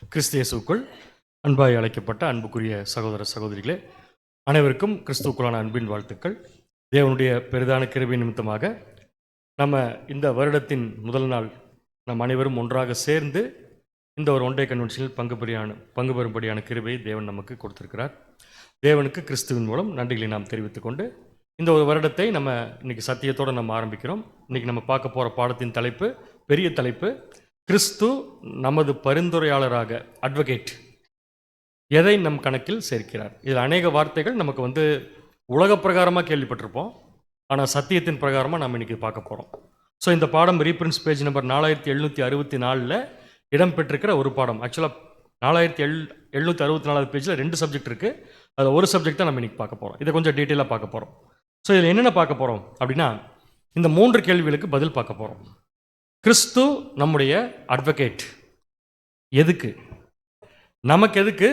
கிறிஸ்து இயேசுவுக்குள் அன்பாய் அழைக்கப்பட்ட அன்புக்குரிய சகோதர சகோதரிகளே, அனைவருக்கும் கிறிஸ்துவுக்குள்ளான அன்பின் வாழ்த்துக்கள். தேவனுடைய பெரிதான கிருபை நிமித்தமாக நம்ம இந்த வருடத்தின் முதல் நாள் நம் அனைவரும் ஒன்றாக சேர்ந்து இந்த ஒரு ஒன்டே கன்வென்ஷனில் பங்கு பெறும்படியான கிருபையை தேவன் நமக்கு கொடுத்திருக்கிறார். தேவனுக்கு கிறிஸ்துவின் மூலம் நன்றிகளை நாம் தெரிவித்துக்கொண்டு இந்த ஒரு வருடத்தை நம்ம இன்னைக்கு சத்தியத்தோடு நம்ம ஆரம்பிக்கிறோம். இன்னைக்கு நம்ம பார்க்க போகிற பாடத்தின் தலைப்பு, பெரிய தலைப்பு, கிறிஸ்து நமது பரிந்துரையாளராக, அட்வொகேட், எதை நம் கணக்கில் சேர்க்கிறார். இதில் அநேக வார்த்தைகள் நமக்கு உலக பிரகாரமாக கேள்விப்பட்டிருப்போம், ஆனால் சத்தியத்தின் பிரகாரமாக நம்ம இன்றைக்கி பார்க்க போகிறோம். ஸோ இந்த பாடம் ரீப்ரின்ஸ் பேஜ் நம்பர் 4764 இடம்பெற்றிருக்கிற ஒரு பாடம். ஆக்சுவலாக 4764 பேஜில் 2 சப்ஜெக்ட் இருக்குது. அதில் ஒரு சப்ஜெக்ட் தான் நம்ம இன்றைக்கி பார்க்க போகிறோம். இதை கொஞ்சம் டீட்டெயிலாக பார்க்க போகிறோம். ஸோ இதில் என்னென்ன பார்க்க போகிறோம் அப்படின்னா, இந்த 3 கேள்விகளுக்கு பதில் பார்க்க போகிறோம். கிறிஸ்து நம்முடைய அட்வொகேட் எதுக்கு, நமக்கு எதுக்கு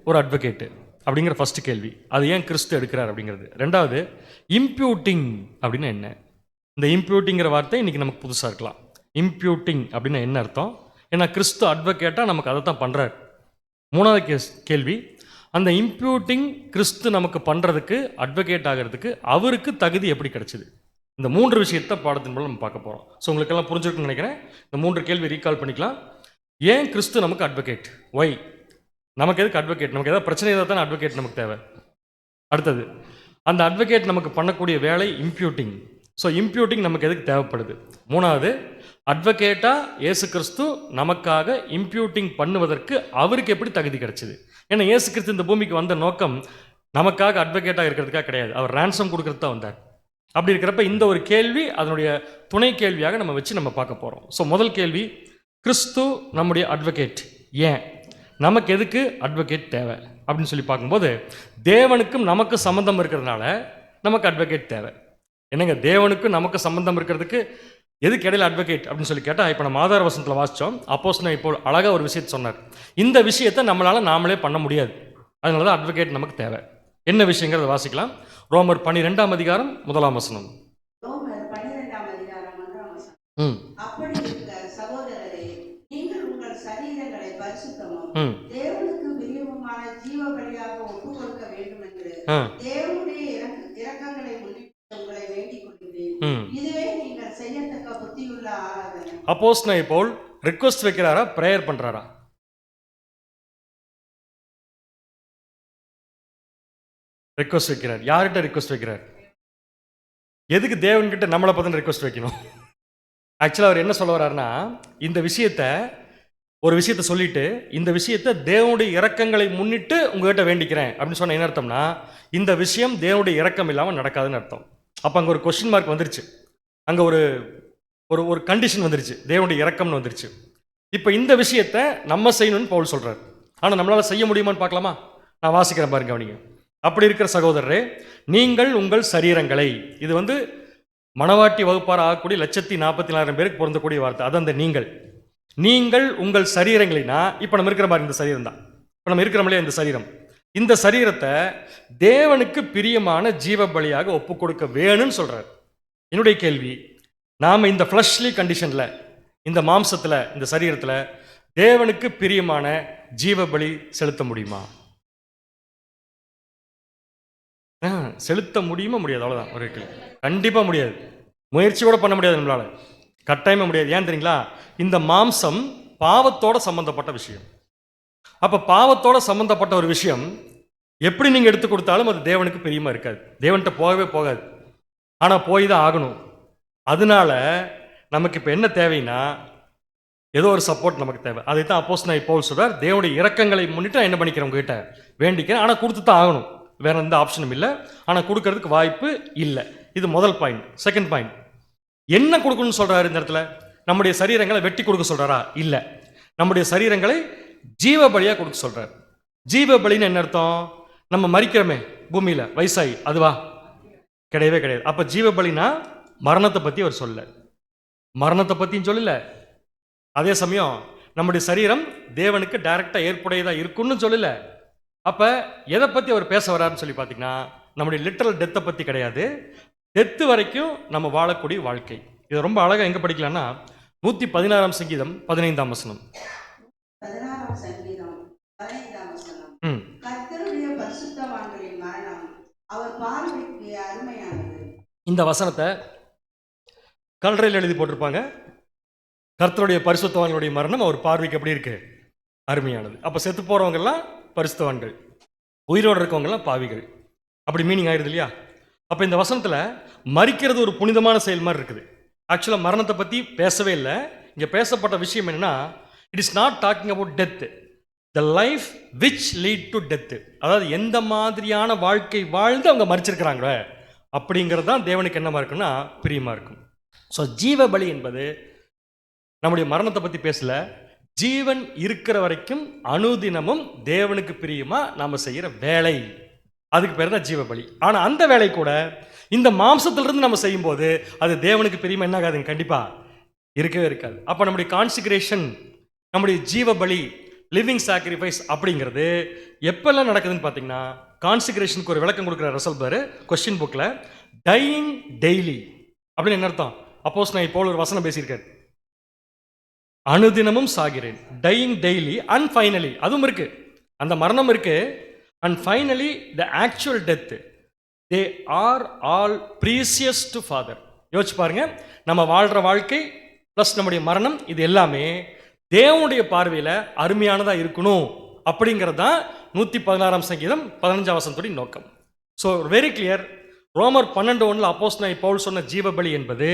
ஒரு அட்வொகேட்டு அப்படிங்கிற ஃபர்ஸ்ட் கேள்வி. அது ஏன் கிறிஸ்து எடுக்கிறார் அப்படிங்கிறது. ரெண்டாவது, இம்ப்யூட்டிங் அப்படின்னா என்ன. இந்த இம்ப்யூட்டிங்கிற வார்த்தை இன்னைக்கு நமக்கு புதுசாக இருக்கலாம். இம்ப்யூட்டிங் அப்படின்னா என்ன அர்த்தம், ஏன்னா கிறிஸ்து அட்வொகேட்டாக நமக்கு அதை தான் பண்ணுறார். மூணாவது கேள்வி, அந்த இம்ப்யூட்டிங் கிறிஸ்து நமக்கு பண்ணுறதுக்கு, அட்வொகேட் ஆகிறதுக்கு அவருக்கு தகுதி எப்படி கிடைச்சிது. இந்த 3 விஷயத்தை பாடத்தின் மூலம் நம்ம பார்க்க போகிறோம். ஸோ உங்களுக்கெல்லாம் புரிஞ்சிருக்குன்னு நினைக்கிறேன். இந்த 3 கேள்வி ரீகால் பண்ணிக்கலாம். ஏன் கிறிஸ்து நமக்கு அட்வொகேட், ஒய், நமக்கு எதுக்கு அட்வொகேட், நமக்கு ஏதாவது பிரச்சனை ஏதாவது தானே அட்வொகேட் நமக்கு தேவை. அடுத்தது, அந்த அட்வொகேட் நமக்கு பண்ணக்கூடிய வேலை இம்ப்யூட்டிங். ஸோ இம்ப்யூட்டிங் நமக்கு எதுக்கு தேவைப்படுது. மூணாவது, அட்வொகேட்டாக இயேசு கிறிஸ்து நமக்காக இம்ப்யூட்டிங் பண்ணுவதற்கு அவருக்கு எப்படி தகுதி கிடைச்சிது. ஏன்னா இயேசு கிறிஸ்து இந்த பூமிக்கு வந்த நோக்கம் நமக்காக அட்வொகேட்டாக இருக்கிறதுக்காக கிடையாது, அவர் ரேன்சம் கொடுக்கறது தான் வந்தார். அப்படி இருக்கிறப்ப இந்த ஒரு கேள்வி அதனுடைய துணை கேள்வியாக நம்ம வச்சு நம்ம பார்க்க போகிறோம். ஸோ முதல் கேள்வி, கிறிஸ்து நம்முடைய அட்வொகேட் ஏன், நமக்கு எதுக்கு அட்வொகேட் தேவை அப்படின்னு சொல்லி பார்க்கும்போது, தேவனுக்கும் நமக்கு சம்பந்தம் இருக்கிறதுனால நமக்கு அட்வொகேட் தேவை. என்னங்க, தேவனுக்கும் நமக்கு சம்பந்தம் இருக்கிறதுக்கு எதுக்கு இடையில அட்வொகேட் அப்படின்னு சொல்லி கேட்டால், இப்போ நம்ம ஆதார வசனத்தில் வாசித்தோம். அப்போஸ்தலன் இப்போ அழகாக ஒரு விஷயத்தை சொன்னார். இந்த விஷயத்தை நம்மளால் நாமளே பண்ண முடியாது, அதனால தான் அட்வொகேட் நமக்கு தேவை. என்ன விஷயங்கிறத வாசிக்கலாம். ரோமர் 12ஆம் அதிகாரம் 1ஆம் வசனம். அப்படி இருக்க சகோதரரே, நீங்கள் உங்கள் சரீரங்களை பரிசுத்தமும் தேவனுக்கு பிரியமுமான ஜீவ பலியாக ஒப்புக் கொடுக்க வேண்டும் என்று தேவனுடைய இரக்கங்களை முன்னிட்டு உங்களை வேண்டிக் கொள்கிறேன். இதுவே நீங்கள் செய்யத்தக்க புத்தியுள்ள ஆராதனை. அப்போஸ்தலன் பவுல் ரிக்வெஸ்ட் வைக்கிறாரா, பிரேயர் பண்றாரா? ரிக்வெஸ்ட் வைக்கிறார். யார்கிட்ட ரிக்வெஸ்ட் வைக்கிறார்? எதுக்கு தேவன்கிட்ட நம்மளை பற்றி ரிக்வெஸ்ட் வைக்கணும்? ஆக்சுவலாக அவர் என்ன சொல்ல வர்றாருன்னா, இந்த ஒரு விஷயத்தை சொல்லிட்டு, இந்த விஷயத்தை தேவனுடைய இரக்கங்களை முன்னிட்டு உங்ககிட்ட வேண்டிக்கிறேன் அப்படின்னு சொன்ன என்ன அர்த்தம்னா, இந்த விஷயம் தேவனுடைய இரக்கம் இல்லாமல் நடக்காதுன்னு அர்த்தம். அப்போ அங்கே ஒரு கொஸ்டின் மார்க் வந்துருச்சு, அங்கே ஒரு ஒரு கண்டிஷன் வந்துருச்சு, தேவனுடைய இரக்கம்னு வந்துருச்சு. இப்போ இந்த விஷயத்தை நம்ம செய்யணும்னு பவுல் சொல்கிறார். ஆனால் நம்மளால் செய்ய முடியுமான்னு பார்க்கலாமா? நான் வாசிக்கிறேன் பாருங்க, அவனிங்க. அப்படி இருக்கிற சகோதரரே, நீங்கள் உங்கள் சரீரங்களை, இது மணவாட்டி வகுப்பார் ஆகக்கூடிய 1,40,000 பேருக்கு பொருந்தக்கூடிய வார்த்தை. அது அந்த நீங்கள் உங்கள் சரீரங்களைனா, இப்போ நம்ம இருக்கிற மாதிரி இந்த சரீரம் தான், இப்போ நம்ம இருக்கிறோம்லையே இந்த சரீரத்தை தேவனுக்கு பிரியமான ஜீவ பலியாக ஒப்பு கொடுக்க வேணும்னு சொல்றார். என்னுடைய கேள்வி, நாம் இந்த ஃப்ளஷ்லி கண்டிஷன்ல, இந்த மாம்சத்தில், இந்த சரீரத்தில் தேவனுக்கு பிரியமான ஜீவ பலி செலுத்த முடியுமா? செலுத்த முடியுமா? முடியாது. அவ்வளோதான் ஒரு கேள்வி. கண்டிப்பாக முடியாது. முயற்சி கூட பண்ண முடியாது, நம்மளால கட்டாயமாக முடியாது. ஏன் தெரியுங்களா? இந்த மாம்சம் பாவத்தோட சம்பந்தப்பட்ட விஷயம். அப்போ பாவத்தோட சம்பந்தப்பட்ட ஒரு விஷயம் எப்படி நீங்கள் எடுத்து கொடுத்தாலும் அது தேவனுக்கு பிரியமா இருக்காது, தேவன்கிட்ட போகவே போகாது. ஆனால் போய் தான் ஆகணும். அதனால நமக்கு இப்போ என்ன தேவைன்னா, ஏதோ ஒரு சப்போர்ட் நமக்கு தேவை. அதை தான் அப்போஸ்தலன் பவுல் சொல்றார், தேவனுடைய இரக்கங்களை முன்னிட்டு நான் என்ன பண்ணிக்கிறேன், உங்ககிட்ட வேண்டிக்கிறேன், ஆனால் கொடுத்து தான் ஆகணும், வேற எந்த ஆப்ஷனும் இல்லை. ஆனால் கொடுக்கறதுக்கு வாய்ப்பு இல்லை. இது முதல் பாயிண்ட். செகண்ட் பாயிண்ட், என்ன கொடுக்கணும்னு சொல்றாரு இந்த இடத்துல? நம்முடைய சரீரங்களை வெட்டி கொடுக்க சொல்றாரா? இல்லை, நம்முடைய சரீரங்களை ஜீவ பலியா கொடுக்க சொல்றாரு. ஜீவ பலின்னு என்ன அர்த்தம்? நம்ம மரிக்கிறோமே பூமியில வயசாகி, அதுவா? கிடையவே கிடையாது. அப்ப ஜீவ பலினா மரணத்தை பத்தி அவர் சொல்ல, மரணத்தை பத்தியும் சொல்லல. அதே சமயம் நம்முடைய சரீரம் தேவனுக்கு டைரக்டா ஏற்புடையதா இருக்குன்னு சொல்லல. அப்ப எதை பத்தி அவர் பேச வர்றாருன்னு சொல்லி பார்த்தீங்கன்னா, நம்முடைய லிட்டரல் டெத்தை பத்தி கிடையாது, டெத்து வரைக்கும் நம்ம வாழக்கூடிய வாழ்க்கை. இது ரொம்ப அழகா எங்க படிக்கலாம்னா, 116ஆம் சங்கீதம் 15ஆம் வசனம். 16ஆம் சங்கீதம் 15ஆம் வசனம். ம் கர்த்தருடைய பரிசுத்தவான்களின் மரணம் அவர் பார்வைக்கு அருமையானது. இந்த வசனத்தை கல்லறையில் எழுதி போட்டிருப்பாங்க. கர்த்தருடைய பரிசுத்தவான்களுடைய மரணம் அவர் பார்வைக்கு எப்படி இருக்கு? அருமையானது. அப்போ செத்து போகிறவங்கெல்லாம் பரிசுத்தவான்கள், உயிரோடு இருக்கவங்கெல்லாம் பாவிகள். அப்படி மீனிங் ஆயிடுது இல்லையா? அப்போ இந்த வசனத்தில் மரிக்கிறது ஒரு புனிதமான செயல் மாதிரி இருக்குது. ஆக்சுவலாக மரணத்தை பற்றி பேசவே இல்லை. இங்கே பேசப்பட்ட விஷயம் என்னென்னா, it is not talking about death, the life which lead to death. அதாவது எந்த மாதிரியான வாழ்க்கை வாழ்ந்து அவங்க மரிச்சிருக்கிறாங்களே அப்படிங்கிறது தான் தேவனுக்கு என்னமா இருக்குன்னா பிரியமாக இருக்கும். ஸோ ஜீவ பலி என்பது நம்முடைய மரணத்தை பற்றி பேசல, ஜீவன் இருக்கிற வரைக்கும் அனுதினமும் தேவனுக்கு பிரியமா நாம் செய்கிற வேலை, அதுக்கு பேர் தான் ஜீவ பலி. ஆனால் அந்த வேலை கூட இந்த மாம்சத்திலிருந்து நம்ம செய்யும்போது அது தேவனுக்கு பிரியமா என்ன ஆகாதுங்க, கண்டிப்பாக இருக்கவே இருக்காது. அப்போ நம்முடைய கான்சிக்ரேஷன், நம்முடைய ஜீவ பலி, லிவிங் சாக்ரிஃபைஸ் அப்படிங்கிறது எப்பெல்லாம் நடக்குதுன்னு பார்த்தீங்கன்னா, கான்சிக்ரேஷனுக்கு ஒரு விளக்கம் கொடுக்குற ரசல் பாரு கொஸ்டின் புக்கில், டையிங் டெய்லி அப்படின்னு என்ன அர்த்தம்? அப்போஸ் நான் இப்போ ஒரு வசனம் பேசியிருக்காரு, அனுதினமும் சாகிறேன், டையிங் டெய்லி அண்ட் ஃபைனலி, அதுவும் இருக்கு, அந்த மரணம் இருக்கு, and finally the actual death, they are all precious to father. யோசிச்சு பாருங்க, நம்ம வாழ்கிற வாழ்க்கை ப்ளஸ் நம்முடைய மரணம், இது எல்லாமே தேவனுடைய பார்வையில் அருமையானதாக இருக்கணும் அப்படிங்கிறது தான் 116ஆம் சங்கீதம் 15ஆம் வசனத்துடைய நோக்கம். So very clear. ரோமர் 12:1 அப்போஸ்தலனாகிய பவுல் சொன்ன ஜீவபலி என்பது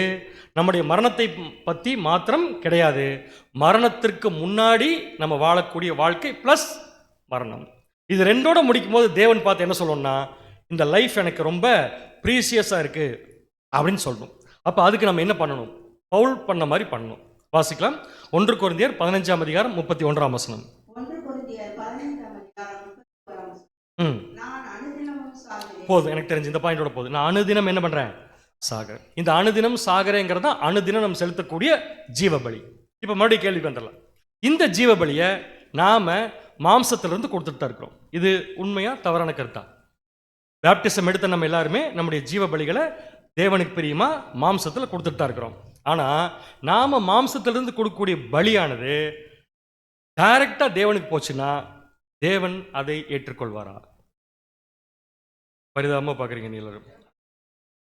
நம்முடைய மரணத்தை பற்றி மாத்திரம் கிடையாது, மரணத்திற்கு முன்னாடி நம்ம வாழக்கூடிய வாழ்க்கை ப்ளஸ் மரணம், இது ரெண்டோட முடிக்கும் போது தேவன் பார்த்து என்ன சொல்லணும்னா, இந்த லைஃப் எனக்கு ரொம்ப ப்ரீசியஸாக இருக்குது அப்படின்னு சொல்லணும். அப்போ அதுக்கு நம்ம என்ன பண்ணணும்? பவுல் பண்ண மாதிரி பண்ணணும். வாசிக்கலாம். 1 கொரிந்தியர் 15ஆம் அதிகாரம் 31ஆம் வசனம். 1 கொரிந்தியர் 15ஆம் அதிகாரம் 31ஆம் வசனம். நான் அனுதினமும் சாகிறேன். போதும், எனக்கு தெரிஞ்சு இந்த பாயிண்டோட போதும். நான் அனுதினம் என்ன பண்றேன்? சாகர். இந்த அனுதினம் சாகரேங்கிறது தான் அனுதினம் நம்ம செலுத்தக்கூடிய ஜீவபலி. இப்போ மறுபடியும் கேள்விக்கு வந்துடலாம். இந்த ஜீவபலியை நாம மாம்சத்திலிருந்து கொடுத்துட்டு தான் இருக்கிறோம். இது உண்மையா தவறான கருத்தா? பேப்டிசம் எடுத்த நம்ம எல்லாருமே நம்முடைய ஜீவபலிகளை தேவனுக்கு பிரியமா மாம்சத்தில் கொடுத்துட்டு தான் இருக்கிறோம். ஆனால் நாம மாம்சத்திலிருந்து கொடுக்கக்கூடிய பலியானது டைரக்டா தேவனுக்கு போச்சுன்னா தேவன் அதை ஏற்றுக்கொள்வாரா? பரிதாபமாக பார்க்குறீங்க நீ எல்லாரும்.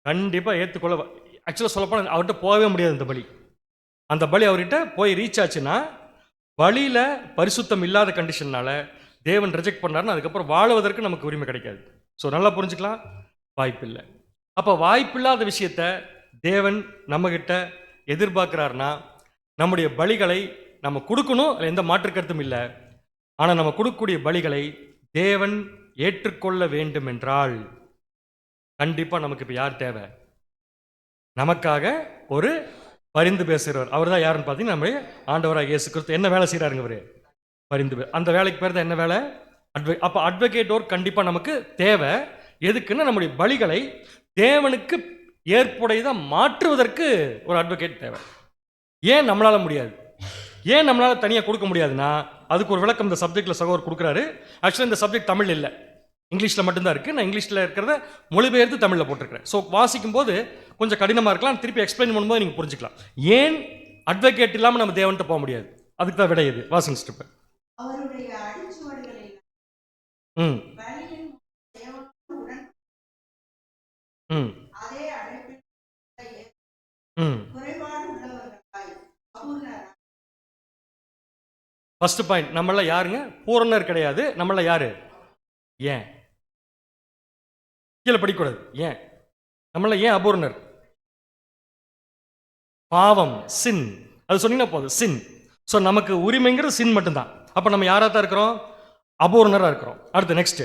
கண்டிப்பாக ஏற்றுக்கொள்ள, ஆக்சுவலாக சொல்லப்போனால் அவர்கிட்ட போகவே முடியாது. இந்த பலி, அந்த பலி அவர்கிட்ட போய் ரீச் ஆச்சுன்னா, பலியில் பரிசுத்தம் இல்லாத கண்டிஷன்னால தேவன் ரிஜெக்ட் பண்ணாருன்னா அதுக்கப்புறம் வாழுவதற்கு நமக்கு உரிமை கிடைக்காது. ஸோ நல்லா புரிஞ்சுக்கலாம், வாய்ப்பில்லை. அப்போ வாய்ப்பில்லாத விஷயத்த தேவன் நம்மகிட்ட எதிர்பார்க்குறாருன்னா நம்முடைய பலிகளை நம்ம கொடுக்கணும், அதில் எந்த மாற்று கருத்தும் இல்லை. ஆனால் நம்ம கொடுக்கக்கூடிய பலிகளை தேவன் ஏற்றுக்கொள்ள வேண்டும் என்றால் கண்டிப்பாக நமக்கு இப்போ யார் தேவை? நமக்காக ஒரு பரிந்து பேசுகிறவர். அவர் தான் யாருன்னு பார்த்தீங்கன்னா நம்ம ஆண்டவராக இயேசு கிறிஸ்து. என்ன வேலை செய்கிறாருங்க அவர்? பரிந்து. அந்த வேலைக்கு பேர் தான் என்ன வேலை? அப்போ அட்வொகேட் ஒர்க் கண்டிப்பாக நமக்கு தேவை. எதுக்குன்னா நம்முடைய பலிகளை தேவனுக்கு ஏற்புடையதாக மாற்றுவதற்கு ஒரு அட்வொகேட் தேவை. ஏன் நம்மளால முடியாது? ஏன் நம்மளால தனியாக கொடுக்க முடியாதுன்னா அதுக்கு ஒரு விளக்கம் இந்த சப்ஜெக்டில் சகோதரர் கொடுக்குறாரு. ஆக்சுவலாக இந்த சப்ஜெக்ட் தமிழ் இல்லை, இங்கிலீஷில் மட்டும்தான் இருக்குது. நான் இங்கிலீஷில் இருக்கிறத மொழிபெயர்த்து தமிழில் போட்டிருக்கிறேன். ஸோ வாசிக்கும் போது கொஞ்சம் கடினமாக இருக்கலாம், திருப்பி எக்ஸ்பிளைன் பண்ணும்போது நீங்கள் புரிஞ்சுக்கலாம் ஏன் அட்வொகேட் இல்லாமல் நம்ம தேவன்கிட்ட போக முடியாது. அதுக்கு தான் விடை இது. வாசிங்க ஸ்டெப். அவருடைய அடிச்சுவடுகளில் பலியின் தேவனோடு உடன் அதே அழைப்பில் குறைபாடு உள்ளவர்களாய் அபூர்ணராய். ஃபர்ஸ்ட் பாயிண்ட், நம்மள யாருங்க? பூரணர் கிடையாது. நம்மள யாரு? ஏன் கீழே படிக்கூடாது? ஏன் நம்மள ஏன் அபூர்ணர்? பாவம், சின். அது சொன்னீங்கன்னா போதும், சின். ஸோ நமக்கு உரிமைங்கிறது சின் மட்டும்தான். அப்போ நம்ம யாராக தான் இருக்கிறோம்? அபூர்ணராக இருக்கிறோம். அடுத்து நெக்ஸ்ட்,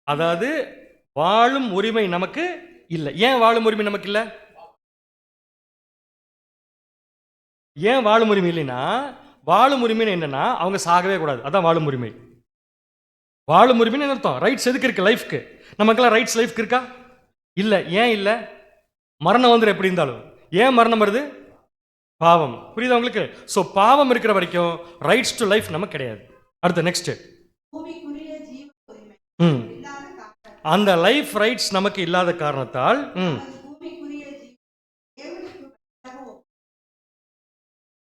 அதாவது வாழும் உரிமை நமக்கு இல்லை. ஏன் வாழும் உரிமை நமக்கு இல்லை? ஏன் வாழும் உரிமை இல்லைன்னா, வாழும் உரிமைன்னு என்னன்னா அவங்க சாகவே கூடாது, அதான் வாழும் உரிமை. வாழும் உரிமைன்னு அர்த்தம் ரைட்ஸ் எதுக்கு இருக்கு? லைஃப்க்கு. நமக்கெல்லாம் ரைட்ஸ் லைஃப்க்கு இருக்கா? இல்லை. ஏன் இல்லை? மரணம் வந்துடும் எப்படி இருந்தாலும். ஏன் மரணம் வருது? பாவம். புரியுதா உங்களுக்கு? ஸோ பாவம் இருக்கிற வரைக்கும் ரைட்ஸ் டு லைஃப் நமக்கு கிடையாது. அடுத்து நெக்ஸ்ட், அந்த லைஃப் ரைட்ஸ் நமக்கு இல்லாத காரணத்தால்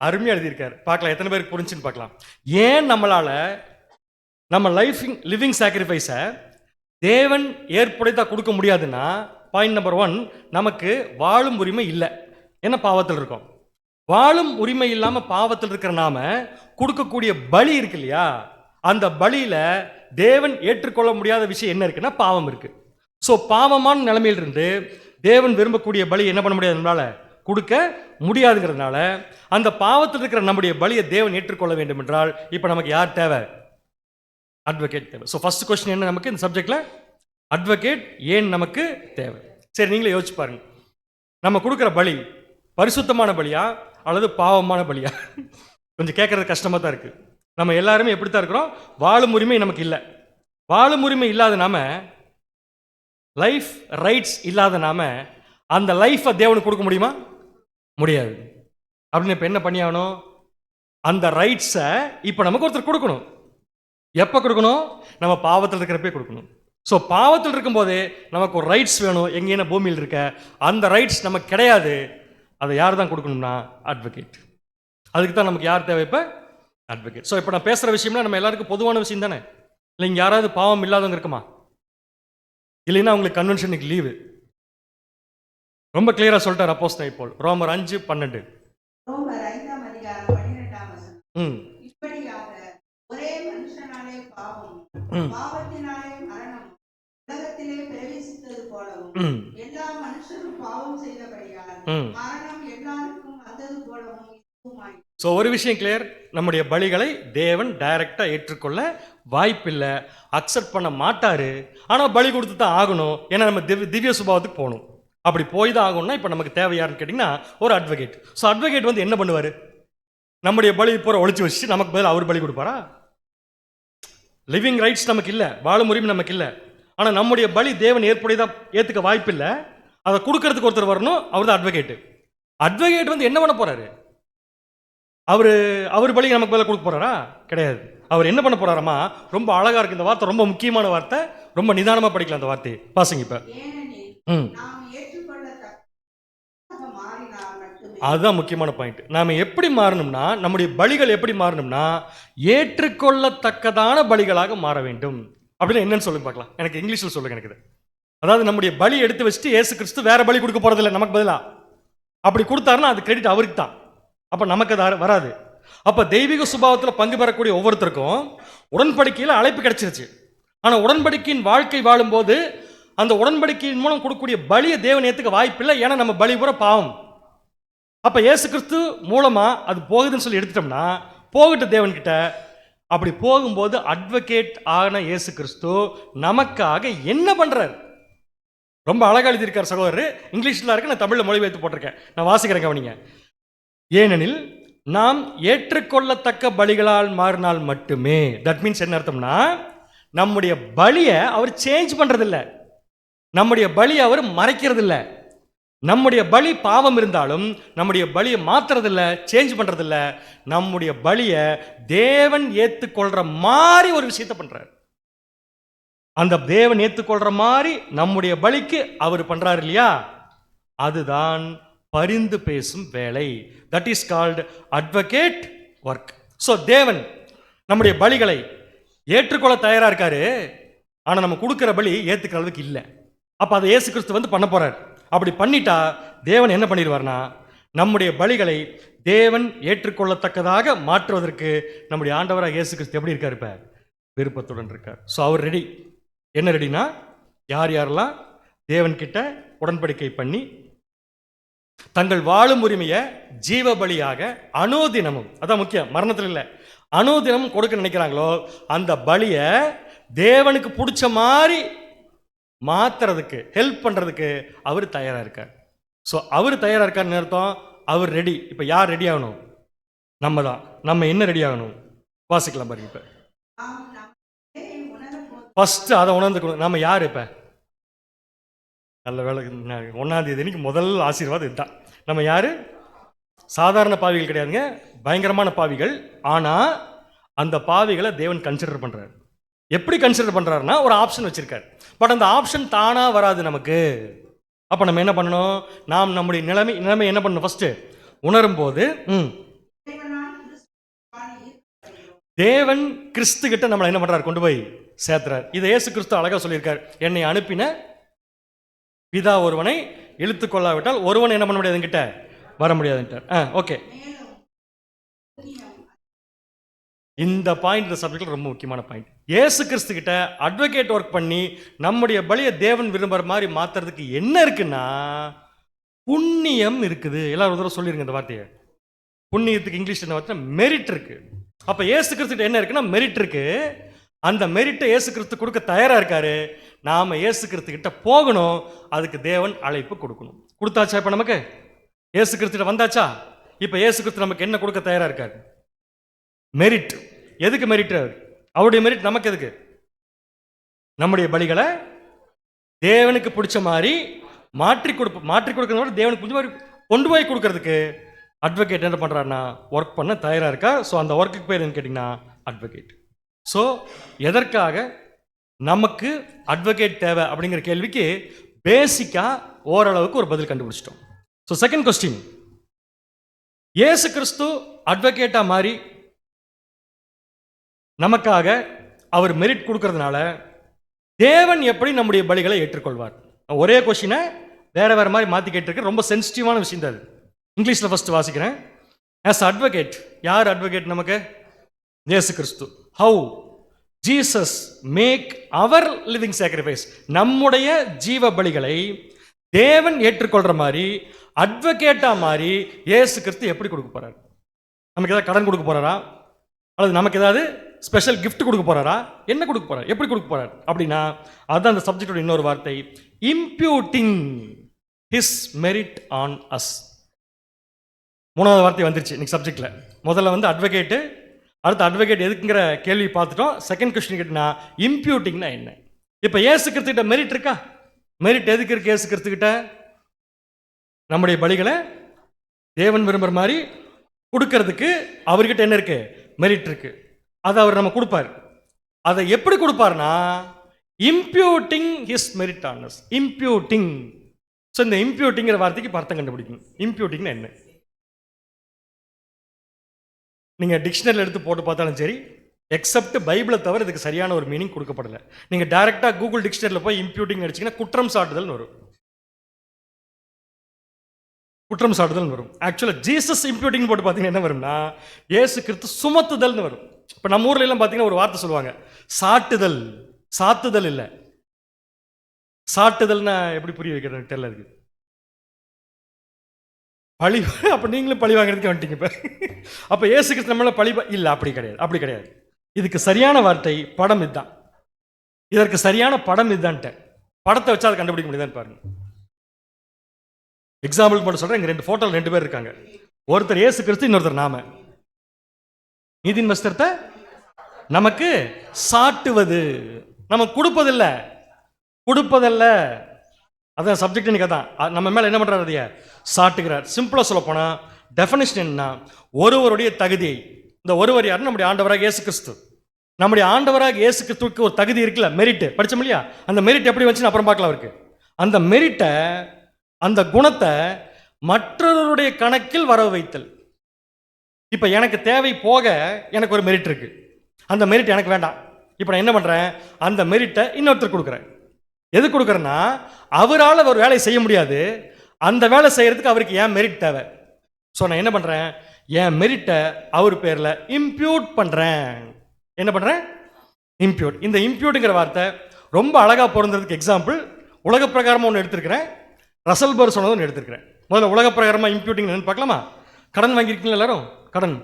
அருமையாக எழுதியிருக்காரு. பார்க்கலாம் எத்தனை பேருக்கு புரிஞ்சுன்னு பார்க்கலாம். ஏன் நம்மளால நம்ம லிவிங் சாக்ரிஃபைஸை தேவன் ஏற்புடைத்தா கொடுக்க முடியாதுன்னா, பாயிண்ட் நம்பர் 1, நமக்கு வாழும் உரிமை இல்லை. என்ன பாவத்தில் இருக்கோம். வாழும் உரிமை இல்லாமல் பாவத்தில் இருக்கிற நாம கொடுக்கக்கூடிய பலி இருக்கு இல்லையா, அந்த பலியில தேவன் ஏற்றுக்கொள்ள முடியாத விஷயம் என்ன இருக்குன்னா பாவம் இருக்கு. ஸோ பாவமான நிலைமையிலிருந்து தேவன் விரும்பக்கூடிய பலி என்ன பண்ண முடியாது, நம்மளால கொடுக்க முடியாதுங்கிறதுனால அந்த பாவத்தில் இருக்கிற நம்முடைய பலியை தேவன் ஏற்றுக்கொள்ள வேண்டும் என்றால் இப்போ நமக்கு யார் தேவை? அட்வொகேட் தேவை. ஸோ ஃபர்ஸ்ட் கொஸ்டின் என்ன நமக்கு இந்த சப்ஜெக்ட்ல? அட்வொகேட் ஏன் நமக்கு தேவை? சரி, நீங்களே யோசிச்சு பாருங்க. நம்ம கொடுக்குற பலி பரிசுத்தமான பலியா அல்லது பாவமான பலியா? கொஞ்சம் கேட்கறது கஷ்டமா தான் இருக்கு. நம்ம எல்லாருமே எப்படி தான் இருக்கிறோம்? வாழும் உரிமை நமக்கு இல்லை. வாழும் உரிமை இல்லாத நாம, லைஃப் ரைட்ஸ் இல்லாத நாம அந்த லைஃபை தேவனுக்கு கொடுக்க முடியுமா? முடியாது. அப்படின்னு இப்போ என்ன பண்ணியாகணும்? அந்த ரைட்ஸை இப்போ நமக்கு ஒருத்தர் கொடுக்கணும். எப்போ கொடுக்கணும்? நம்ம பாவத்தில் இருக்கிறப்பே கொடுக்கணும். ஸோ பாவத்தில் இருக்கும்போதே நமக்கு ஒரு ரைட்ஸ் வேணும். எங்கேனா பூமியில் இருக்க அந்த ரைட்ஸ் நமக்கு கிடையாது. அதை யார் தான் கொடுக்கணும்னா அட்வொகேட். அதுக்கு தான் நமக்கு யார் தேவை? இப்போ அட்வொகேட். ஸோ இப்போ நான் பேசுகிற விஷயம்னா நம்ம எல்லாருக்கும் பொதுவான விஷயம் தானே? இல்லை இங்கே யாராவது பாவம் இல்லாதவங்க இருக்குமா? இல்லைன்னா அவங்களுக்கு கன்வென்ஷனுக்கு லீவு. ரொம்ப கிளியரா சொல்லிட்டார் அப்போஸ்தலன் பவுல், ரோமர் 5:12. ரோமர் 5:18 இப்படியாக ஒரே மனுஷனாலே பாவம், பாவத்தினாலே மரணம் உலகத்திலே பிரவேசித்தது போலவும், எல்லா மனுஷரும் பாவம் செய்தபடியால் மரணம் எல்லாருக்கும் வந்தது போலவும் இதுவுமாய். ஸோ ஒரு விஷயம் கிளியர், நம்முடைய பலிகளை தேவன் டைரக்டா ஏற்றுக்கொள்ள வாய்ப்பில்லை, அக்செப்ட் பண்ண மாட்டாரு. ஆனால் பலி கொடுத்து தான் ஆகணும். ஏன்னா நம்ம திவ்ய சுபாவத்துக்கு போகணும். அப்படி போய் தான் ஆகணும்னா இப்போ நமக்கு தேவை யாருன்னு கேட்டிங்கன்னா ஒரு அட்வொகேட். ஸோ அட்வொகேட் வந்து என்ன பண்ணுவார்? நம்முடைய பலி பூரா ஒழிச்சு வச்சு நமக்கு பதில் அவர் பலி கொடுப்பாரா? லிவிங் ரைட்ஸ் நமக்கு இல்லை, வாழும் உரிமை நமக்கு இல்லை. ஆனால் நம்முடைய பலி தேவன் ஏற்புடையதான் ஏற்றுக்க வாய்ப்பில்லை. அதை கொடுக்கறதுக்கு ஒருத்தர் வரணும், அவர் தான் அட்வொகேட். அட்வொகேட் வந்து என்ன பண்ண போறாரு? அவர் பலி நமக்கு பதில் கொடுக்க போறாரா? கிடையாது. அவர் என்ன பண்ண போறாராமா? ரொம்ப அழகா இருக்கு இந்த வார்த்தை, ரொம்ப முக்கியமான வார்த்தை. ரொம்ப நிதானமா படிக்கலாம் அந்த வார்த்தையை. பாருங்க இப்ப. அதுதான் முக்கியமான பாயிண்ட். நாம எப்படி மாறணும்னா, நம்முடைய பலிகள் எப்படி மாறணும்னா ஏற்றுக்கொள்ளத்தக்கதான பலிகளாக மாற வேண்டும். அப்படின்னு என்னன்னு சொல்லுங்க பார்க்கலாம். எனக்கு இங்கிலீஷ்ல சொல்லுங்க எனக்கு. அதாவது நம்முடைய பலி எடுத்து வச்சுட்டு இயேசு கிறிஸ்து வேற பலி கொடுக்க போறதில்லை நமக்கு பதிலா. அப்படி கொடுத்தாருன்னா அது கிரெடிட் அவருக்கு தான். அப்ப நமக்கு அது வராது. அப்ப தெய்வீக சுபாவத்தில் பங்கு பெறக்கூடிய ஒவ்வொருத்தருக்கும் உடன்படிக்கையில் அழைப்பு கிடைச்சிருச்சு. ஆனா உடன்படிக்கையின் வாழ்க்கை வாழும்போது அந்த உடன்படிக்கையின் மூலம் கொடுக்கக்கூடிய பலியை தேவன் ஏத்துக்க வாய்ப்பில்லை. ஏன்னா நம்ம பலி பூரா பாவம். அப்ப இயேசு கிறிஸ்து மூலமா அது போகுதுன்னு சொல்லி எடுத்துட்டோம்னா போகட்டு தேவன் கிட்ட. அப்படி போகும்போது அட்வொகேட் ஆன இயேசு கிறிஸ்து நமக்காக என்ன பண்றாரு? ரொம்ப அழகா எழுதியிருக்கார் சகோதரர். இங்கிலீஷ்ல இருக்கு, நான் தமிழ்ல மொழிபெயர்த்து போட்டிருக்கேன். நான் வாசிக்கிறேன் கவனிங்க. ஏனெனில் நாம் ஏற்றுக்கொள்ளத்தக்க பலிகளால் மாறினால் மட்டுமே. தட் மீன்ஸ் என்ன அர்த்தம்னா, நம்முடைய பலியை அவர் சேஞ்ச் பண்றதில்லை, நம்முடைய பலியை அவர் மறைக்கிறதில்லை. நம்முடைய பலி பாவம் இருந்தாலும் நம்முடைய பலியை மாத்துறதில்ல, சேஞ்ச் பண்றதில்ல. நம்முடைய பலியை தேவன் ஏற்றுக்கொள்ற மாதிரி ஒரு விஷயத்தை பண்றாரு. அந்த தேவன் ஏற்றுக்கொள்ற மாதிரி நம்முடைய பலிக்கு அவர் பண்றாரு இல்லையா, அதுதான் பரிந்து பேசும் வேலை. That is called advocate work. So தேவன் நம்முடைய பலிகளை ஏற்றுக்கொள்ள தயாரா இருக்காரு. ஆனா நம்ம கொடுக்கிற பலி ஏத்துக்கிற அளவுக்கு இல்லை. அப்ப அதை இயேசு கிறிஸ்து வந்து பண்ண போறார். அப்படி பண்ணிட்டா தேவன் என்ன பண்ணிடுவார்னா, நம்முடைய பலிகளை தேவன் ஏற்றுக்கொள்ளத்தக்கதாக மாற்றுவதற்கு நம்முடைய ஆண்டவராக இயேசு கிறிஸ்து எப்படி இருக்காரு? இப்ப விருப்பத்துடன் இருக்கார். ஸோ அவர் ரெடி. என்ன ரெடினா, யார் யாரெல்லாம் தேவன் கிட்ட உடன்படிக்கை பண்ணி தங்கள் வாழும் உரிமையை ஜீவ பலியாக அனுதினமும், அதான் முக்கியம், மரணத்தில் இல்லை, அனுதினமும் கொடுக்க நினைக்கிறாங்களோ அந்த பலியை தேவனுக்கு பிடிச்ச மாதிரி மாத்துறதுக்கு ஹெல்ப் பண்றதுக்கு அவர் தயாரா இருக்கார். ஸோ அவர் தயாரா இருக்காருன்னு அர்த்தம் அவர் ரெடி. இப்போ யார் ரெடி ஆகணும்? நம்ம தான். நம்ம என்ன ரெடி ஆகணும் வாசிக்கலாம் பாருங்க. இப்போ ஃபர்ஸ்ட் அதை உணர்ந்துக்கணும். நம்ம யார்? இப்போ நல்ல வேலை 1ஆம் தேதி அன்னைக்கு முதல் ஆசீர்வாதம் இதுதான். நம்ம யாரு? சாதாரண பாவிகள் கிடையாதுங்க, பயங்கரமான பாவிகள். ஆனா அந்த பாவிகளை தேவன் கன்சிடர் பண்றாரு. எப்படி கன்சிடர் பண்றாருன்னா ஒரு ஆப்ஷன் வச்சிருக்காரு. பட் அந்த ஆப்ஷன் தானா வராது நமக்கு. அப்ப நம்ம என்ன பண்ணணும்? நாம் நம்முடைய நிலைமை என்ன பண்ணணும்? ஃபர்ஸ்ட் உணரும் போது தேவன் கிறிஸ்து கிட்ட நம்மளை என்ன பண்றாரு, கொண்டு போய் சேர்த்துறார். இதை இயேசு கிறிஸ்து அழகா சொல்லியிருக்கார். என்னை அனுப்பின பிதா ஒருவனை இழுத்து கொள்ளாவிட்டால் ஒருவன் என்ன பண்ண முடியாது, என்கிட்ட வர முடியாதுன்ட்டார். ஓகே, இந்த பாயிண்ட் இந்த சப்ஜெக்ட்ல ரொம்ப முக்கியமான பாயிண்ட். இயேசு கிறிஸ்து கிட்ட அட்வொகேட் ஒர்க் பண்ணி நம்முடைய பலியை தேவன் விரும்புற மாதிரி மாத்துறதுக்கு என்ன இருக்குன்னா புண்ணியம் இருக்குது. எல்லாரும் ஒரு தடவை சொல்லிருங்க இந்த வார்த்தையை. புண்ணியத்துக்கு இங்கிலீஷ் என்ன வார்த்தை, மெரிட் இருக்கு. அப்ப இயேசு கிறிஸ்து என்ன இருக்குன்னா மெரிட் இருக்கு. அந்த மெரிட்டை இயேசு கிறிஸ்து கொடுக்க தயாரா இருக்காரு. நாம இயேசு கிறிஸ்து கிட்ட போகணும். அதுக்கு தேவன் அழைப்பு கொடுக்கணும். கொடுத்தாச்சா? இப்ப நமக்கு இயேசு கிறிஸ்து வந்தாச்சா? இப்ப இயேசு கிறிஸ்து நமக்கு என்ன கொடுக்க தயாரா இருக்காரு? மெரிட். எதுக்கு மெரிட்? அவருடைய மெரிட் நமக்கு எதுக்கு? நம்முடைய பலிகளை தேவனுக்கு பிடிச்ச மாதிரி மாற்றி கொடுக்கறத தேவனுக்கு பிடிச்ச மாதிரி கொண்டு போய் கொடுக்கறதுக்கு அட்வொகேட் என்ன பண்றாருன்னா ஒர்க் பண்ண தயாரா இருக்கா. ஸோ அந்த ஒர்க்குக்கு பேர் என்ன கேட்டீங்கன்னா அட்வொகேட். ஸோ எதற்காக நமக்கு அட்வொகேட் தேவை அப்படிங்கிற கேள்விக்கு பேசிக்கா ஓரளவுக்கு ஒரு பதில் கண்டுபிடிச்சிட்டோம். ஸோ செகண்ட் கொஸ்டின், இயேசு கிறிஸ்து அட்வொகேட்டா மாதிரி நமக்காக அவர் மெரிட் கொடுக்கறதுனால தேவன் எப்படி நம்முடைய பலிகளை ஏற்றுக்கொள்வார்? ஒரே கொஸ்டினை வேற வேற மாதிரி மாற்றி கேட்டிருக்க. ரொம்ப சென்சிட்டிவான விஷயம் தான். இங்கிலீஷில் ஃபர்ஸ்ட் வாசிக்கிறேன். ஆஸ் அட்வொகேட், யார் அட்வொகேட் நமக்கு? Yesu Kristhu. How Jesus make our living sacrifice, நம்முடைய ஜீவ பலிகளை தேவன் ஏற்றுக்கொள்ற மாதிரி அட்வொகேட்டா மாதிரி இயேசு கிறிஸ்து எப்படி கொடுக்க போறாரு? நமக்கு ஏதாவது கடன் கொடுக்க போறாரா, அல்லது நமக்கு ஏதாவது ஸ்பெஷல் கிஃப்ட் கொடுக்க போறாரா, என்ன கொடுக்க போறாரு, எப்படி கொடுக்க போறாரு அப்படின்னா அதுதான் அந்த சப்ஜெக்டோட இன்னொரு வார்த்தை, இம்ப்யூட்டிங் ஹிஸ் மெரிட் ஆன் அஸ். மூணாவது வார்த்தை வந்துருச்சு இன்னைக்கு சப்ஜெக்ட்ல. முதல்ல வந்து அட்வொகேட்டு, அடுத்த அட்வொகேட் எதுக்குங்கிற கேள்வி பார்த்துட்டோம். செகண்ட் கொஸ்டின் கேட்டீங்கன்னா இம்ப்யூட்டிங்னா என்ன? இப்போ இயேசு கிறிஸ்துகிட்ட மெரிட் இருக்கா? மெரிட் எதுக்கு இருக்கு இயேசு கிறிஸ்துகிட்ட? நம்முடைய பலிகளை தேவன் விரும்புற மாதிரி கொடுக்கறதுக்கு அவர்கிட்ட என்ன இருக்கு? மெரிட் இருக்கு. அதை அவர் நம்ம கொடுப்பார். அதை எப்படி கொடுப்பார்னா imputing his merit on us. Imputing. So இந்த இம்ப்யூட்டிங்கிற வார்த்தைக்கு அர்த்தம் கண்டுபிடிக்கணும். இம்ப்யூட்டிங்னா என்ன? நீங்கள் டிக்ஷனரியில் எடுத்து போட்டு பார்த்தாலும் சரி, எக்ஸப்ட் பைபிளை தவிர இதுக்கு சரியான ஒரு மீனிங் கொடுக்கப்படலை. நீங்கள் டைரெக்டாக கூகுள் டிக்ஷனரியில் போய் இம்ப்யூட்டிங் அடிச்சிங்கன்னா குற்றம் சாட்டுதல்னு வரும். குற்றம் சாட்டுதல்னு வரும். ஆக்சுவலாக ஜீசஸ் இம்ப்யூட்டிங் போட்டு பார்த்தீங்கன்னா என்ன வரும்னா இயேசு கிறிஸ்து சுமத்துதல்னு வரும். இப்போ நம்ம ஊர்ல எல்லாம் பார்த்தீங்கன்னா ஒரு வார்த்தை சொல்லுவாங்க, சாட்டுதல். சாத்துதல் இல்லை, சாட்டுதல்னா எப்படி புரிய வைக்கிறது தெரியல. இருக்கு பழி. அப்போ நீங்களும் பழி வாங்குறதுக்கு வந்துட்டீங்க. இப்போ அப்போ இயேசு கிறிஸ்து நம்மள பழி இல்லை, அப்படி கிடையாது, அப்படி கிடையாது. இதுக்கு சரியான வார்த்தை படம் இதுதான். இதற்கு சரியான படம் இதுதான்ட்டு படத்தை வச்சு அதை கண்டுபிடிக்க முடியுதான்னு பாருங்க. எக்ஸாம்பிள் மட்டும் சொல்றேன். இங்க ரெண்டு போட்டோல ரெண்டு பேர் இருக்காங்க. ஒருத்தர் இயேசு கிறிஸ்து, இன்னொருத்தர் நாம. நீதியின் வஸ்திரத்தை நமக்கு சாட்டுவது, நமக்கு கொடுப்பதில்லை, கொடுப்பதல்ல. அதான் சப்ஜெக்ட் இன்னைக்கு அதான். நம்ம மேல என்ன பண்றாரு? அதைய சாட்டுகிறார். சிம்பிளா சொல்ல போனா டெஃபினிஷன் என்ன? ஒருவருடைய தகுதியை. இந்த ஒருவர் யாருன்னு நம்முடைய ஆண்டவராக இயேசு கிறிஸ்து. நம்முடைய ஆண்டவராக இயேசு கிறிஸ்துவுக்கு ஒரு தகுதி இருக்குல்ல, மெரிட் படிச்சோம் இல்லையா? அந்த மெரிட் எப்படி வந்துச்சுன்னு அப்புறம் பார்க்கலாம். இருக்கு அந்த மெரிட்டை, அந்த குணத்தை மற்றவருடைய கணக்கில் வர வைத்தல். இப்ப எனக்கு தேவை போக எனக்கு ஒரு மெரிட் இருக்கு, அந்த மெரிட் எனக்கு வேண்டாம். இப்ப நான் என்ன பண்றேன்? அந்த மெரிட்டை இன்னொருத்தர் கொடுக்குறேன். எது கொடுக்குறேன்னா அவரால் ஒரு வேலையை செய்ய முடியாது, அந்த வேலை செய்யறதுக்கு அவருக்கு ஏன் மெரிட் தேவை. ஸோ நான் என்ன பண்றேன்? என் மெரிட்டை அவர் பேர்ல இம்ப்யூட் பண்றேன். என்ன பண்றேன்? இம்ப்யூட். இந்த இம்ப்யூட்டுங்கிற வார்த்தை ரொம்ப அழகா பொருந்ததுக்கு எக்ஸாம்பிள் உலக பிரகாரமா ஒன்று எடுத்திருக்கிறேன், ரசல் பர் சொன்னது ஒன்று எடுத்திருக்கிறேன். முதல்ல உலக பிரகாரமா இம்ப்யூட்டிங் என்னன்னு பார்க்கலாமா? கடன் வாங்கியிருக்கீங்களா எல்லாரும்? கடன்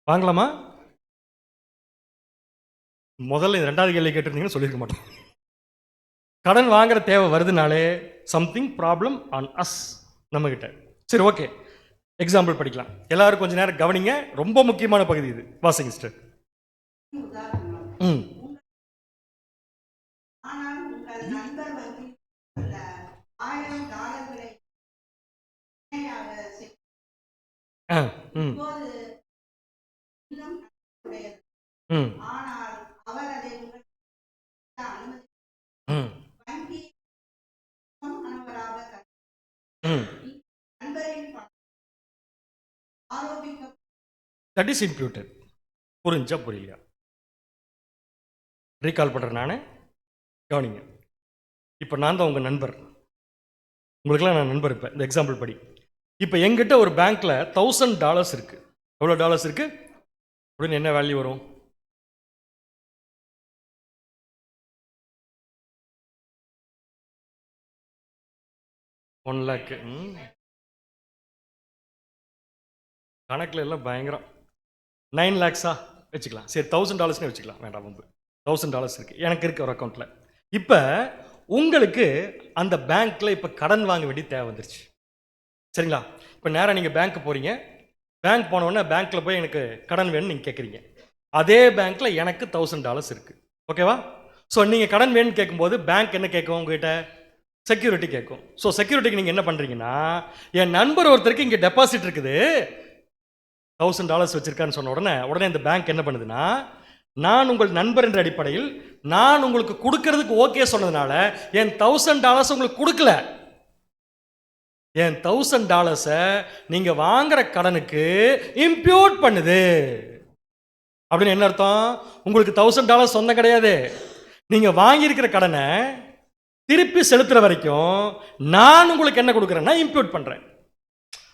வாங்கலாமா? முதல்ல இந்த ரெண்டாவது கேள்வி கேட்டிருந்தீங்கன்னு சொல்லியிருக்க மாட்டோம். கடன் வாங்குற தேவை வருதுனாலே சம்திங் ப்ராப்ளம் ஆன் அஸ், நம்ம கிட்ட. சரி, ஓகே, எக்ஸாம்பிள் படிக்கலாம். எல்லாரும் கொஞ்ச நேரம் கவனிங்க, ரொம்ப முக்கியமான பகுதி இது. வாசிங்க சிஸ்டர். ஆனால் உங்கள் நண்பர் வங்கி $1000 இப்போது இன்னும் உடையது. ஆனால் அவர் அதை அனுமதி வங்கி கணவராக நண்பரின் ஆரோபிக்க தட் இஸ் இம்ப்யூட்டட். புரிஞ்சா புரியலையா? ரீகால் பண்ணுறேன் நான், கவனிங்க. இப்போ நான் தான் உங்கள் நண்பர், உங்களுக்கெல்லாம் நான் நண்பர். இப்போ இந்த எக்ஸாம்பிள் படி, இப்போ எங்கிட்ட ஒரு பேங்க்கில் $1000 இருக்குது. எவ்வளோ டாலர்ஸ் இருக்குது அப்படின்னு என்ன வேல்யூ வரும்? $1 lakh. கணக்கில் எல்லாம் பயங்கரம். 9 lakhs வச்சுக்கலாம். சரி, $1000 வச்சுக்கலாம், வேண்டாம். $1000 இருக்குது எனக்கு இருக்குது ஒரு அக்கௌண்ட்டில். இப்போ உங்களுக்கு அந்த பேங்க்கில் இப்போ கடன் வாங்க வேண்டிய தேவை வந்துருச்சு, சரிங்களா? இப்போ நேராக நீங்கள் பேங்க்கு போகிறீங்க. பேங்க் போனோடனே பேங்க்கில் போய் எனக்கு கடன் வேணும்னு நீங்கள் கேட்குறீங்க. அதே பேங்க்கில் எனக்கு $1000 இருக்குது, ஓகேவா? ஸோ நீங்கள் கடன் வேணும்னு கேட்கும்போது பேங்க் என்ன கேட்கும் உங்ககிட்ட? செக்யூரிட்டி கேட்கும். ஸோ செக்யூரிட்டிக்கு நீங்கள் என்ன பண்ணுறீங்கன்னா, என் நண்பர் ஒருத்தருக்கு இங்கே டெபாசிட் இருக்குது, $1000 வச்சிருக்கான்னு சொன்ன உடனே இந்த பேங்க் என்ன பண்ணுதுன்னா, நான் உங்கள் நண்பர் என்ற அடிப்படையில் நான் உங்களுக்கு கொடுக்கறதுக்கு ஓகே சொன்னதுனால என் $1000 உங்களுக்கு கொடுக்கல. என் $1000 நீங்க வாங்குற கடனுக்கு இம்ப்யூட் பண்ணுது. அப்படின்னு என்ன அர்த்தம்? உங்களுக்கு $1000 சொந்தம் கிடையாது. நீங்க வாங்கியிருக்கிற கடனை திருப்பி செலுத்துற வரைக்கும் நான் உங்களுக்கு என்ன கொடுக்குறேன்னா இம்ப்யூட் பண்றேன்.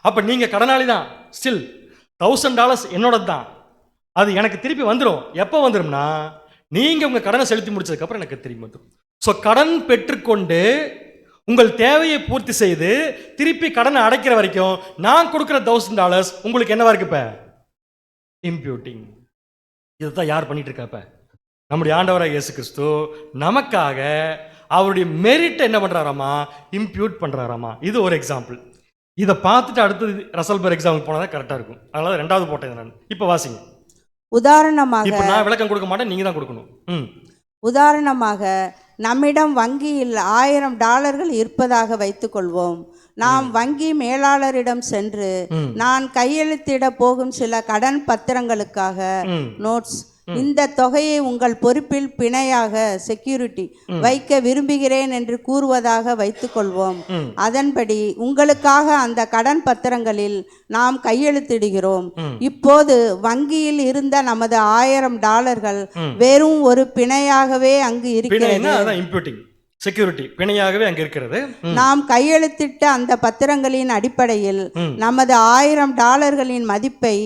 அப்ப நீங்க கடனாளி தான், ஸ்டில் $1000 என்னோட தான். அது எனக்கு திருப்பி வந்துடும். எப்போ வந்துடும்னா, நீங்க உங்க கடனை செலுத்தி முடிச்சதுக்கப்புறம் எனக்கு திரும்பி வந்துடும். ஸோ கடன் பெற்றுக்கொண்டு உங்கள் தேவையை பூர்த்தி செய்து திருப்பி கடனை அடைக்கிற வரைக்கும் நான் கொடுக்குற $1000 உங்களுக்கு என்னவா இருக்கு? இப்ப இம்ப்யூட்டிங். இதுதான் யார் பண்ணிட்டு இருக்கா? இப்ப நம்முடைய ஆண்டவராக இயேசு கிறிஸ்து நமக்காக அவருடைய மெரிட் என்ன பண்றாராமா? இம்ப்யூட் பண்றாராமா. இது ஒரு எக்ஸாம்பிள். இதை பார்த்துட்டு அடுத்தது ரசல்பர் எக்ஸாம்பிள் போனா கரெக்டா இருக்கும். அதனால ரெண்டாவது போட்டேன் நான். இப்போ வாசிங்க. உதாரணமாக, இப்போ நான் விளக்கம் கொடுக்க மாட்டேன், நீங்க தான் கொடுக்கணும். உதாரணமாக, நம்மிடம் வங்கியில் $1000 இருப்பதாக வைத்துக்கொள்வோம். நாம் வங்கி மேலாளரிடம் சென்று நான் கையெழுத்திட போகும் சில கடன் பத்திரங்களுக்காக நோட்ஸ், இந்த தொகையை உங்கள் பொறுப்பில் பிணையாக செக்யூரிட்டி வைக்க விரும்புகிறேன் என்று கூறுவதாக வைத்துக்கொள்வோம். அதன்படி உங்களுக்காக அந்த கடன் பத்திரங்களில் நாம் கையெழுத்திடுகிறோம். இப்போது வங்கியில் இருந்த நமது $1000 வெறும் ஒரு பிணையாகவே அங்கு இருக்கிறது. செக்யூரிட்டி பிணையாகவே அங்க இருக்கிறது. நாம் கையெழுத்திட்ட அந்த பத்திரங்களின் அடிப்படையில் நமது $1000 மதிப்பை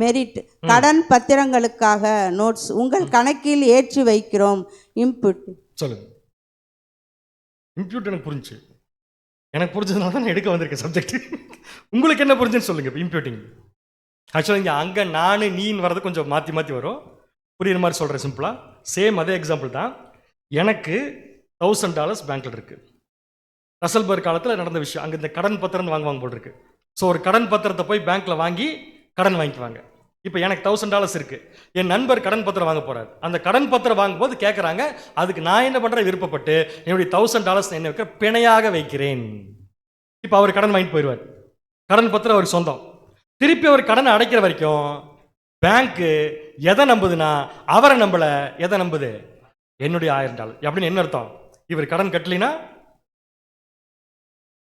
மெரிட் கடன் பத்திரங்களுக்காக நோட்ஸ் உங்கள் கணக்கில் ஏற்றி வைக்கிறோம். இன்புட். சொல்லுங்க. இம்ப்யூட் எனக்கு புரிஞ்சு, எனக்கு புரிஞ்சதுனால தான் நான் எடுக்க வந்திருக்கேன் சப்ஜெக்ட். உங்களுக்கு என்ன புரிஞ்சுன்னு சொல்லுங்க. இப்போ இம்ப்யூட்டிங் ஆக்சுவலாக இங்கே அங்கே நான் நீன்னு வர்றது கொஞ்சம் மாற்றி மாற்றி வரும். புரியுற மாதிரி சொல்கிறேன் சிம்பிளாக. சேம் அதே எக்ஸாம்பிள் தான். எனக்கு $1000 பேங்க்ல இருக்கு. ரசல்பர்க் காலத்தில் நடந்த விஷயம். அங்கே இந்த கடன் பத்திரம் வாங்குவாங்க போல் இருக்கு. ஸோ ஒரு கடன் பத்திரத்தை போய் பேங்க்ல வாங்கி கடன் வாங்கிக்குவாங்க. இப்போ எனக்கு $1000 இருக்கு, என் நண்பர் கடன் பத்திரம் வாங்க போறாரு. அந்த கடன் பத்திரம் வாங்கும்போது கேட்குறாங்க, அதுக்கு நான் என்ன பண்றேன்? விருப்பப்பட்டு என்னுடைய $1000 என்ன வைக்க பிணையாக வைக்கிறேன். இப்போ அவர் கடன் வாங்கிட்டு போயிடுவார். கடன் பத்திரம் அவருக்கு சொந்தம். திருப்பி அவர் கடனை அடைக்கிற வரைக்கும் பேங்க்கு எதை நம்புதுன்னா அவரை நம்பல. எதை நம்புது? என்னுடைய $1000. அப்படின்னு என்ன அர்த்தம்? இவர் கடன் கட்டலினா,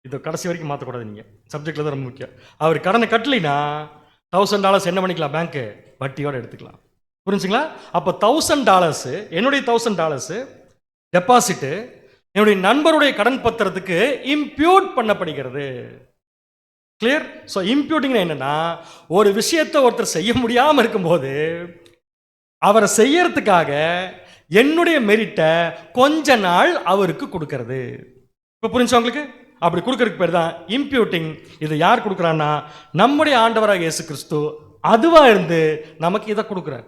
இது கடைசி வரைக்கும் மாற்றக்கூடாது, நீங்க சப்ஜெக்ட்ல தான் ரொம்ப முக்கியம். அவர் கடனை கட்டலினா $1000 என்ன பண்ணிக்கலாம்? பேங்க்கு வட்டியோட எடுத்துக்கலாம். புரிஞ்சுங்களா? அப்போ $1000 என்னுடைய $1000 டெபாசிட் என்னுடைய நண்பருடைய கடன் பத்திரத்துக்கு இம்ப்யூட் பண்ணப்படுகிறது. கிளியர்? ஸோ இம்ப்யூட்டிங் என்னன்னா, ஒரு விஷயத்தை ஒருத்தர் செய்ய முடியாமல் இருக்கும்போது அவரை செய்யறதுக்காக என்னுடைய மெரிட்டை கொஞ்ச நாள் அவருக்கு கொடுக்கறது. இப்போ புரிஞ்சா உங்களுக்கு? அப்படி கொடுக்கறதுக்கு பேர் தான் இம்ப்யூட்டிங். இது யார் கொடுக்குறான்னா நம்முடைய ஆண்டவராக இயேசு கிறிஸ்து அதுவா இருந்து நமக்கு இதை கொடுக்குறார்.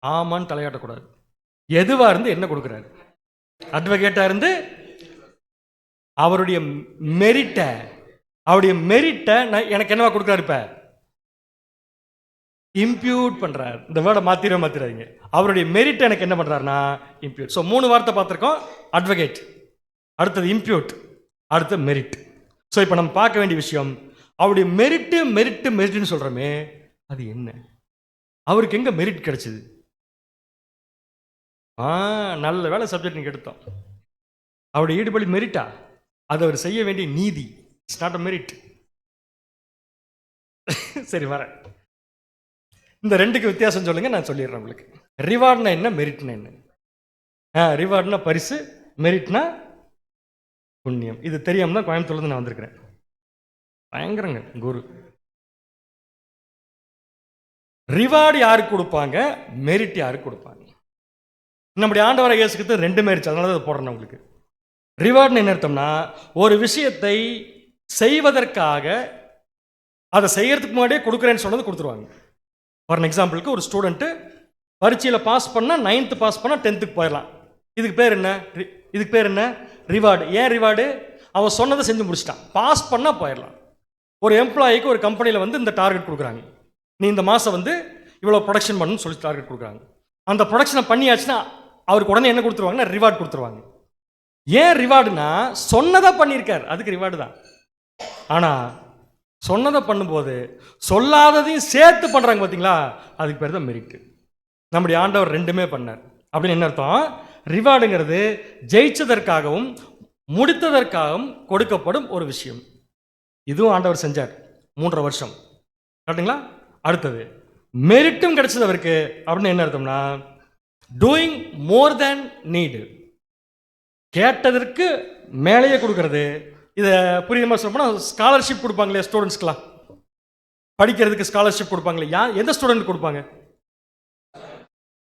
ஆமான்னு தலையாட்டக்கூடாது. எதுவா இருந்து என்ன கொடுக்குறாரு? அட்வொகேட்டா இருந்து அவருடைய மெரிட்டை எனக்கு என்னவா கொடுக்குறாரு? இப்ப இம்ப்யூட் பண்றார். இந்த வேர்டை மாத்திராதீங்க. அவருடைய மெரிட் எனக்கு என்ன பண்றாருன்னா இம்ப்யூட். ஸோ 3 வார்த்தை பார்த்துருக்கோம். அட்வொகேட், அடுத்தது இம்ப்யூட், அடுத்து மெரிட். ஸோ இப்போ நம்ம பார்க்க வேண்டிய விஷயம், அவருடைய மெரிட்னு சொல்றோமே, அது என்ன? அவருக்கு எங்க மெரிட் கிடைச்சது? நல்ல வேலை சப்ஜெக்ட் நீங்க எடுத்தோம். அவருடைய ஈடுபடி மெரிட்டா? அது அவர் செய்ய வேண்டிய நீதி. It's not a merit. சரி, வரேன். இந்த ரெண்டுக்கு வித்தியாசம் சொல்லுங்க, நான் சொல்லிடுறேன் உங்களுக்கு. ரிவார்ட்னா என்ன, மெரிட்னா என்ன? ரிவார்ட்னா பரிசு, மெரிட்னா புண்ணியம். இது தெரியாம தான் கோயம்புத்தூர்லேருந்து நான் வந்திருக்கிறேன். பயங்கரங்க குரு. ரிவார்டு யாருக்கு கொடுப்பாங்க, மெரிட் யாருக்கு கொடுப்பாங்க? நம்முடைய ஆண்டவரை இயேசுக்கு ரெண்டு மெரிட், அதனால தான் போடுறேன் உங்களுக்கு. ரிவார்டுன்னு என்ன அர்த்தம்னா, ஒரு விஷயத்தை செய்வதற்காக அதை செய்யறதுக்கு முன்னாடியே கொடுக்குறேன்னு சொன்னது கொடுத்துருவாங்க. ஃபார் எக்ஸாம்பிளுக்கு ஒரு ஸ்டூடெண்ட்டு பரீட்சையில் பாஸ் பண்ணால் 9th பாஸ் பண்ணால் 10th போயிடலாம். இதுக்கு பேர் என்ன? இதுக்கு பேர் என்ன? ரிவார்டு. ஏன் ரிவார்டு? அவன் சொன்னதை செஞ்சு முடிச்சிட்டான், பாஸ் பண்ணால் போயிடலாம். ஒரு எம்ப்ளாயிக்கு ஒரு கம்பெனியில் வந்து இந்த டார்கெட் கொடுக்குறாங்க, நீ இந்த மாதம் வந்து இவ்வளோ ப்ரொடக்ஷன் பண்ணணும்னு சொல்லி டார்கெட் கொடுக்குறாங்க. அந்த ப்ரொடக்ஷனை பண்ணியாச்சுன்னா அவருக்கு உடனே என்ன கொடுத்துருவாங்கன்னா ரிவார்டு கொடுத்துருவாங்க. ஏன் ரிவார்டுனா, சொன்னதை பண்ணியிருக்கார், அதுக்கு ரிவார்டு தான். ஆனால் சொன்னதை பண்ணும்போது சொல்லாததையும் சேர்த்து பண்ணுறாங்க பார்த்தீங்களா, அதுக்கு பேர் தான் மெரிட். நம்முடைய ஆண்டவர் ரெண்டுமே பண்ணார். அப்படின்னு என்ன அர்த்தம்? ரிவார்டுங்கிறது ஜெயிச்சதற்காகவும் முடித்ததற்காகவும் கொடுக்கப்படும் ஒரு விஷயம். இதுவும் ஆண்டவர் செஞ்சார் 3.5 வருஷம், கரெக்டுங்களா? அடுத்தது மெரிட்டும் கிடைச்சது அவருக்கு. அப்படின்னு என்ன அர்த்தம்னா, டூயிங் மோர் தேன் நீடு, கேட்டதற்கு மேலேயே கொடுக்கறது. இதை புரியுமா சொல்லப்போனா, ஸ்காலர்ஷிப் கொடுப்பாங்களே ஸ்டூடெண்ட்ஸ்க்கெலாம், படிக்கிறதுக்கு ஸ்காலர்ஷிப் கொடுப்பாங்களே, எந்த ஸ்டூடெண்ட் கொடுப்பாங்க?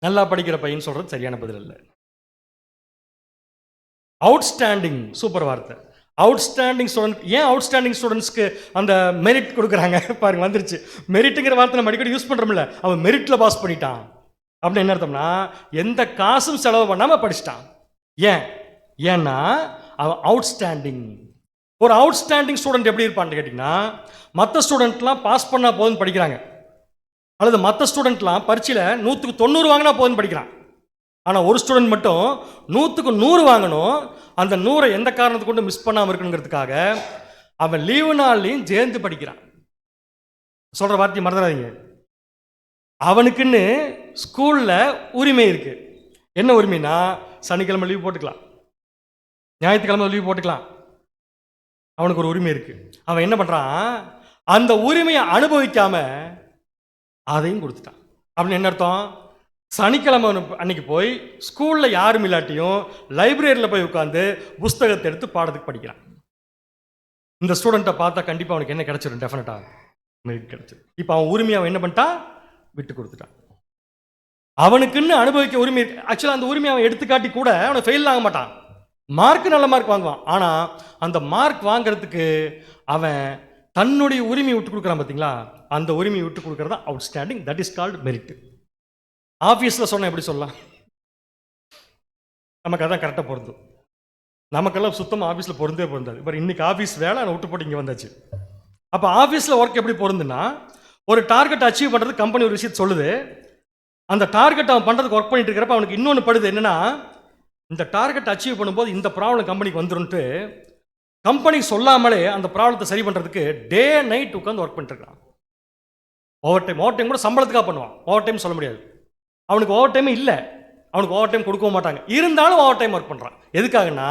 நல்லா படிக்கிற பையன் சொல்றது சரியான பதில் இல்லை. அவுட்ஸ்டாண்டிங், சூப்பர் வார்த்தை, அவுட்ஸ்டாண்டிங் ஸ்டூடெண்ட். ஏன் அவுட்ஸ்டாண்டிங் ஸ்டூடெண்ட்ஸ்க்கு அந்த மெரிட் கொடுக்குறாங்க பாருங்க, வந்துருச்சு. மெரிட்டுங்கிற வார்த்தை நம்ம அடிக்கடி யூஸ் பண்ணுறோம்ல, அவன் மெரிட்டில் பாஸ் பண்ணிட்டான் அப்படின்னு என்ன அர்த்தம்னா, எந்த காசும் செலவு பண்ணாமல் படிச்சிட்டான். ஏன்னா அவன் அவுட்ஸ்டாண்டிங். ஒரு அவுட்ஸ்டாண்டிங் ஸ்டூடெண்ட் எப்படி இருப்பான்னு கேட்டிங்கன்னா, மற்ற ஸ்டூடெண்ட்லாம் பாஸ் பண்ணால் போதும்னு படிக்கிறாங்க, அல்லது மற்ற ஸ்டூடெண்ட்லாம் பரீட்சையில் 100க்கு 90 வாங்கினா போதும்னு படிக்கிறான். ஆனால் ஒரு ஸ்டூடெண்ட் மட்டும் 100க்கு 100 வாங்கணும். அந்த 100 எந்த காரணத்தை கொண்டு மிஸ் பண்ணாமல் இருக்கணுங்கிறதுக்காக அவன் லீவு நாள்லையும் சேர்ந்து படிக்கிறான். சொல்கிற வார்த்தையை மறந்துடாதீங்க. அவனுக்குன்னு ஸ்கூலில் உரிமை இருக்கு. என்ன உரிமைனா, சனிக்கிழமை லீவ் போட்டுக்கலாம், ஞாயிற்றுக்கிழமை லீவ் போட்டுக்கலாம். அவனுக்கு ஒரு உரிமை இருக்கு. அவன் என்ன பண்ணுறான், அந்த உரிமையை அனுபவிக்காம அதையும் கொடுத்துட்டான். அப்படின்னு என்ன அர்த்தம்? சனிக்கிழமை அன்னைக்கு போய் ஸ்கூலில் யாரும் இல்லாட்டியும் லைப்ரரியில் போய் உட்காந்து புஸ்தகத்தை எடுத்து பாடத்துக்கு படிக்கிறான். இந்த ஸ்டூடெண்ட்டை பார்த்தா கண்டிப்பாக அவனுக்கு என்ன கிடைச்சிடும்? டெஃபினட்டாக மெரிட் கிடைச்சிடும். இப்போ அவன் உரிமையை அவன் என்ன பண்ணிட்டான்? விட்டு கொடுத்துட்டான். அவனுக்குன்னு அனுபவிக்க உரிமை இருக்கு. ஆக்சுவலாக அந்த உரிமையை அவன் எடுத்துக்காட்டி கூட அவனை ஃபெயில் ஆக மாட்டான், மார்க்கு நல்ல மார்க் வாங்குவான். ஆனால் அந்த மார்க் வாங்கிறதுக்கு அவன் தன்னுடைய உரிமையை விட்டு கொடுக்குறான் பார்த்தீங்களா, அந்த உரிமையை விட்டு கொடுக்குறது தான் outstanding. That is called merit. ஆஃபீஸில் சொன்னால் எப்படி சொல்லலாம்? நமக்கு அதான் கரெக்டாக பொருந்தும். நமக்கெல்லாம் சுத்தமாக ஆஃபீஸில் பொருந்தாது. இப்போ இன்னைக்கு ஆஃபீஸ் வேலை நான் விட்டு போட்டு இங்கே வந்தாச்சு. அப்போ ஆஃபீஸில் ஒர்க் எப்படி பொருந்துன்னா, ஒரு டார்கெட் அச்சீவ் பண்ணுறது கம்பெனி ஒரு விஷயத்தை சொல்லுது. அந்த டார்கெட் அவன் பண்ணுறதுக்கு ஒர்க் பண்ணிட்டு இருக்கிறப்ப அவனுக்கு இன்னொன்று படுது. என்னன்னா, இந்த டார்கெட் அச்சீவ் பண்ணும்போது இந்த ப்ராப்ளம் கம்பெனிக்கு வந்துருன்ட்டு கம்பெனி சொல்லாமலே அந்த ப்ராப்ளத்தை சரி பண்ணுறதுக்கு டே நைட் உட்காந்து ஒர்க் பண்ணிட்டுருக்கான். ஓவர் டைம் கூட சம்பளத்துக்காக பண்ணுவான். ஓவர் டைம் சொல்ல முடியாது, அவனுக்கு ஓவர் டைமே இல்லை, அவனுக்கு ஓவர் டைம் கொடுக்க மாட்டாங்க. இருந்தாலும் ஓவர் டைம் ஒர்க் பண்ணுறான். எதுக்காகனா,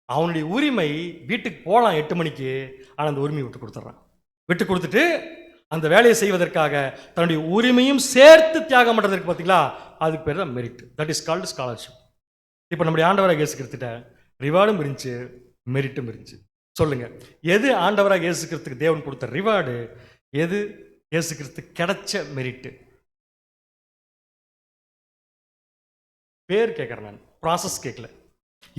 அவனுடைய உரிமை வீட்டுக்கு போகலாம் 8 மணிக்கு, ஆனால் அந்த உரிமையை விட்டு கொடுத்துட்றான். விட்டு கொடுத்துட்டு அந்த வேலையை செய்வதற்காக தன்னுடைய உரிமையும் சேர்த்து தியாகம் பண்ணுறதுக்கு பார்த்தீங்களா, அதுக்கு பேர் தான் merit. That is called scholarship. இப்போ நம்முடைய ஆண்டவராக இயேசு கிறிஸ்துட்ட ரிவார்டும் இருந்துச்சு, மெரிட்டும் இருந்துச்சு. சொல்லுங்க, எது ஆண்டவராக இயேசு கிறிஸ்துக்கு தேவன் கொடுத்த ரிவார்டு, எது இயேசு கிறிஸ்து கிடைச்ச மெரிட்டு? பேர் கேட்குறேன் நான், ப்ராசஸ் கேட்கல.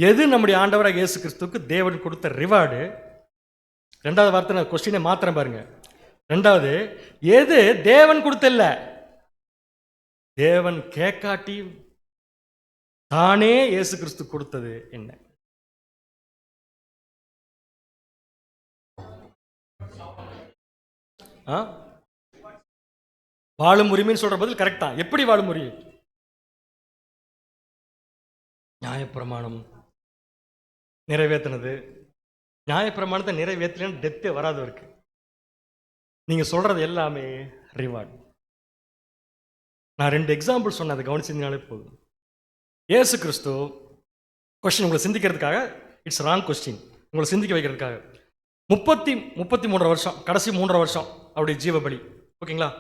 எது நம்முடைய ஆண்டவராக இயேசு கிறிஸ்துக்கு தேவன் கொடுத்த ரிவார்டு? ரெண்டாவது வார்த்தை நான் கொஸ்டினை மாத்திரம் பாருங்க. ரெண்டாவது, எது தேவன் கொடுத்தல்ல, தேவன் கேட்காட்டி தானே இயேசு கிறிஸ்து கொடுத்தது என்ன? வாழும் உரிமைன்னு சொல்ற பதில் கரெக்ட் தான். எப்படி வாழும் உரிமை? நியாயப்பிரமாணம் நிறைவேற்றினது. நியாயப்பிரமாணத்தை நிறைவேற்றலன்னு டெத்தே வராதவருக்கு நீங்க சொல்றது எல்லாமே ரிவார்டு. நான் 2 எக்ஸாம்பிள் சொன்னேன், அதை கவனிச்சிருந்தாலே போதும். இயேசு கிறிஸ்து கொஸ்டின் உங்களை சிந்திக்கிறதுக்காக, இட்ஸ் ராங் கொஸ்டின், உங்களை சிந்திக்க வைக்கிறதுக்காக 33 வருஷம், கடைசி 3.5 வருஷம் அவருடைய ஜீவபலி, ஓகேங்களா?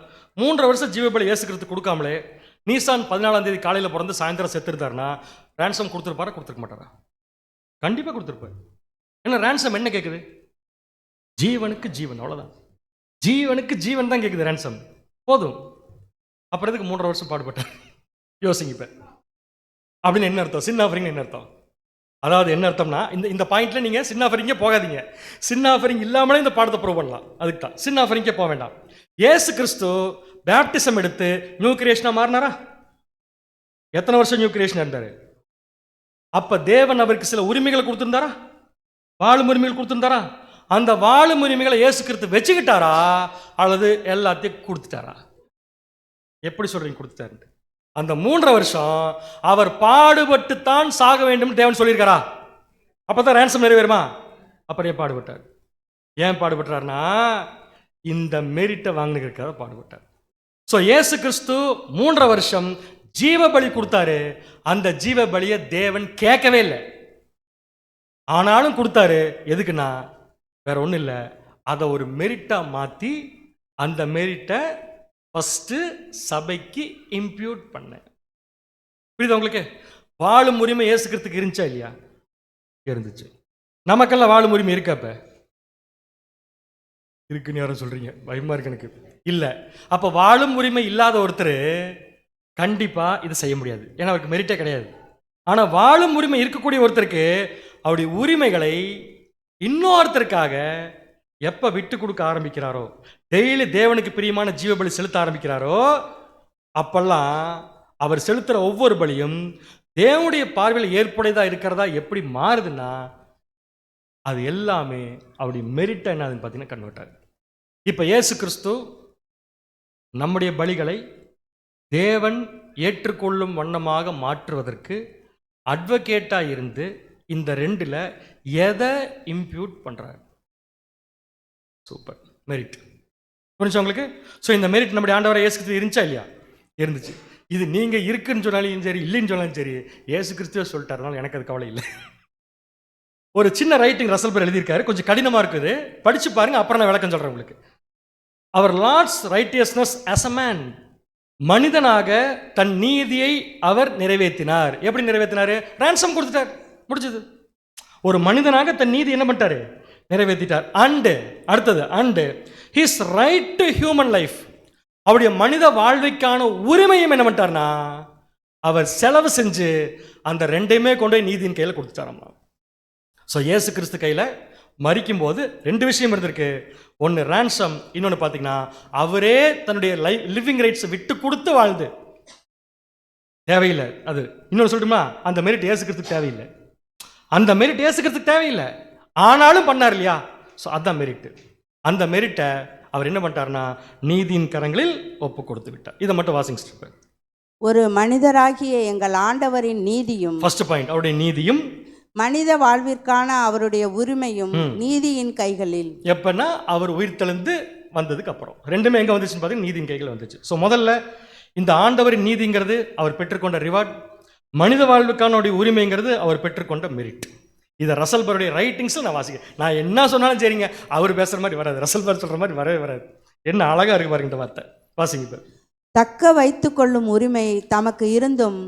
3.5 வருஷம் ஜீவபலி இயேசு கிறிஸ்து கொடுக்காமலே நீசான் 14ஆம் தேதி காலையில் பிறந்து சாயந்தரம் செத்துருந்தாருன்னா ரேன்சம் கொடுத்துருப்பாரா, கொடுத்துருக்க மாட்டாரா? கண்டிப்பாக கொடுத்துருப்பாரு. ஏன்னா ரேன்சம் என்ன கேட்குது? ஜீவனுக்கு ஜீவன், அவ்வளோதான். ஜீவனுக்கு ஜீவன் தான் கேட்குது ரேன்சம். போதும். அப்புறம் எதுக்கு 3.5 வருஷம் பாடுபட்டார்? யோசிங்க இப்போ. அப்படின்னு என்ன அர்த்தம்? சின் ஆஃபரிங் என்ன அர்த்தம்? அதாவது என்ன அர்த்தம்னா, இந்த பாயிண்ட்ல நீங்க சின் ஆஃபரிங்கே போகாதீங்க. சின் ஆஃபரிங் இல்லாமலே இந்த பாடத்தை ப்ரூவ் பண்ணலாம். அதுக்கு தான் சின் ஆஃபரிங்கே போக வேண்டாம். இயேசு கிறிஸ்து பேப்டிசம் எடுத்து நியூ கிரியேஷனா மாறினாரா? எத்தனை வருஷம் நியூ கிரியேஷன் இருந்தாரு? அப்ப தேவன் அவருக்கு சில உரிமைகளை கொடுத்திருந்தாரா? வாழும் உரிமைகள் கொடுத்திருந்தாரா? அந்த வாழும் உரிமைகளை இயேசு கிறிஸ்து வச்சுக்கிட்டாரா அல்லது எல்லாத்தையும் கொடுத்துட்டாரா? எப்படி சொல்றீங்க கொடுத்துட்டாரு? அந்த 3.5 வருஷம் அவர் பாடுபட்டு தான் சாக வேண்டும் தேவன் சொல்லியிருக்காரா? அப்பதான் ரேன்சம் நிறைவேறுமா? அப்படியே பாடுபட்டார். ஏன் பாடுபட்டார்னா இந்த மெரிட்டை வாங்கினதுக்காக பாடுபட்டார். ஸோ இயேசு கிறிஸ்து 3.5 வருஷம் ஜீவ பலி கொடுத்தாரு. அந்த ஜீவ பலியை தேவன் கேட்கவே இல்லை. ஆனாலும் கொடுத்தாரு. எதுக்குன்னா வேற ஒன்றும் இல்லை, அதை ஒரு மெரிட்டா மாற்றி அந்த மெரிட்டை ஃபஸ்ட்டு சபைக்கு இம்ப்யூட் பண்ண. புரியுது உங்களுக்கு? வாழும் உரிமை இயேசு கிறிஸ்துக்கு இருந்துச்சா இல்லையா? இருந்துச்சு. நமக்கெல்லாம் வாழும் உரிமை இருக்கா? இப்ப இருக்குன்னு யாரும் சொல்றீங்க, பயமா இருக்கு எனக்கு. இல்லை. அப்போ வாழும் உரிமை இல்லாத ஒருத்தர் கண்டிப்பாக இது செய்ய முடியாது, ஏன்னா அவருக்கு மெரிட்டே கிடையாது. ஆனால் வாழும் உரிமை இருக்கக்கூடிய ஒருத்தருக்கு அவருடைய உரிமைகளை இன்னொருத்தருக்காக எப்போ விட்டு கொடுக்க ஆரம்பிக்கிறாரோ, டெய்லி தேவனுக்கு பிரியமான ஜீவபலி செலுத்த ஆரம்பிக்கிறாரோ, அப்பெல்லாம் அவர் செலுத்துகிற ஒவ்வொரு பலியும் தேவனுடைய பார்வையில் ஏற்புடையதாக இருக்கிறதா எப்படி மாறுதுன்னா அது எல்லாமே அவருடைய மெரிட்டா என்னதுன்னு பார்த்தீங்கன்னா கன்வெர்ட் ஆகுது. இப்போ இயேசு கிறிஸ்து நம்முடைய பலிகளை தேவன் ஏற்றுக்கொள்ளும் வண்ணமாக மாற்றுவதற்கு அட்வொகேட்டாக இருந்து இந்த ரெண்டில் எதை இம்ப்யூட் பண்ணுறாரு? Super, merit. புரிஞ்சா உங்களுக்கு? ஸோ இந்த மெரிட் நம்முடைய ஆண்டவரை இயேசு கிறிஸ்து இருந்துச்சா இல்லையா? இருந்துச்சு. இது நீங்கள் இருக்குன்னு சொன்னாலும் சரி, இல்லைன்னு சொன்னாலும் சரி, இயேசு கிறிஸ்துவே சொல்லிட்டாருனால எனக்கு அது கவலை இல்லை. ஒரு சின்ன ரைட்டிங் ரசல் பேர் எழுதியிருக்காரு, கொஞ்சம் கடினமாக இருக்குது, படிச்சு பாருங்க, அப்புறம் நான் விளக்கம் சொல்கிறேன் உங்களுக்கு. Our Lord's righteousness as a man, மனிதனாக தன் நீதியை அவர் நிறைவேற்றினார். எப்படி நிறைவேற்றினார்? ரான்சம் கொடுத்துட்டார், முடிஞ்சது. ஒரு மனிதனாக தன் நீதி என்ன பண்ணிட்டாரு? நிறைவேற்றிட்டார். அண்டு அடுத்தது and his right to human life, அவருடைய மனித வாழ்வைக்கான உரிமையும் என்ன பண்ணிட்டார்னா அவர் செலவு செஞ்சு அந்த ரெண்டையுமே கொண்டு போய் நீதியின் கையில் கொடுத்துட்டாராம்மா. ஸோ இயேசு கிறிஸ்து கையில் மரிக்கும் போது 2 விஷயம் இருந்திருக்கு. ஒன்று ரான்சம், இன்னொன்று பார்த்தீங்கன்னா அவரே தன்னுடைய லிவிங் ரைட்ஸை விட்டு கொடுத்து வாழ்ந்து தேவையில்லை. அது இன்னொன்று சொல்லட்டுமா, அந்த மெரிட் இயேசு கிறிஸ்துக்கு தேவையில்லை. அந்த மெரிட் இயேசு கிறிஸ்துக்கு தேவையில்லை, ஆனாலும் பண்ணார் இல்லையா? ஸோ அதுதான் மெரிட்டு. அந்த மெரிட்டை அவர் என்ன பண்ணிட்டார்னா நீதியின் கரங்களில் ஒப்பு கொடுத்து விட்டார். இதை மட்டும் வாசிங் ஸ்டெப். ஒரு மனிதராகிய எங்கள் ஆண்டவரின் நீதியும், ஃபர்ஸ்ட் பாயிண்ட், அவருடைய நீதியும் மனித வாழ்விற்கான அவருடைய உரிமையும் நீதியின் கைகளில். எப்பன்னா அவர் உயிர் தெழுந்து வந்ததுக்கு அப்புறம் ரெண்டுமே எங்க வந்துச்சுன்னு பார்த்தீங்கன்னா நீதியின் கைகள் வந்துச்சு. ஸோ முதல்ல இந்த ஆண்டவரின் நீதிங்கிறது அவர் பெற்றுக்கொண்ட ரிவார்ட், மனித வாழ்வுக்கான உரிமைங்கிறது அவர் பெற்றுக்கொண்ட மெரிட். இதை ரசல் பருடைய ரைட்டிங்ஸில் நான் வாசிக்கிறேன். நான் என்ன சொன்னாலும் சரிங்க, அவர் பேசுகிற மாதிரி வராது, ரசல் பர் சொல்கிற மாதிரி வரவே வராது. என்ன அழகாக இருக்கு பாருங்க இந்த வார்த்தை, வாசிங்க. தக்க வைத்து கொள்ளும் உரிமை தமக்கு இருந்தும்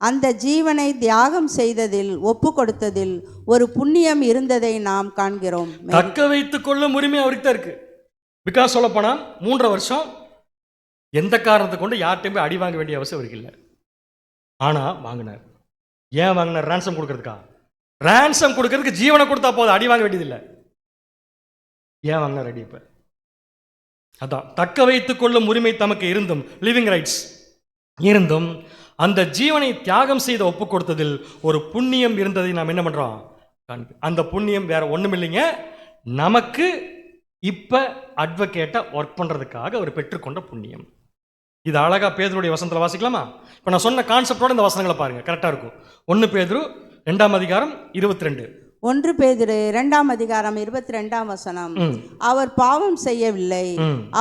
அந்த ஜீவனை தியாகம் செய்ததில் ஒப்பு கொடுத்ததில் ஒரு புண்ணியம் இருந்ததை நாம் காண்கிறோம். தக்க வைத்துக் கொள்ளும் உரிமை அவருக்கு தான் இருக்கு. பிகாஸ் சொல்ல போனா 3.5 வருஷம் எந்த காரணத்தை கொண்டு யார்கிட்டையும் போய் அடி வாங்க வேண்டிய அவசியம் அவருக்கு இல்லை. ஆனா வாங்கினார். ஏன் வாங்கினார்? ரான்சம் கொடுக்கறதுக்கா? ரான்சம் கொடுக்கறதுக்கு ஜீவனை கொடுத்தா போதும், அடி வாங்க வேண்டியதில்லை. ஏன் வாங்கினார் அடி? இப்ப அதான் தக்க வைத்துக் கொள்ளும் உரிமை தமக்கு இருந்தும், லிவிங் ரைட்ஸ் இருந்தும் அந்த ஜீவனை தியாகம் செய்த ஒப்பு கொடுத்ததில் ஒரு புண்ணியம் இருந்ததை நாம் என்ன பண்றோம்? அந்த புண்ணியம் வேற ஒண்ணும் இல்லைங்க, நமக்கு இப்ப அட்வொகேட்டா ஒர்க் பண்றதுக்காக அவர் பெற்றுக்கொண்ட புண்ணியம். இது அழகா பேதுருடைய வசனத்துல வாசிக்கலாமா? இப்ப நான் சொன்ன கான்செப்டோட இந்த வசனங்களை பாருங்க, கரெக்டா இருக்கும். 1 பேதுரு 2ஆம் அதிகாரம் 22. 1 பேதுரு 2ஆம் அதிகாரம் 22ஆம் வசனம். அவர் பாவம் செய்யவில்லை,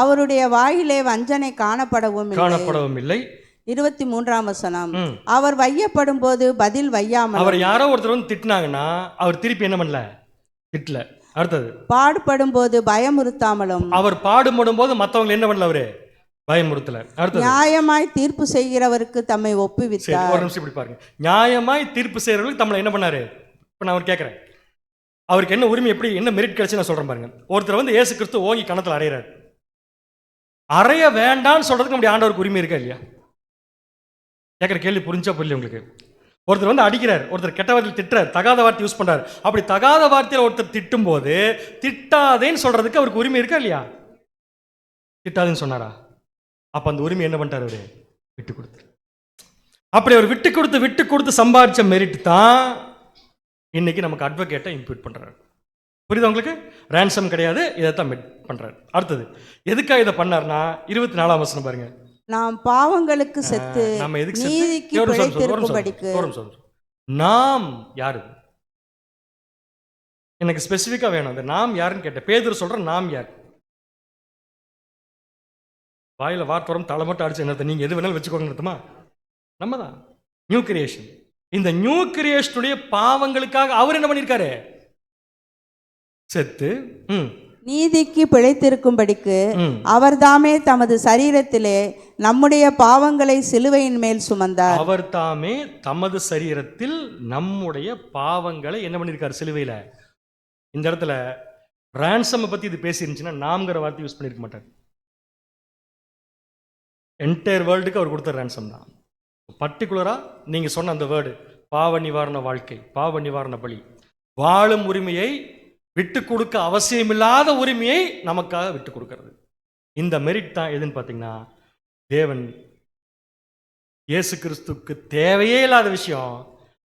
அவருடைய வாயிலே வஞ்சனை காணப்படவும் இல்லை. 23ஆம் வசனம். அவர் வையப்படும் போது பதில் வையாமல். அவர் யாரோ ஒருத்தர் வந்து திட்டினாங்கன்னா அவர் திருப்பி என்ன பண்ணல? திட்டல. அடுத்தது பாடுபடும் போது பயமுறுத்தாமலும். அவர் பாடுபடும் போது மற்றவங்க என்ன பண்ணல? அவரு பயமுறுத்தல. அடுத்தது நியாயமாய் தீர்ப்பு செய்கிறவருக்கு தம்மை சரி, ஒப்புவித்தார். ஒரு நிமிஷம் இப்படி பாருங்க. நியாயமாய் தீர்ப்பு செய்யறவங்களுக்கு நம்மளை என்ன பண்ணாரு? இப்போ நான் அவர் கேட்குறேன், அவருக்கு என்ன உரிமை, எப்படி என்ன மெரிட் கிடைச்சு நான் சொல்றேன் பாருங்க. ஒருத்தர் வந்து இயேசு கிறிஸ்து ஓங்கி கணத்தில் அறையிறாரு. அறைய வேண்டான்னு சொல்றதுக்கு நம்முடைய ஆண்டவருக்கு உரிமை இருக்கா இல்லையா? கேட்குற கேள்வி புரிஞ்சா புரியல உங்களுக்கு? ஒருத்தர் வந்து அடிக்கிறார், ஒருத்தர் கெட்ட வார்த்தையில் திட்டுறார், தகாத வார்த்தை யூஸ் பண்றாரு. அப்படி தகாத வார்த்தையில் ஒருத்தர் திட்டும் போது திட்டாதேன்னு சொல்றதுக்கு அவருக்கு உரிமை இருக்கா இல்லையா? திட்டாதேன்னு சொன்னாரா? அப்ப அந்த உரிமை என்ன பண்ணிட்டார்? அவரு விட்டு கொடுத்தார். அப்படி அவர் விட்டு கொடுத்து சம்பாதிச்ச மெரிட் தான் இன்னைக்கு நமக்கு அட்வொகேட்டை இம்ப்யூட் பண்றாரு. புரியுதா உங்களுக்கு? ரேன்சம் கிடையாது, இதைத்தான் மெட் பண்றாரு. அடுத்தது எதுக்காக இதை பண்ணார்னா 24ஆம் வசனம் பாருங்க. நாம் பாவங்களுக்கு செத்து நம்ம எதுக்கு நீதிக்கு பிழைத்திருக்கும்படிக்கு. நாம் யாரு? எனக்கு ஸ்பெசிஃபிக்கா வேணும். அந்த நாம் யாருன்னு கேட்டேன். பேதுரு சொல்ற நாம் யார்? வாயில வார்த்தை வரும், தலை மட்டும் அடிச்சு என்ன, நீங்க எது வேணாலும் வச்சுக்கோங்க அர்த்தமா? நம்ம தான் நியூ கிரியேஷன். இந்த நியூ கிரியேஷனுடைய பாவங்களுக்காக அவர் என்ன பண்ணியிருக்காரு? செத்து நீதிக்கு பிழைத்திருக்கும்படிக்கு அவர் தாமே தமது சரீரத்திலே நம்முடைய பாவங்களை சிலுவையின் மேல் சுமந்தார். அவர் தாமே தமது சரீரத்தில் நம்முடைய பாவங்களை என்ன பண்ணியிருக்காரு? சிலுவையில. இந்த இடத்துல ரான்சம் பத்தி இது பேசிருந்துச்சுன்னா நாம்ங்கிற வார்த்தை யூஸ் பண்ணிருக்க மாட்டார். என்டையர் வேர்ல்டுக்கு அவர் கொடுத்த ரான்சம் தான். பர்டிகுலரா நீங்க சொன்ன அந்த வேர்டு பாவ நிவாரண வாழ்க்கை, பாவ நிவாரண பலி, வாழும் உரிமையை விட்டு கொடுக்க அவசியமில்லாத உரிமையை நமக்காக விட்டு கொடுக்கிறது. இந்த மெரிட் தான் எதுன்னு பார்த்தீங்கன்னா, தேவன் இயேசு கிறிஸ்துக்கு தேவையே இல்லாத விஷயம்,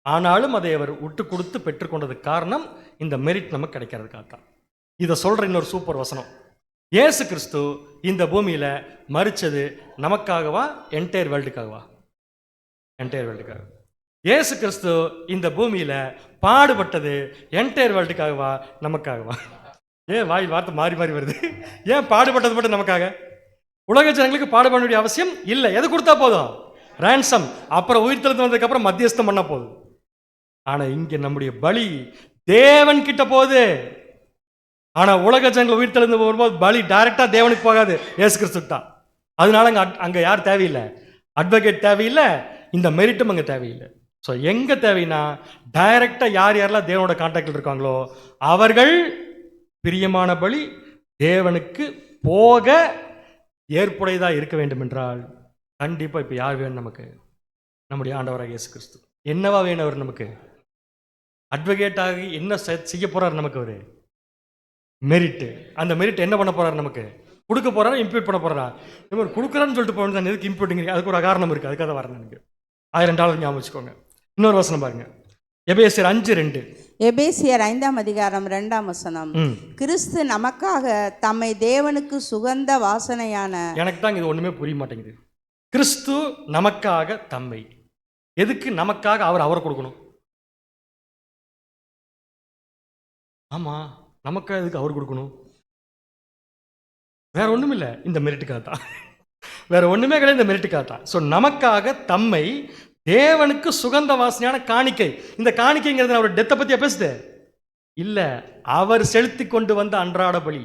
ஆனாலும் அதை அவர் விட்டு கொடுத்து பெற்றுக்கொண்டதுக்கு காரணம் இந்த மெரிட் நமக்கு கிடைக்கிறதுக்காக தான். இதை சொல்ற இன்னொரு சூப்பர் வசனம். இயேசு கிறிஸ்து இந்த பூமியில மரிச்சது நமக்காகவா, என்டையர் வேர்ல்டுக்காகவா? என்டையர் வேர்ல்டுக்காக. இயேசு கிறிஸ்து இந்த பூமியில பாடுபட்டது என்டையர் வேர்ல்டுக்காகவா, நமக்காகவா? ஏன் வாயில் வார்த்தை மாறி மாறி வருது? ஏன் பாடுபட்டது மட்டும் நமக்காக? உலக ஜனங்களுக்கு பாடுபட வேண்டிய அவசியம் இல்லை. எது கொடுத்தா போதும்? ரான்சம். அப்புறம் உயிர் தெழுந்து வந்ததுக்கு அப்புறம் மத்தியஸ்தம் பண்ண போதும். ஆனா இங்க நம்முடைய பலி தேவன் கிட்ட போகுது. ஆனா உலக ஜனங்கள் உயிர் தெழுந்து போகும்போது பலி டைரக்டா தேவனுக்கு போகாது, இயேசு கிறிஸ்துக்கு தான். அதனால அங்க யார் தேவையில்லை? அட்வொகேட் தேவையில்லை, இந்த மெரிட்டும் அங்க தேவையில்லை. ஸோ எங்க தேவைன்னா டைரக்டா யார் யாரெல்லாம் தேவனோட கான்டாக்டில் இருக்காங்களோ அவர்கள் பிரியமான பலி தேவனுக்கு போக ஏற்புடையதா இருக்க வேண்டும் என்றால் கண்டிப்பா இப்ப யார் வேணும் நமக்கு? நம்முடைய ஆண்டவராக இயேசு கிறிஸ்து. என்னவா வேணும் அவர் நமக்கு? அட்வொகேட்டாக என்ன செய்ய போறாரு நமக்கு? அவரு மெரிட். அந்த மெரிட் என்ன பண்ண போறாரு? நமக்கு கொடுக்க போறாரு, இம்ப்யூட் பண்ண போறாரா? கொடுக்குறான்னு சொல்லிட்டு போகணும், எதுக்கு இம்ப்யூட்டிங்? அதுக்கு ஒரு காரணம் இருக்கு, அதுக்காக வரேன். எனக்கு $1000 ஞாபகம் வச்சுக்கோங்க. இன்னொரு வசனம் பாருங்க, எபேசியர் 5:2. எபேசியர் 5ஆம் அதிகாரம் 2ஆம் வசனம். கிறிஸ்து நமக்காக தம்மை தேவனுக்கு சுகந்த வாசனையான. எனக்கு தான் இது ஒண்ணுமே புரிய மாட்டேங்குது. கிறிஸ்து நமக்காக தம்மை, எதுக்கு நமக்காக? அவரை கொடுக்கணும். ஆமா, நமக்காக எதுக்கு அவர் கொடுக்கணும்? வேற ஒண்ணும் இல்லை, இந்த மெரிட்டுக்காக தான். வேற ஒண்ணுமே கிடையாது, இந்த மெரிட்டுக்காக தான். ஸோ நமக்காக தம்மை தேவனுக்கு சுகந்த வாசனையான காணிக்கை. இந்த காணிக்கைங்கிறது அவருடைய டெத்தை பத்தியா பேசுது இல்ல, அவர் செலுத்தி கொண்டு வந்த அன்றாட பலி,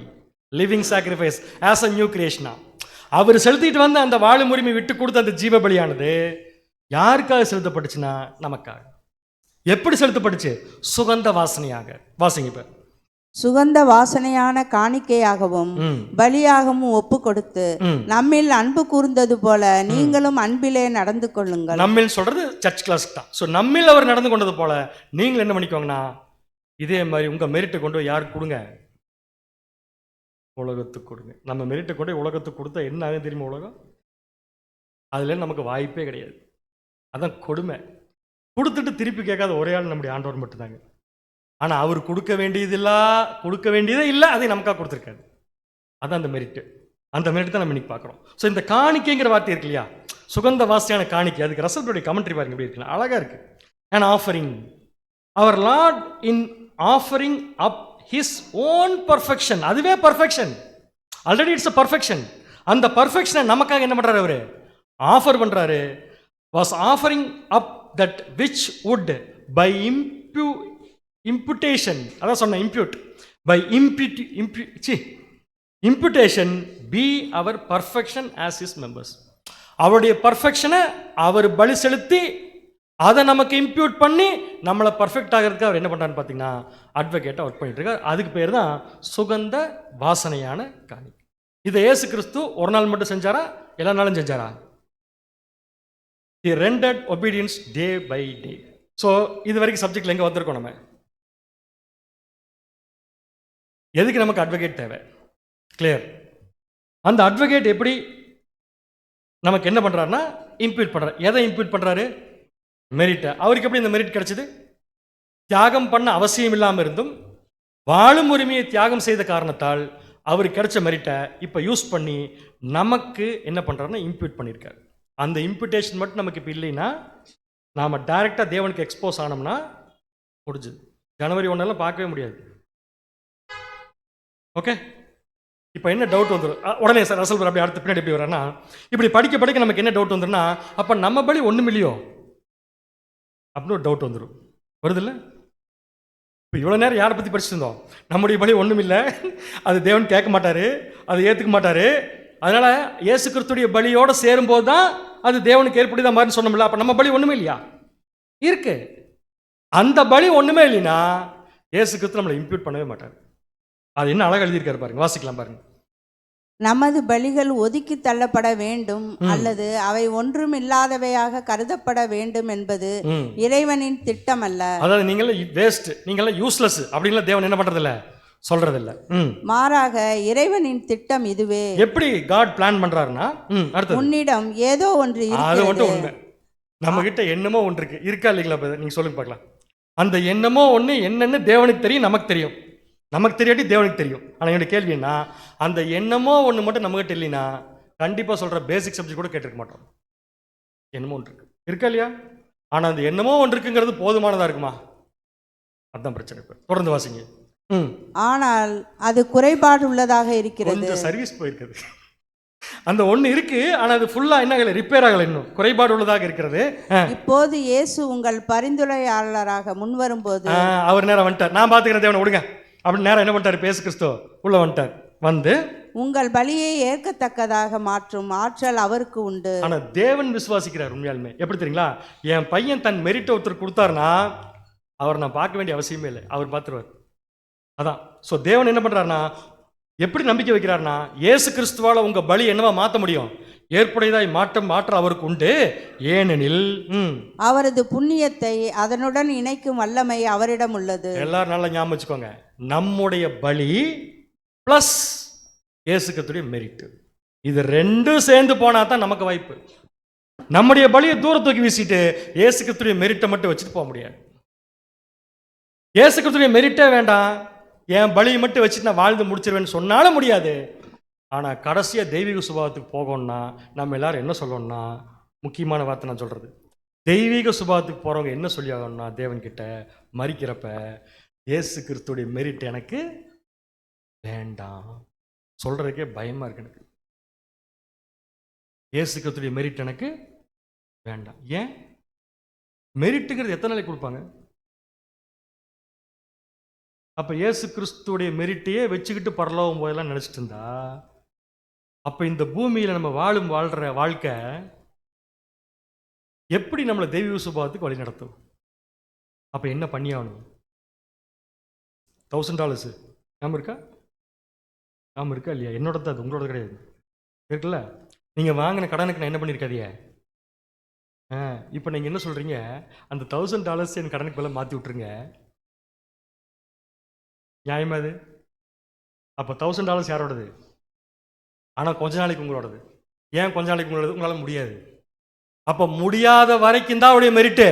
living sacrifice as a new கிரியேஷனா. அவர் செலுத்திட்டு வந்த அந்த வாழும் உரிமை விட்டு கொடுத்த அந்த ஜீவ பலியானது யாருக்காக செலுத்தப்பட்டுச்சுன்னா நமக்காக. எப்படி செலுத்தப்பட்டுச்சு? சுகந்த வாசனையாக. வாசிங்க இப்ப. சுகந்த வாசனையான காணிக்கையாகவும் பலியாகவும் ஒப்பு கொடுத்து நம்மில் அன்பு கூர்ந்தது போல நீங்களும் அன்பிலே நடந்து கொள்ளுங்கள். நம்மில் சொல்றது சர்ச் கிளாஸ் தான். ஸோ நம்மில் அவர் நடந்து கொண்டது போல நீங்கள் என்ன பண்ணிக்கோங்கன்னா இதே மாதிரி உங்க மெரிட்டை கொண்டு யாருக்கு கொடுங்க? உலகத்துக்கு கொடுங்க. நம்ம மெரிட்டை கொண்டு உலகத்துக்கு கொடுத்தா என்ன ஆகும் தெரியுமா? உலகம் அதுல நமக்கு வாய்ப்பே கிடையாது. அதான் கொடுமை. கொடுத்துட்டு திருப்பி கேட்காத ஒரே ஆள் நம்முடைய ஆண்டவர் மட்டும்தாங்க. ஆனா அவர் கொடுக்க வேண்டியதே இல்லை, அதை நமக்காக கொடுத்துருக்காரு. அதான் அந்த மெரிட்டு. அந்த மெரிட் தான் நம்ம இன்னைக்கு பார்க்குறோம். ஸோ இந்த காணிக்கைங்கிற வார்த்தை இருக்கு இல்லையா, சுகந்த வாசனையான காணிக்கை, அதுக்கு ரசத்துடைய கமெண்ட்ரி பாருங்க எப்படி இருக்குல்ல, அழகா இருக்கு. And offering our Lord in offering up his own perfection. அதுவே perfection, already it's a perfection. அந்த பர்ஃபெக்ஷனை நமக்காக என்ன பண்றாரு? அவரு ஆஃபர் பண்றாரு. Was offering up that which would by imputation, அதான் சொன்ன impute, by imputation be our perfection as his members. அவருடைய பர்ஃபெக்ஷனை அவர் பலி செலுத்தி அதை நமக்கு இம்ப்யூட் பண்ணி நம்மளை பர்ஃபெக்ட் ஆகிறதுக்கு அவர் என்ன பண்ணுறான்னு பார்த்தீங்கன்னா அட்வொகேட்டாக ஒர்க் பண்ணிட்டு இருக்கார். அதுக்கு பேர் தான் சுகந்த வாசனையான காணிக்கை. இதை இயேசு கிறிஸ்து ஒரு நாள் மட்டும் செஞ்சாரா, எல்லா நாளும் செஞ்சாரா? He rendered obedience day by day. So இது வரைக்கும் சப்ஜெக்ட்ல எங்கே வந்திருக்கோம் நம்ம? எதுக்கு நமக்கு அட்வொகேட் தேவை? கிளியர். அந்த அட்வொகேட் எப்படி நமக்கு என்ன பண்ணுறாருன்னா இம்ப்யூட் பண்ணுறாரு. எதை இம்ப்யூட் பண்ணுறாரு? மெரிட்டை. அவருக்கு எப்படி இந்த மெரிட் கிடைச்சது? தியாகம் பண்ண அவசியம் இல்லாமல் இருந்தும் வாழும் உரிமையை தியாகம் செய்த காரணத்தால் அவருக்கு கிடைச்ச மெரிட்டை இப்போ யூஸ் பண்ணி நமக்கு என்ன பண்ணுறாருன்னா இம்ப்யூட் பண்ணியிருக்காரு. அந்த இம்ப்யூட்டேஷன் மட்டும் நமக்கு இப்போ இல்லைன்னா நாம் டைரெக்டாக தேவனுக்கு எக்ஸ்போஸ் ஆனோம்னா முடிஞ்சுது. ஜனவரி 1 பார்க்கவே முடியாது. ஓகே, இப்போ என்ன டவுட் வந்துடும் உடனே சார் ரசல் அப்படி அடுத்த பின்னாடி எப்படி வரேன்னா, இப்படி படிக்க படிக்க நமக்கு என்ன டவுட் வந்துடும்னா, அப்போ நம்ம பலி ஒன்றும் இல்லையோ அப்படின்னு ஒரு டவுட் வந்துடும். வருதில்ல? இப்போ இவ்வளோ நேரம் யாரை பற்றி படிச்சுருந்தோம்? நம்முடைய பலி ஒன்றும் இல்லை, அது தேவன் கேட்க மாட்டார், அதை ஏற்றுக்க மாட்டார். அதனால் இயேசு கிறிஸ்துடைய பலியோடு சேரும்போது தான் அது தேவனுக்கு ஏற்படுத்த மாதிரி சொன்னோம்ல. அப்போ நம்ம பலி ஒன்றுமே இல்லையா? இருக்கு. அந்த பலி ஒன்றுமே இல்லைன்னா இயேசு கிறிஸ்து நம்மளை இம்ப்யூட் பண்ணவே மாட்டார். அது என்ன அழகாக எழுதியிருக்காரு பாருங்க, வாசிக்கலாம் பாருங்க. நமது பலிகள் ஒதுக்கி தள்ளப்பட வேண்டும் அல்லது அவை ஒன்றும் இல்லாதவையாக கருதப்பட வேண்டும் என்பது இறைவனின் திட்டம் அல்ல. அதாவது நீங்களாம் வேஸ்ட், நீங்களாம் யூஸ்லெஸ் அப்படின்லாம் தேவன் என்ன பண்றதில்ல, சொல்றதில்ல. மாறாக இறைவனின் திட்டம் இதுவே. எப்படி காட் பிளான் பண்றாருன்னா, அடுத்து உன்னிடம் ஏதோ ஒன்று அது மட்டும் இருக்கிறது. உண்மை. நம்ம கிட்ட என்னமோ ஒன்று இருக்கு, இருக்கா இல்லைங்களா? நீங்க சொல்லுங்க பார்க்கலாம். அந்த என்னமோ ஒன்று என்னன்னு தேவனுக்கு தெரியும், நமக்கு தெரியும். நமக்கு தெரியாட்டி தேவனுக்கு தெரியும். ஆனால் என்னுடைய கேள்வி என்ன, அந்த எண்ணமோ ஒன்று மட்டும் நம்மகிட்ட இல்லைன்னா கண்டிப்பாக சொல்கிற பேசிக் சப்ஜெக்ட் கூட கேட்டிருக்க மாட்டோம். என்னமோ ஒன்று இருக்கு, இருக்கா இல்லையா? ஆனால் அந்த என்னமோ ஒன்று இருக்குங்கிறது போதுமானதாக இருக்குமா? அதுதான் பிரச்சனை. இப்போ தொடர்ந்து வாசிங்க. ஆனால் அது குறைபாடு உள்ளதாக இருக்கிறது. கொஞ்சம் சர்வீஸ் போயிருக்குது. அந்த ஒன்று இருக்கு, ஆனால் அது ஃபுல்லாக என்ன ஆகலை, ரிப்பேர் ஆகலை, இன்னும் குறைபாடு உள்ளதாக இருக்கிறது. இப்போது இயேசு உங்கள் பரிந்துரையாளராக முன்வரும்போது அவர் நேரம் வந்துட்டார். நான் பார்த்துக்கிறேன் தேவனை விடுங்க அப்படின்னு நேரம் என்ன பண்ணிட்டார்? பேசு கிறிஸ்தோ உள்ள வந்துட்டார். வந்து உங்கள் பலியை ஏற்கத்தக்கதாக மாற்றும் ஆற்றல் அவருக்கு உண்டு. ஆனால் தேவன் விசுவாசிக்கிறார் உண்மையாலுமே. எப்படி தெரியுங்களா? என் பையன் தன் மெரிட்டை ஒருத்தர் கொடுத்தாருன்னா அவர் நான் பார்க்க வேண்டிய அவசியமே இல்லை, அவர் பார்த்துருவார். அதான். ஸோ தேவன் என்ன பண்ணுறாருன்னா, எப்படி நம்பிக்கை வைக்கிறாருன்னா, இயேசு கிறிஸ்துவால் உங்கள் பலி என்னவா மாற்ற முடியும்? ஏற்புடையதாய் மாற்ற அவருக்கு உண்டு. ஏனெனில் அவரது புண்ணியத்தை அதனுடன் இணைக்கும் வல்லமை அவரிடம் உள்ளது. எல்லாரும் நல்லா ஞாபகம் வச்சுக்கோங்க, நம்முடைய பலி பிளஸ் இயேசு கிறிஸ்துடைய மெரிட், இது ரெண்டும் சேர்ந்து போனா தான் நமக்கு வாய்ப்பு. நம்முடைய பலியை தூர தூக்கி வீசிட்டு இயேசு கிறிஸ்துடைய மெரிட்டை மட்டும் வச்சுட்டு போக முடியாது. இயேசு கிறிஸ்துடைய மெரிட்டே வேண்டாம், என் பலியை மட்டும் வச்சுட்டு நான் வாழ்ந்து முடிச்சிருவேன்னு சொன்னாலும் முடியாது. ஆனால் கடைசியாக தெய்வீக சுபாவத்துக்கு போகணும்னா நம்ம எல்லாரும் என்ன சொல்லணும்னா, முக்கியமான வார்த்தை நான் சொல்கிறது, தெய்வீக சுபாவத்துக்கு போகிறவங்க என்ன சொல்லி ஆகணும்னா, தேவன்கிட்ட மறிக்கிறப்ப இயேசு கிறிஸ்துடைய மெரிட் எனக்கு வேண்டாம். சொல்கிறதுக்கே பயமாக இருக்கு எனக்கு. இயேசு கிறிஸ்துடைய மெரிட் எனக்கு வேண்டாம். ஏன்? மெரிட்டுங்கிறது எத்தனை நாளைக்கு கொடுப்பாங்க? அப்போ இயேசு கிறிஸ்துடைய மெரிட்டையே வச்சுக்கிட்டு பரலோகம் போயெல்லாம் நினச்சிட்டு இருந்தா, அப்போ இந்த பூமியில் நம்ம வாழ்கிற வாழ்க்கை எப்படி நம்மளை தெய்வீக சுபாவத்துக்கு வழி நடத்தும்? அப்போ என்ன பண்ணி ஆகணும்? $1000 நாம இருக்கா? நாம இருக்கா இல்லையா? என்னோட தான், அது உங்களோட கிடையாது, இருக்குல்ல? நீங்கள் வாங்கின கடனுக்கு நான் என்ன பண்ணியிருக்காதியே. இப்போ நீங்கள் என்ன சொல்கிறீங்க, அந்த $1000 என் கடனுக்கு மேலே மாற்றி விட்ருங்க, நியாயமா அது? அப்போ $1000 யாரோடது? ஆனால் கொஞ்ச நாளைக்கு உங்களோடது. ஏன் கொஞ்ச நாளைக்கு உங்களோடது? உங்களால் முடியாது. அப்போ முடியாத வரைக்கும் தான் அவருடைய மெரிட்டு.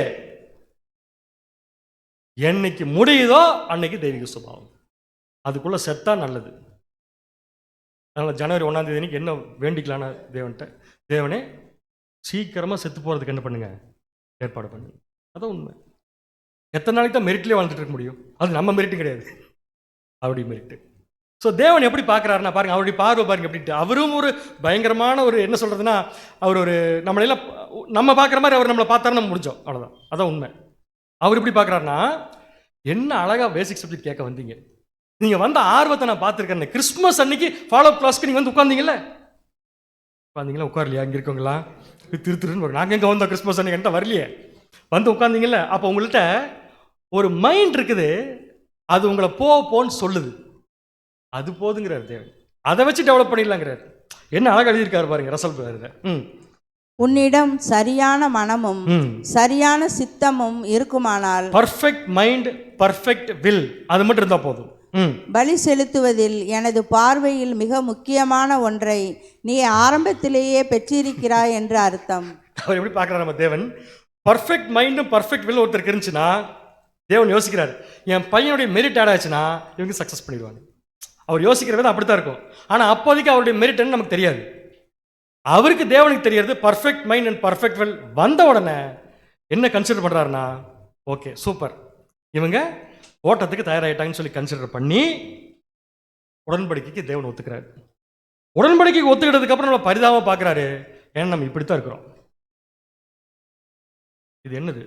என்னைக்கு முடியுதோ அன்னைக்கு தெய்வீக சுபாவம், அதுக்குள்ளே செத்தா நல்லது. அதனால் ஜனவரி 1ஆம் தேதி என்ன வேண்டிக்கலான்னு தேவன்கிட்ட, தேவனே சீக்கிரமாக செத்து போகிறதுக்கு என்ன பண்ணுங்க, ஏற்பாடு பண்ணுங்க. அதான் உண்மை. எத்தனை நாளைக்கு தான் மெரிட்லேயே வாழ்ந்துட்டு இருக்க முடியும்? அது நம்ம மெரிட்டும் கிடையாது, அவருடைய மெரிட்டு. ஸோ தேவன் எப்படி பார்க்குறாருன்னா பாருங்க, அவருடைய பார்வை பாருங்க எப்படின்ட்டு. அவரும் ஒரு பயங்கரமான ஒரு என்ன சொல்கிறதுனா, அவர் ஒரு நம்மளெல்லாம் நம்ம பார்க்குற மாதிரி அவர் நம்மளை பார்த்தாரு, நம்ம முடிஞ்சோம், அவ்வளோதான். அதான் உண்மை. அவர் எப்படி பார்க்குறாருன்னா, என்ன அழகாக பேசிக் சப்ஜெக்ட் கேட்க வந்தீங்க. நீங்கள் வந்த ஆர்வத்தை நான் பார்த்துருக்கேன். கிறிஸ்மஸ் அன்னைக்கு ஃபாலோ அப் கிளாஸ்க்கு நீங்கள் வந்து உட்காந்தீங்களா? உட்காரலையா? இங்கே இருக்கவங்களா திருத்துருன்னு நாங்கள் எங்கே வந்தோம் கிறிஸ்மஸ் அன்னைக்கு? என்கிட்ட வரலையே. வந்து உட்காந்தீங்கல்ல. அப்போ உங்கள்கிட்ட ஒரு மைண்ட் இருக்குது, அது உங்களை போன்னு சொல்லுது. அது போதுங்கிறார் தேவன். அதை வச்சு டெவலப் பண்ணிடலாங்கிறார். என்ன அழகாக எழுதியிருக்காரு பாருங்க ரசல் பேரில். உன்னிடம் சரியான மனமும் சரியான சித்தமும் இருக்குமானால், பர்ஃபெக்ட் மைண்ட், பர்ஃபெக்ட் வில், அது மட்டும் இருந்தால் போதும். பலி செலுத்துவதில் எனது பார்வையில் மிக முக்கியமான ஒன்றை நீ ஆரம்பத்திலேயே பெற்றிருக்கிறாய் என்று அர்த்தம். அவர் எப்படி பார்க்குறாரு நம்ம தேவன்? பர்ஃபெக்ட் மைண்டும் பர்ஃபெக்ட் வில் ஒருத்தருக்கு இருந்துச்சுன்னா தேவன் யோசிக்கிறார், என் பையனுடைய மெரிட் ஆட் ஆச்சுன்னா இவங்க சக்ஸஸ் பண்ணிடுவாங்க. அவர் யோசிக்கிற விதம் அப்படி தான் இருக்கும். ஆனால் அப்போதைக்கு அவருடைய மெரிட்னு நமக்கு தெரியாது. அவருக்கு தேவனுக்கு தெரியாது perfect mind and perfect will வந்த உடனே என்ன கன்சிடர் பண்ணுறாருன்னா, ஓகே சூப்பர், இவங்க ஓட்டத்துக்கு தயாராகிட்டாங்கன்னு சொல்லி கன்சிடர் பண்ணி உடன்படிக்கைக்கு தேவன் ஒத்துக்கிறாரு. உடன்படிக்கைக்கு ஒத்துக்கிட்டதுக்கு அப்புறம் நம்ம பரிதாபமாக பார்க்குறாரு, ஏன்னா நம்ம இப்படித்தான் இருக்கிறோம். இது என்னது?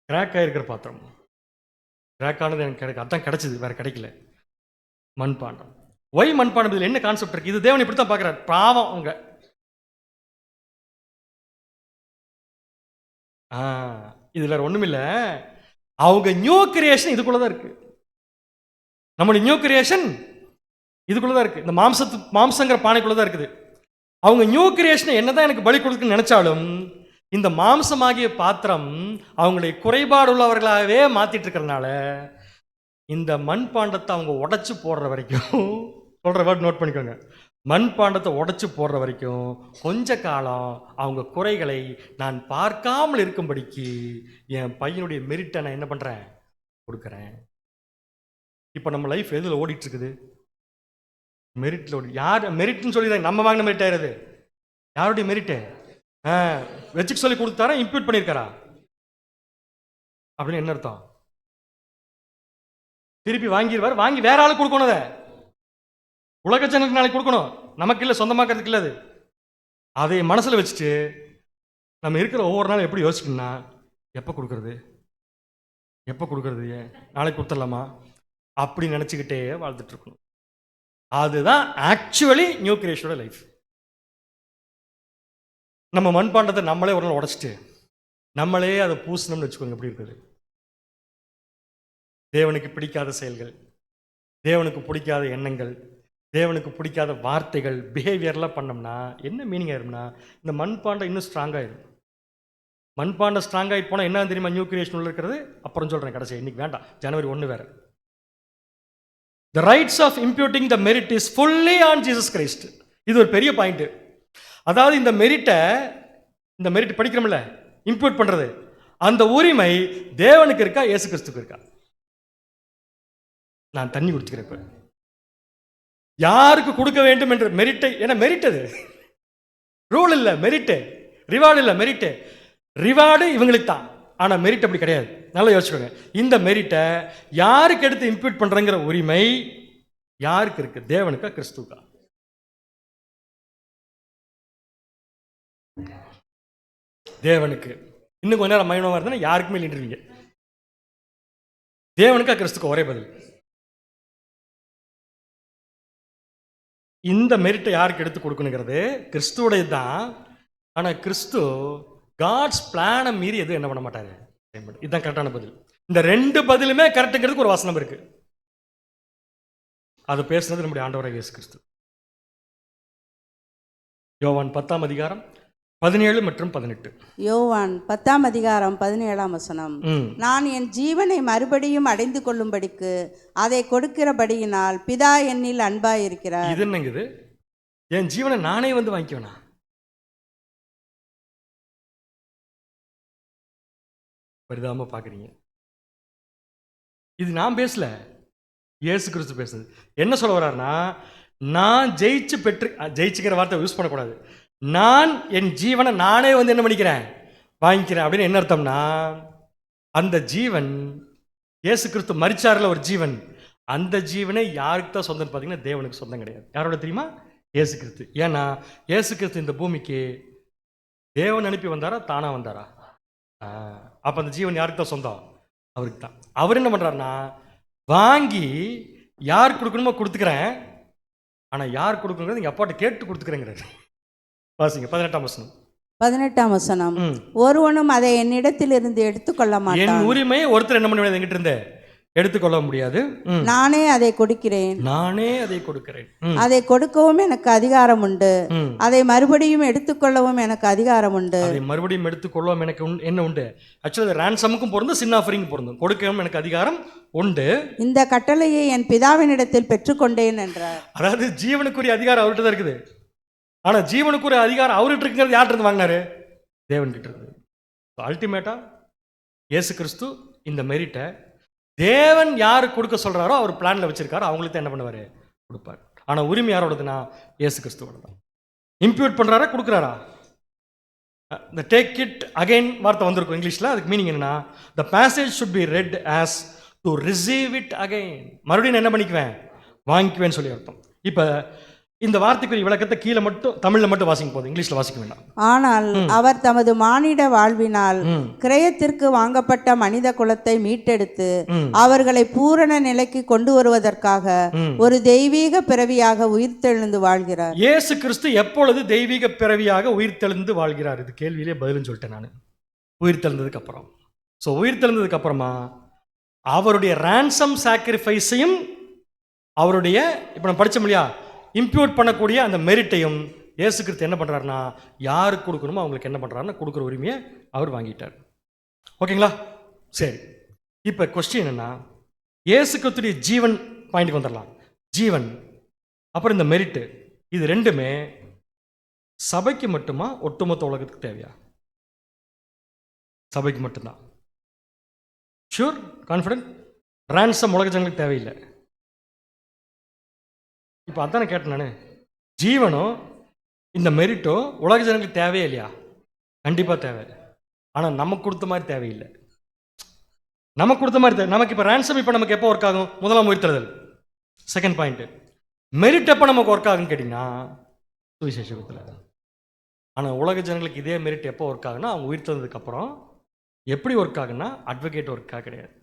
கிராக் ஆகிருக்கிற பாத்திரம். கிராக் ஆனது எனக்கு அதான் கிடைச்சிது, வேற கிடைக்கல. மண்பாண்டம். ஒய் மண்பாண்டம்? இதில் என்ன கான்செப்ட் இருக்கு? இது தேவன் இப்படித்தான் பார்க்குறாரு. பாவம் அவங்க. இது வேற ஒன்றும் இல்லை, அவங்க நியூ கிரியேஷன் இதுக்குள்ளதான் இருக்கு. நம்மளுடைய நியூ கிரியேஷன் இதுக்குள்ளதான் இருக்கு. இந்த மாம்சங்கிற பானைக்குள்ளதான் இருக்குது. அவங்க நியூ கிரியேஷன் என்னதான் எனக்கு பலி கொடுக்குன்னு நினைச்சாலும் இந்த மாம்சமாகிய பாத்திரம் அவங்களுடைய குறைபாடு உள்ளவர்களாகவே மாத்திட்டு இருக்கிறதுனால இந்த மண்பாண்டத்தை அவங்க உடைச்சு போடுற வரைக்கும், சொல்ற வேர்ட் நோட் பண்ணிக்கோங்க, மண்பாண்டத்தை உடைச்சு போடுற வரைக்கும் கொஞ்ச காலம் அவங்க குறைகளை நான் பார்க்காமல் இருக்கும்படிக்கு என் பையனுடைய மெரிட்டை நான் என்ன பண்றேன்? கொடுக்குறேன். இப்போ நம்ம லைஃப் எதில் ஓடிட்டு இருக்குது? மெரிட்ல ஓடி. யார் மெரிட்னு சொல்லி தான் நம்ம வாங்கின மெரிட் ஆயிருது? யாருடைய மெரிட்டு? வச்சுக்க சொல்லி கொடுத்தாரா, இம்ப்யூட் பண்ணியிருக்காரா? அப்படின்னு என்ன அர்த்தம்? திருப்பி வாங்கிடுவார், வாங்கி வேற ஆளுக்கு கொடுக்கணும். அதை உலக ஜனங்களுக்கு நாளைக்கு கொடுக்கணும், நமக்கு இல்லை, சொந்தமாக்கிறதுக்கு இல்லை. அதை மனசில் வச்சுட்டு நம்ம இருக்கிற ஒவ்வொரு நாளும் எப்படி யோசிக்கணும்னா, எப்போ கொடுக்கறது, எப்போ கொடுக்கறது, நாளைக்கு கொடுத்துடலாமா அப்படி நினச்சிக்கிட்டே வாழ்ந்துட்டு இருக்கணும். அதுதான் ஆக்சுவலி நியூ கிரியேஷனோட லைஃப். நம்ம மண்பாண்டத்தை நம்மளே ஒரு நாள் உடைச்சிட்டு நம்மளே அதை பூசணும்னு வச்சுக்கோங்க. எப்படி இருக்குது? தேவனுக்கு பிடிக்காத செயல்கள், தேவனுக்கு பிடிக்காத எண்ணங்கள், தேவனுக்கு பிடிக்காத வார்த்தைகள், பிஹேவியர்லாம் பண்ணோம்னா என்ன மீனிங் ஆயிரும்னா, இந்த மண்பாண்டம் இன்னும் ஸ்ட்ராங் ஆயிடும். மண்பாண்டம் ஸ்ட்ராங் ஆகிட்டு போனால் என்ன தெரியுமா நியூ கிரியேஷன் உள்ள இருக்கிறது? அப்புறம் சொல்கிறேன், கடைசி இன்னைக்கு வேண்டாம், ஜனவரி 1 வேறு. The rights of imputing the merit is fully on Jesus Christ. இது ஒரு பெரிய பாயிண்ட். அதாவது இந்த மெரிட் படிக்கிறோம்ல, இம்ப்யூட் பண்றது, அந்த உரிமை தேவனுக்கு இருக்கா, இயேசு கிறிஸ்துக்கு இருக்கா? நான் தண்ணி குடிச்சுக்கிறேன். இப்ப யாருக்கு கொடுக்க வேண்டும் என்ற மெரிட்டை, ஏன்னா மெரிட் அது ரூல் இல்லை, மெரிட்டு ரிவார்டு இல்லை. மெரிட்டு ரிவார்டு இவங்களுக்கு தான், ஆனால் மெரிட் அப்படி கிடையாது. நல்லா யோசிச்சுக்கோங்க. இந்த மெரிட்டை யாருக்கு எடுத்து இம்ப்யூட் பண்றங்கிற உரிமை யாருக்கு இருக்கு? தேவனுக்கா, கிறிஸ்துக்கா? தேவனுக்கு. இன்னும் கொஞ்ச நேரம் மைனமா இருந்தா யாருக்குமே இல்லைன்றீங்க. தேவனுக்கா, கிறிஸ்துக்கு? ஒரே பதில். இந்த மெரிட்டை யாருக்கு எடுத்து கொடுக்கணுங்கிறது கிறிஸ்துவோடைய தான். ஆனா கிறிஸ்து காட்ஸ் பிளானை மீறி எதுவும் என்ன பண்ண மாட்டாரு. இதுதான் கரெக்டான பதில். இந்த 2 பதிலுமே கரெக்டுங்கிறதுக்கு ஒரு வசனம் இருக்கு. அது பேசுனது நம்முடைய ஆண்டவராகிய இயேசு கிறிஸ்து. யோவான் 10ஆம் அதிகாரம் 17 மற்றும் 18. யோவான் 10ஆம் அதிகாரம் 17ஆம் வசனம். நான் என் ஜீவனை மறுபடியும் அடைந்து கொள்ளும்படிக்கு அதை கொடுக்கிறபடியினால் பிதா என்னில் அன்பாயிருக்கிறார். இது என்னங்க இது? என் ஜீவனை நானே வந்து வாங்கிக்குவேனா? பரிதாபமா பார்க்குறீங்க. இது நான் பேசல, இயேசு கிறிஸ்து பேசுது. என்ன சொல்ல வர்றாருன்னா, நான் ஜெயிச்சுக்கிற வார்த்தை யூஸ் பண்ணக்கூடாது. நான் என் ஜீவனை நானே வந்து என்ன பண்ணிக்கிறேன், வாங்கிக்கிறேன். அப்படின்னு என்ன அர்த்தம்னா, அந்த ஜீவன் இயேசு கிறிஸ்து மரிச்சார்ல ஒரு ஜீவன், அந்த ஜீவனை யாருக்கு தான் சொந்தம் பார்த்தீங்கன்னா தேவனுக்கு சொந்தம் கிடையாது. யாரோட தெரியுமா? இயேசு கிறிஸ்து. ஏன்னா இயேசு கிறிஸ்து இந்த பூமிக்கு தேவன் அனுப்பி வந்தாரா, தானா வந்தாரா? அப்போ அந்த ஜீவன் யாருக்கு தான் சொந்தம்? அவருக்கு தான். அவர் என்ன பண்ணுறாருன்னா, வாங்கி யார் கொடுக்கணுமோ கொடுத்துக்கிறேன், ஆனால் யார் கொடுக்கணுங்கிறது எங்கள் அப்பாட்ட கேட்டு கொடுத்துக்கிறேங்கிறாரு. வாசிங்க 18ஆம் வசனம். 18ஆம் வசனம். ஒருவனும் அதை என்னிடத்திலிருந்து எடுத்துக்கொள்ள மாட்டான். என் உரிமையை ஒருத்தர் என்ன பண்ண முடியாது, என்கிட்ட இருந்து எடுத்துக்கொள்ள முடியாது. நானே அதை கொடுக்கிறேன், நானே அதை கொடுக்கிறேன். அதை கொடுக்கவும் எனக்கு அதிகாரம் உண்டு, அதை மறுபடியும் எடுத்துக்கொள்ளவும் எனக்கு அதிகாரம் உண்டு. அதை மறுபடியும் எடுத்துக்கொள்ளவும் எனக்கு என்ன உண்டு? ஆக்சுவலி ரேன்சமுக்கும் பொருந்தும், சின் ஆஃபரிங் பொருந்தும். கொடுக்கவும் எனக்கு அதிகாரம் உண்டு. இந்த கட்டளையை என் பிதாவினிடத்தில் பெற்றுக்கொண்டேன் என்றார். அதாவது ஜீவனுக்குரிய அதிகாரம் அவர்கிட்ட தான் இருக்குது. ஆனால் ஜீவனுக்குரிய அதிகாரம் அவர்கிட்ட இருக்கிறது யார்கிட்ட இருந்து வாங்கினாரு? தேவன் கிட்ட இருக்குது. அல்டிமேட்டா இயேசு கிறிஸ்து இந்த மெரிட்டை தேவன் யாரு கொடுக்க சொல்றாரோ அவர் பிளான்ல வச்சிருக்காரு, அவங்களுக்கு தான் என்ன பண்ணுவாரு? கொடுப்பார். ஆனா உரிமை யாரோடதுன்னா இயேசு கிறிஸ்துவோட தான். இம்ப்யூட் பண்றாரா, கொடுக்குறாரா? the take it again வார்த்தை வந்திருக்கும் இங்கிலீஷ்ல. அதுக்கு மீனிங் என்னன்னா, the passage should be read as to receive it again. மறுபடியும் நான் என்ன பண்ணிக்குவேன்? வாங்கிக்குவேன்னு சொல்லி அர்த்தம். இப்ப இந்த வார்த்தைக்குரிய விளக்கத்தை கீழே மட்டும் தமிழ்ல மட்டும் வாசிக்க போதும், இங்கிலீஷ்ல வாசிக்க வேண்டாம். ஆனால் அவர் தமது மானிட வாழ்வினால் கிரயத்திற்கு வாங்கப்பட்ட மனித குலத்தை மீட்டெடுத்து அவர்களை பூரண நிலைக்கு கொண்டு வருவதற்காக ஒரு தெய்வீக பிறவியாக உயிர்த்தெழுந்து வாழ்கிறார். இயேசு கிறிஸ்து எப்பொழுது தெய்வீக பிறவியாக உயிர்த்தெழுந்து வாழ்கிறார்? இது கேள்வியிலே பதிலுன்னு சொல்லிட்டேன் நான். உயிர்த்தெழுந்ததுக்கு அப்புறம். ஸோ உயிர்த்தெழுந்ததுக்கு அப்புறமா அவருடைய ransom சாக்ரிஃபைஸையும் அவருடைய இப்போ நம்ம படிச்சோம் இல்லையா, இம்ப்யூட் பண்ணக்கூடிய அந்த மெரிட்டையும் இயேசு கிறிஸ்து என்ன பண்ணுறாருன்னா, யாருக்கு கொடுக்கணுமோ அவங்களுக்கு என்ன பண்ணுறாருன்னா கொடுக்குற உரிமையை அவர் வாங்கிட்டார். ஓகேங்களா? சரி, இப்போ கொஸ்டின் என்னன்னா, இயேசு கிறிஸ்துடைய ஜீவன் பாயிண்ட்டுக்கு வந்துடலாம். ஜீவன் அப்புறம் இந்த மெரிட்டு, இது ரெண்டுமே சபைக்கு மட்டுமா ஒட்டுமொத்த உலகத்துக்கு தேவையா? சபைக்கு மட்டும்தான். Sure, confident. ransom உலக ஜனங்களுக்கு தேவையில்லை. இப்போ அதானே கேட்டேன் நான். ஜீவனோ இந்த மெரிட்டோ உலக ஜனங்களுக்கு தேவையே இல்லையா? கண்டிப்பாக தேவை. ஆனால் நமக்கு கொடுத்த மாதிரி தேவையில்லை. நமக்கு கொடுத்த மாதிரி தேவை. நமக்கு இப்போ ransom இப்போ நமக்கு எப்போ ஒர்க் ஆகும்? முதலாம் உயிர்த்தெழுதல். செகண்ட் பாயிண்ட், மெரிட் எப்போ நமக்கு ஒர்க் ஆகுன்னு கேட்டிங்கன்னா சுவிசேஷத்தில். ஆனால் உலக ஜனங்களுக்கு இதே மெரிட் எப்போ ஒர்க் ஆகுன்னா அவங்க உயிர்த்தெழுந்ததுக்கு அப்புறம். எப்படி ஒர்க் ஆகுன்னா அட்வொகேட் ஒர்க்காக கிடையாது,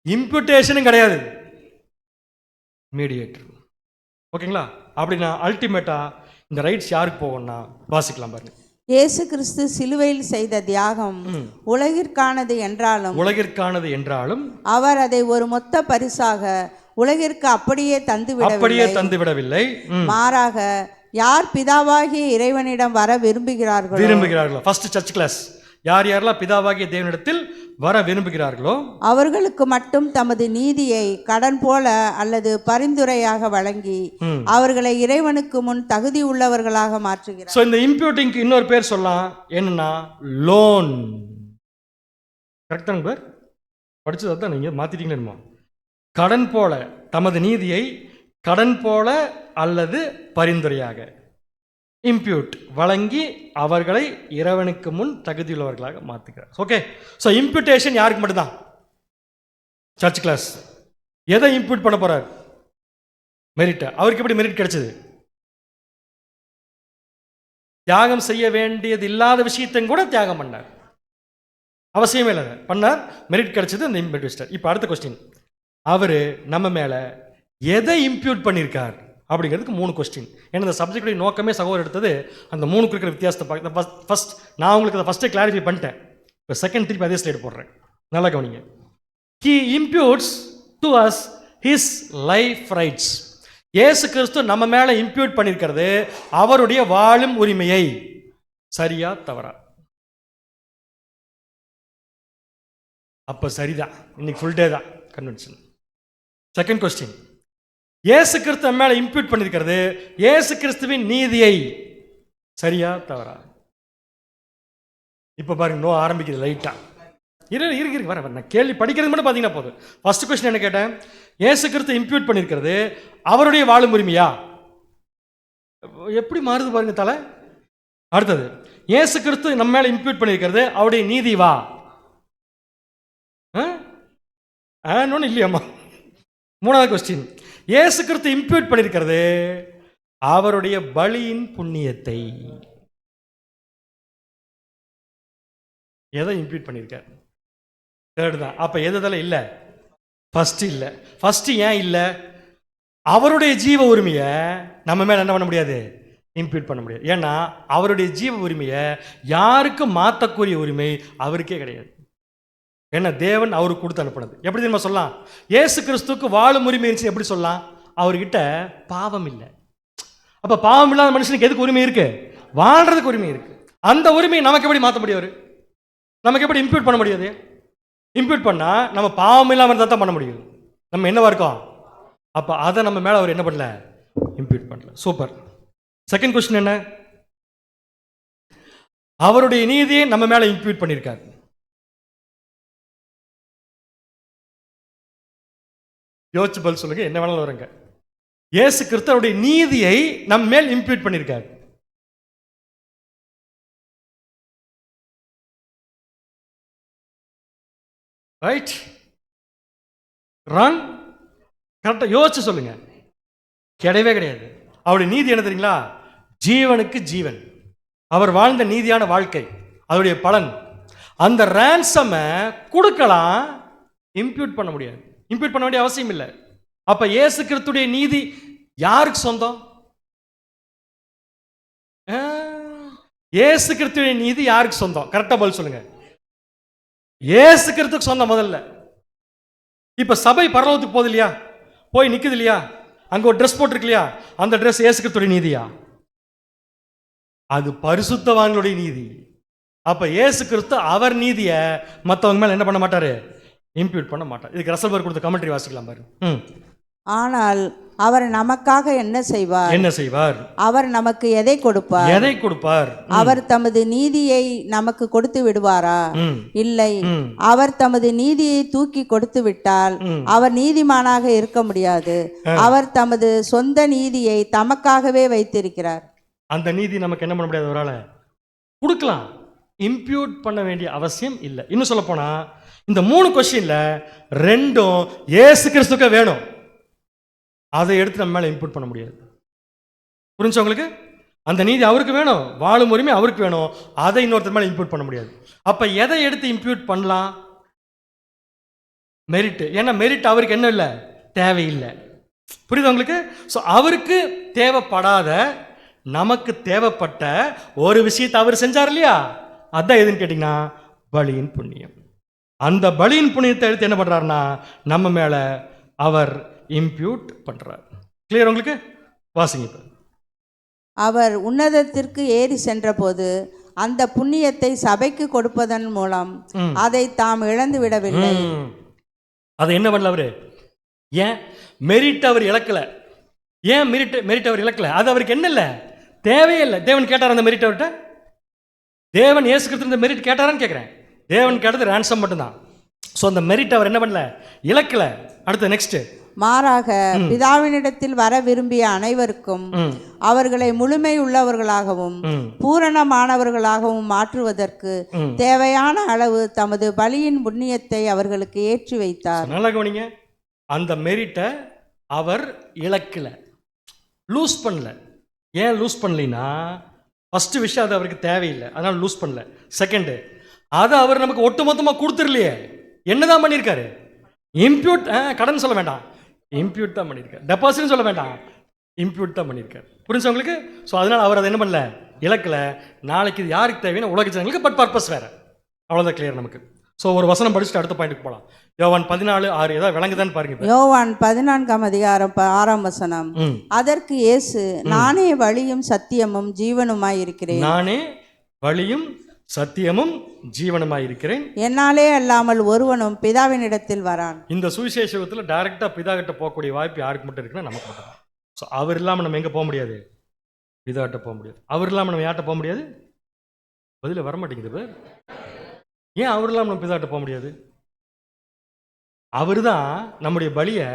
இம்ப்யூட்டேஷனும் கிடையாது, மீடியேட்டர். ஓகேங்களா? அப்படின்னா அல்டிமேட்டா இந்த ரைட்ஸ் யாருக்கு போகும்னா வாசிக்கலாம் பாருங்க. இயேசு கிறிஸ்து சிலுவையில் செய்த தியாகம் உலகிற்கானது என்றாலும் அவர் அதை ஒரு மொத்த பரிசாக உலகிற்கு அப்படியே தந்துவிடவில்லை. மாறாக யார் பிதாவாகிய இறைவனிடம் வர விரும்புகிறார்களோ, ஃபர்ஸ்ட் சர்ச் கிளாஸ், யார் யாரெல்லாம் பிதாவாகிய தேவனிடத்தில் வர விரும்புகிறார்களோ அவர்களுக்கு மட்டும் தமது நீதியை கடன் போல அல்லது பரிந்துரையாக வழங்கி அவர்களை இறைவனுக்கு முன் தகுதி உள்ளவர்களாக மாற்றுகிறார். சோ இந்த இம்ப்யூட்டிங்க்கு இன்னொரு பேர் சொல்லலாம், என்னன்னா லோன். கரெக்டான பேர், படிச்சது தான். நீங்க மாத்திட்டீங்களா? கடன் போல, தமது நீதியை கடன் போல அல்லது பரிந்துரையாக இம்ப்யூட் வழங்கி அவர்களை இறைவனுக்கு முன் தகுதியுள்ளவர்களாக மாற்றுகிறார். ஓகே, ஸோ இம்ப்யூட்டேஷன் யாருக்கு மட்டும்தான்? Search class. எதை இம்ப்யூட் பண்ண போறார்? மெரிட்டை. அவருக்கு எப்படி மெரிட் கிடைச்சது? தியாகம் செய்ய வேண்டியது இல்லாத விஷயத்தையும் கூட தியாகம் பண்ணார். அவசியமே இல்லை, பண்ணார், மெரிட் கிடைச்சது, அந்த இம்ப்யூட். இப்போ அடுத்த கொஸ்டின், அவரு நம்ம மேல எதை இம்ப்யூட் பண்ணியிருக்கார் அப்படிங்கிறதுக்கு 3 கொஸ்டின். ஏன்னா இந்த சப்ஜெக்டுடைய நோக்கமே சகோதரர் எடுத்தது அந்த 3க்கு இருக்கிற வித்தியாசத்தை பார்க்க. ஃபர்ஸ்ட் நான் உங்களுக்கு அதை ஃபஸ்ட்டே கிளாரிஃபை பண்ணிட்டேன். இப்போ செகண்ட் திருப்பி அதே ஸ்லைடு போடுறேன், நல்லா கவனிங்க. He imputes to us his life rights. இயேசு கிறிஸ்து நம்ம மேலே இம்ப்யூட் பண்ணியிருக்கிறது அவருடைய வாழும் உரிமையை. சரியா தவறா? அப்போ சரிதான், இன்னைக்கு ஃபுல் டே தான் கன்வென்ஷன். செகண்ட் கொஸ்டின், இயேசு கிறிஸ்து மேல இம்ப்யூட் பண்ணிருக்கிறது இயேசு கிறிஸ்துவின் நீதியை. சரியா தவறா? இப்ப பாருங்க, நோ ஆரம்பிக்குது லைட்டா. இருக்கு வர நான் கேள்வி படிக்கிறது மட்டும் பாத்தீங்கன்னா போதும். ஃபர்ஸ்ட் கொஸ்டின் என்ன கேட்டேன்? இயேசு கிறிஸ்து இம்ப்யூட் பண்ணிருக்கிறது அவருடைய வாழும் உரிமையா? எப்படி மாறுது பாருங்க தலை. அடுத்தது, இயேசு கிறிஸ்து நம்ம மேல இம்ப்யூட் பண்ணிருக்கிறது அவருடைய நீதி வா? இல்லையாம்மா. மூணாவது கொஸ்டின், இயேசு கிறிஸ்து இம்ப்யூட் பண்ணிருக்கிறது அவருடைய பலியின் புண்ணியத்தை. எதை இம்ப்யூட் பண்ணிருக்கார்? தேர்ட் தான். அப்ப எதுல இல்ல? ஃபர்ஸ்ட் இல்ல. ஃபர்ஸ்ட் ஏன் இல்ல? அவருடைய ஜீவ உரிமையை நம்ம மேல என்ன பண்ண முடியாது, இம்ப்யூட் பண்ண முடியாது. ஏன்னா அவருடைய ஜீவ உரிமையை யாருக்கும் மாற்றக்கூடிய உரிமை அவருக்கே கிடையாது. ஏன்னா தேவன் அவருக்கு கொடுத்து அனுப்பினது. எப்படி தெரியுமா சொல்லலாம்? இயேசு கிறிஸ்துவுக்கு வாழும் உரிமை இருந்துச்சு. எப்படி சொல்லலாம்? அவர்கிட்ட பாவம் இல்லை. அப்ப பாவம் இல்லாத மனுஷனுக்கு எதுக்கு உரிமை இருக்கு? வாழ்றதுக்கு உரிமை இருக்கு. அந்த உரிமையை நமக்கு எப்படி மாற்ற முடியும்? நமக்கு எப்படி இம்ப்யூட் பண்ண முடியாது? இம்ப்யூட் பண்ணா நம்ம பாவம் இல்லாமல் இருந்தால் தான் பண்ண முடியும். நம்ம என்னவா இருக்கோம்? அப்ப அதை நம்ம மேல அவர் என்ன பண்ணல, இம்ப்யூட் பண்ணல. சூப்பர். செகண்ட் கொஸ்டின் என்ன? அவருடைய நீதியை நம்ம மேல இம்ப்யூட் பண்ணியிருக்காரு. யோசிச்சு பதில் சொல்லுங்க, என்ன வேணாலும் வருங்க. இயேசு கிறிஸ்துவுடைய நீதியை நம்ம மேல் இம்ப்யூட் பண்ணியிருக்காரு. ரைட், ராங், கரெக்டாக யோசிச்சு சொல்லுங்க. கிடையவே கிடையாது. அவருடைய நீதி என்ன தெரியுங்களா? ஜீவனுக்கு ஜீவன். அவர் வாழ்ந்த நீதியான வாழ்க்கை, அதோடைய பலன். அந்த ரேன்சமை கொடுக்கலாம், இம்ப்யூட் பண்ண முடியாது. இம்ப்யூட் பண்ண வேண்டிய அவசியம் இல்லை. அப்ப இயேசு கிறிஸ்துடைய நீதி யாருக்கு சொந்தம்? இயேசு கிறிஸ்துடைய நீதி யாருக்கு சொந்தம்? கரெக்டா பதில் சொல்லுங்க. இயேசு கிறிஸ்துக்கு சொந்தம் முதல்ல. இப்ப சபை பரலோகத்துக்கு போகுது இல்லையா, போய் நிக்குது இல்லையா, அங்க ஒரு ட்ரெஸ் போட்டிருக்கு இல்லையா, அந்த ட்ரெஸ் இயேசு கிறிஸ்துடைய நீதியா? அது பரிசுத்தவான்களுடைய நீதி. அப்ப இயேசு கிறிஸ்து அவர் நீதியை மற்றவங்க மேல என்ன பண்ண மாட்டாரு, இம்ப்யூட் பண்ண மாட்டார். இதுக்கு ரசல்பர்க் கொடுத்த கமெண்ட்ரி வாசிக்கலாம் பாரு. ஆனால் அவர் நமக்காக என்ன செய்வார்? என்ன செய்வார்? அவர் நமக்கு எதை கொடுப்பார்? எதை கொடுப்பார்? அவர் தமது நீதியை நமக்கு கொடுத்து விடுவாரா? இல்லை. அவர் தமது நீதியை தூக்கி கொடுத்து விட்டால் அவர் நீதிமானாக இருக்க முடியாது. அவர் தமது சொந்த நீதியை தமக்காகவே வைத்திருக்கிறார். அந்த நீதி நமக்கு என்ன பண்ண முடியாது, அவரால் கொடுக்கலாம். இம்ப்யூட் பண்ண வேண்டிய அவசியம் இல்லை. இன்னும் சொல்ல போனா இந்த 3 கொஸ்டின்ல 2ம் இயேசு கிறிஸ்துக்கே வேணும். அதை எடுத்து நம்ம மேல இம்ப்யூட் பண்ண முடியாது. புரிஞ்சு உங்களுக்கு? அந்த நீதி அவருக்கு வேணும், வாழும் உரிமை அவருக்கு வேணும். அதை இன்னொருத்தர் மேல இம்ப்யூட் பண்ண முடியாது. அப்ப எதை எடுத்து இம்ப்யூட் பண்ணலாம்? மெரிட். ஏன்னா மெரிட் அவருக்கு என்ன இல்லை, தேவையில்லை. புரியுது உங்களுக்கு? ஸோ அவருக்கு தேவைப்படாத நமக்கு தேவைப்பட்ட ஒரு விஷயத்தை அவர் செஞ்சார் இல்லையா, அதான் எதுன்னு கேட்டீங்கன்னா பலியின் புண்ணியம். அந்த பலியின் புண்ணியத்தை எடுத்து என்ன பண்றாருன்னா நம்ம மேல அவர் இம்ப்யூட் பண்றார். கிளியர் உங்களுக்கு? வாசிங்க. அவர் உன்னதத்திற்கு ஏறி சென்றபோது அந்த புண்ணியத்தை சபைக்கு கொடுப்பதன் மூலம் அதை தாம் இழந்து விடவில்லை. அதை என்ன பண்ணல அவரு? ஏன் மெரிட் அவர் இழக்கல? ஏன் மெரிட் அவர் இழக்கல? அது அவருக்கு என்ன இல்லை, தேவையில்லை. தேவன் கேட்டார் அந்த மெரிட் அவர்கிட்ட? தேவன் இயேசு கிறிஸ்து இந்த மெரிட் கேட்டாரான்னு கேட்கிறேன். தேவன் கேட்டது ரான்சம் மட்டும்தான். ஸோ அந்த மெரிட் அவர் என்ன பண்ணல, இழக்கல. அடுத்து நெக்ஸ்ட், மாறாக பிதாவினிடத்தில் வர விரும்பிய அனைவருக்கும் அவர்களை முழுமை உள்ளவர்களாகவும் பூரணமானவர்களாகவும் மாற்றுவதற்கு தேவையான அளவு தமது பலியின் புண்ணியத்தை அவர்களுக்கு ஏற்றி வைத்தார். நல்லா கவனிங்க. அந்த மெரிட்டை அவர் இழக்கல, லூஸ் பண்ணல. ஏன் லூஸ் பண்ணலினா, ஃபர்ஸ்ட் விஷயம் அது அவருக்கு தேவையில்லை, அதனால லூஸ் பண்ணல. செகண்ட், அதை அவர் நமக்கு ஒட்டுமொத்தமாக கொடுத்துடலையே. என்னதான் பண்ணியிருக்காரு? இம்ப்யூட். கடன் சொல்ல வேண்டாம், இம்ப்யூட் தான் பண்ணியிருக்காரு. டெபாசிட்னு சொல்ல வேண்டாம், இம்ப்யூட் தான் பண்ணியிருக்காரு. புரிஞ்சு உங்களுக்கு? ஸோ அதனால் அவர் அதை என்ன பண்ணல, இழக்கல. நாளைக்கு இது யாருக்கு தேவையான உலக ஜனங்களுக்கு, பட் பர்பஸ் வேறு. அவ்வளோதான் கிளியர் நமக்கு. ஸோ ஒரு வசனம் படிச்சுட்டு அடுத்த பாயிண்ட்டுக்கு போகலாம். யோவான் 14:6 ஏதாவது விளங்குதான்னு பாருங்க. யோவான் 14:6 அதற்கு இயேசு, நானே வழியும் சத்தியமும் ஜீவனுமாய் இருக்கிறேன். நானே வழியும் சத்தியமும் ஜீவனுமாய் இருக்கிறேன். என்னாலே அல்லாமல் ஒருவனும் பிதாவினிடத்தில் வரான். இந்த சுவிசேஷத்தில் டைரக்டா பிதா கிட்ட போகக்கூடிய வாய்ப்பு யாருக்கு மட்டும் இருக்குன்னா நமக்கு மட்டும். ஸோ அவர் இல்லாமல் நம்ம எங்கே போக முடியாது, பிதா கிட்ட போக முடியாது. அவர் இல்லாமல் நம்ம யார்கிட்ட போக முடியாது? பதில வர மாட்டேங்குது. ஏன் அவர் இல்லாமல் நம்ம பிதாட்ட போக முடியாது? அவர் தான் நம்முடைய பலியை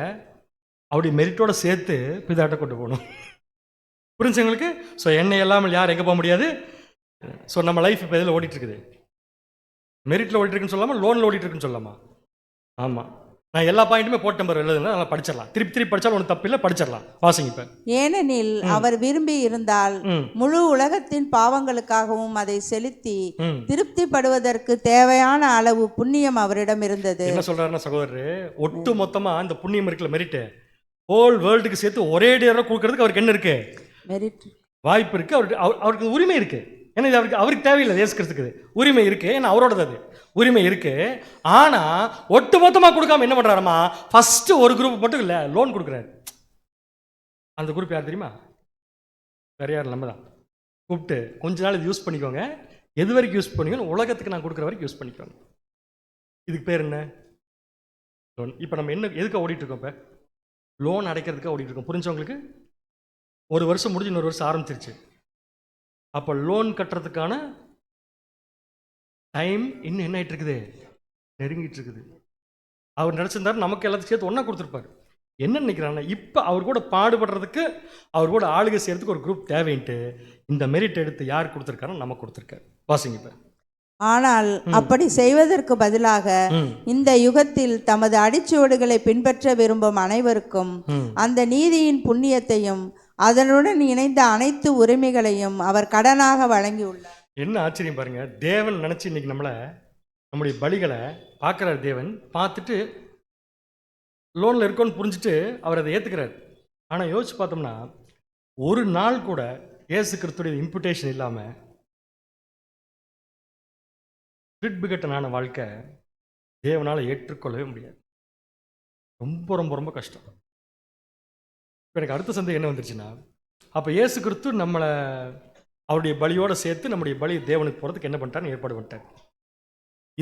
அவருடைய மெரிட்டோட சேர்த்து பிதாட்ட கொண்டு போகணும். புரிஞ்சுங்களுக்கு? ஸோ என்னை இல்லாமல் யார் எங்கே போக முடியாது? ஸோ நம்ம லைஃப் இப்போ எதில் ஓடிட்டு இருக்குது? மெரிட்டில் ஓடிட்டு இருக்குன்னு சொல்லாமா, லோனில் ஓடிட்டு இருக்குன்னு சொல்லாமா? ஆமாம். நான் எல்லா பாயிண்ட்டுமே போட்ட நம்பர் எழுதுனா நல்லா படிச்சிடலாம். திருப்பி படிச்சாலும் ஒன்றும் தப்பு இல்லை, படிச்சிடலாம். வாசிங்க இப்போ. ஏனெனில் அவர் விரும்பி இருந்தால் முழு உலகத்தின் பாவங்களுக்காகவும் அதை செலுத்தி திருப்திப்படுவதற்கு தேவையான அளவு புண்ணியம் அவரிடம் இருந்தது. என்ன சொல்றாருன்னா சகோதரர், ஒட்டு மொத்தமா அந்த புண்ணியம் இருக்குல்ல, மெரிட்டு, ஹோல் வேர்ல்டுக்கு சேர்த்து ஒரே டேராக கொடுக்கறதுக்கு அவருக்கு என்ன இருக்கு? மெரிட். வாய்ப்பு இருக்கு. அவருக்கு உரிமை இருக்கு. ஏன்னா இது அவருக்கு தேவையில்லை. இயேசு கிறிஸ்துக்கு உரிமை இருக்கு. ஏன்னா அவரோடது அது உரிமை இருக்கு. ஆனா ஒட்டுமொத்தமாக கொடுக்காம என்ன பண்றாருமா, ஃபர்ஸ்ட் ஒரு குரூப் மட்டும் இல்லை லோன் கொடுக்குறாரு. அந்த குரூப் யார் தெரியுமா? வேற யாரும் நம்ம தான். கூப்பிட்டு கொஞ்ச நாள் இது யூஸ் பண்ணிக்கோங்க, எது வரைக்கும் யூஸ் பண்ணிக்கணும், உலகத்துக்கு நான் கொடுக்குற வரைக்கும் யூஸ் பண்ணிக்கோங்க. இதுக்கு பேர் என்ன? லோன். இப்போ நம்ம என்ன எதுக்கு ஓடிட்டு இருக்கோம்? இப்போ லோன் அடைக்கிறதுக்காக ஓடிட்டு இருக்கோம். புரிஞ்சவங்களுக்கு? ஒரு வருஷம் முடிஞ்சு இன்னொரு வருஷம் ஆரம்பிச்சிருச்சு. அப்போ லோன் கட்டுறதுக்கான டைம் இன்னும் என்ன ஆகிட்டு இருக்குது? நெருங்கிட்டு இருக்குது. அவர் நினச்சிருந்தாரு நமக்கு எல்லாத்தையும் சேர்த்து ஒன்றா கொடுத்துருப்பாரு. என்ன நினைக்கிறாங்கன்னா, இப்போ அவர் கூட பாடுபடுறதுக்கு, அவர் கூட ஆளுகை செய்யறதுக்கு ஒரு குரூப் தேவைன்ட்டு இந்த மெரிட் எடுத்து யார் கொடுத்துருக்காரோ நம்ம கொடுத்துருக்காரு. வாசிங்க இப்போ. ஆனால் அப்படி செய்வதற்கு பதிலாக இந்த யுகத்தில் தமது அடிச்சுவடுகளை பின்பற்ற விரும்பும் அனைவருக்கும் அந்த நீதியின் புண்ணியத்தையும் அதனுடன் இணைந்த அனைத்து உரிமைகளையும் அவர் கடனாக வழங்கியுள்ளார். என்ன ஆச்சரியம் பாருங்க. தேவன் நினைச்சு இன்னைக்கு நம்முடைய பலிகளை பார்க்குறாரு. தேவன் பார்த்துட்டு லோனில் இருக்கோன்னு புரிஞ்சுட்டு அவர் அதை ஏற்றுக்கிறார். ஆனால் யோசிச்சு பார்த்தோம்னா ஒரு நாள் கூட இயேசு கிறிஸ்துடைய இம்புடேஷன் இல்லாமல் பிகட்டனான வாழ்க்கை தேவனால் ஏற்றுக்கொள்ளவே முடியாது. ரொம்ப ரொம்ப ரொம்ப கஷ்டம். இப்போ எனக்கு அடுத்த சந்தேகம் என்ன வந்துருச்சுன்னா, அப்போ இயேசு கிறிஸ்து நம்மளை அவருடைய பலியோடு சேர்த்து நம்முடைய பலி தேவனுக்கு போகிறதுக்கு என்ன பண்ணிட்டாருன்னு ஏற்பாடு பண்ணிட்டார்.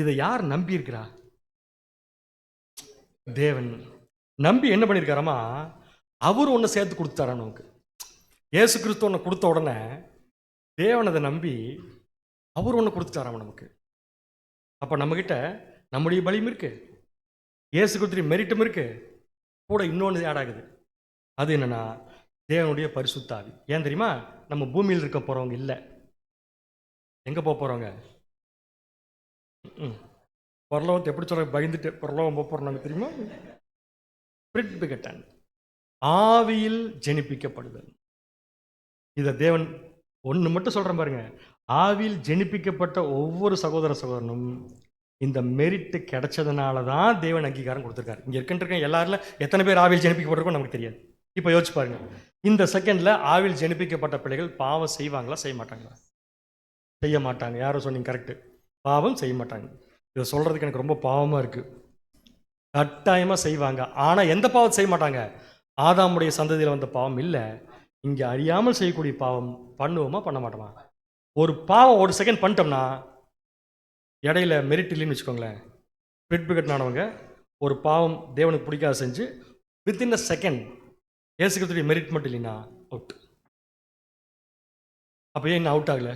இதை யார் நம்பி இருக்கிறா? தேவன் நம்பி என்ன பண்ணியிருக்காராமா, அவர் ஒன்று சேர்த்து கொடுத்தாரா நமக்கு. இயேசு கிறிஸ்து ஒன்று கொடுத்த உடனே தேவன் அதை நம்பி அவர் ஒன்று கொடுத்துட்டாராம நமக்கு. அப்போ நம்மக்கிட்ட நம்முடைய பலியும் இருக்குது, இயேசு கிறிஸ்துவின் மெரிட்டும் இருக்குது, கூட இன்னொன்று ஆட் ஆகுது. அது என்னன்னா தேவனுடைய பரிசுத்த ஆவி. ஏன் தெரியுமா? நம்ம பூமியில் இருக்க போகிறவங்க இல்லை, எங்கே போக போகிறவங்க? பரலோகத்தை எப்படி சொல்ற, பயந்துட்டு பரலோகம் போக போகிறோம் தெரியுமா? பிரிட்பிகட்டன், ஆவியில் ஜெனிப்பிக்கப்படுதல். இதை தேவன் ஒன்று மட்டும் சொல்கிறேன் பாருங்க. ஆவியில் ஜெனிப்பிக்கப்பட்ட ஒவ்வொரு சகோதர சகோதரனும் இந்த மெரிட்டு கிடைச்சதுனால தான் தேவன் அங்கீகாரம் கொடுத்துருக்காரு. இங்கே இருக்கின்ற எல்லாரில் எத்தனை பேர் ஆவியில் ஜெனிப்பிக்கப்பட்டிருக்கோம் நமக்கு தெரியாது. இப்போ யோசிச்சு பாருங்க, இந்த செகண்டில் ஆவியில் ஜெனிப்பிக்கப்பட்ட பிள்ளைகள் பாவம் செய்வாங்களா செய்ய மாட்டாங்களா? செய்ய மாட்டாங்க. யாரும் சொன்னீங்க? கரெக்டு, பாவம் செய்ய மாட்டாங்க. இதை சொல்கிறதுக்கு எனக்கு ரொம்ப பாவமாக இருக்குது. கட்டாயமாக செய்வாங்க. ஆனால் எந்த பாவம் செய்ய மாட்டாங்க? ஆதாமுடைய சந்ததியில் வந்த பாவம் இல்லை, இங்கே அறியாமல் செய்யக்கூடிய பாவம் பண்ணுவோமா பண்ண மாட்டோமா? ஒரு பாவம் ஒரு செகண்ட் பண்ணிட்டோம்னா இடையில மெரிட் இல்லைன்னு வச்சுக்கோங்களேன். பிரிட்பிகட்னானவங்க ஒரு பாவம் தேவனுக்கு பிடிக்காத செஞ்சு வித்தின் அ செகண்ட் இயேசு கிறிஸ்துவின் மெரிட் மட்டும் இல்லைன்னா அவுட். அப்போ ஏன் இன்னும் அவுட் ஆகலை?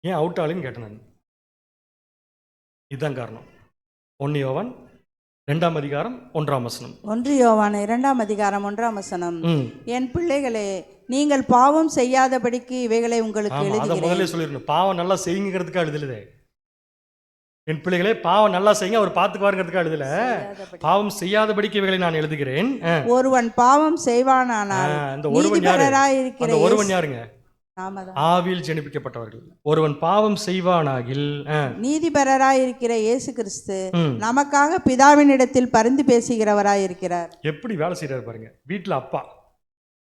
ஏன் அவுட் ஆகலைன்னு கேட்டேன் நான். இதுதான் காரணம். 1 யோவான் 2ஆம் அதிகாரம் 1ஆம் வசனம். 1 யோவான் 2ஆம் அதிகாரம் 1ஆம் வசனம். என் பிள்ளைகளே, நீங்கள் பாவம் செய்யாதபடிக்கு இவைகளை உங்களுக்கு எழுதுகிறேன். முதல்ல சொல்லிடணும், பாவம் நல்லா செய்யுங்கிறதுக்காக எழுதலுதே. என் பிள்ளைகளே பாவம் நல்லா செய்யுங்க, அவர் பார்த்துக்குவாருங்கிறதுக்காக எழுதல, பாவம் செய்யாதபடிக்கு இவைகளை நான் எழுதுகிறேன். ஒருவன் பாவம் செய்வானானால் ஒருவன் யாருங்க? ஆவியில் ஜெனிப்பிக்கப்பட்டவர்கள். ஒருவன் பாவம் செய்வானாகில் நீதிபரராயிருக்கிற இயேசு கிறிஸ்து நமக்காக பிதாவினிடத்தில் பரிந்து பேசுகிறவராயிருக்கிறார். எப்படி வேலை செய்யறாரு பாருங்க. வீட்டில் அப்பா,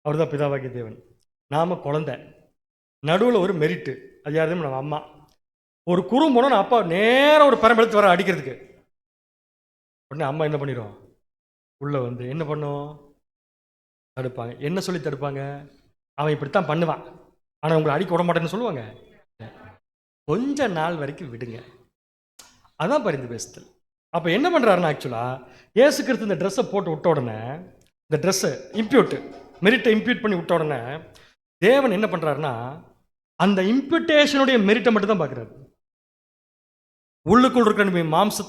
அவர் தான் பிதாவாகிய தேவன், நாம குழந்தை, நடுவில் ஒரு மெரிட்டு, அது யாரும் நம்ம அம்மா. ஒரு குறும் போனோன்னு அப்பா நேரம் ஒரு பரம்பெடுத்து வர அடிக்கிறதுக்கு, உடனே அம்மா என்ன பண்ணிடும்? உள்ள வந்து என்ன பண்ணும்? தடுப்பாங்க. என்ன சொல்லி தடுப்பாங்க? அவன் இப்படித்தான் பண்ணுவான், ஆனால் உங்களை அடிக்க விட மாட்டேன்னு சொல்லுவாங்க. கொஞ்ச நாள் வரைக்கும் விடுங்க, அதான் பரிந்து பேசுதல். அப்போ என்ன பண்ணுறாருன்னா, ஆக்சுவலாக இயேசு கிறிஸ்து இந்த ட்ரெஸ்ஸை போட்டு விட்ட உடனே, இந்த ட்ரெஸ்ஸை மெரிட்டை இம்ப்யூட் பண்ணி விட்ட உடனே தேவன் என்ன பண்ணுறாருன்னா, அந்த இம்ப்யூட்டேஷனுடைய மெரிட்டை மட்டும் தான் பார்க்குறாரு. உள்ளுக்குள் இருக்கிற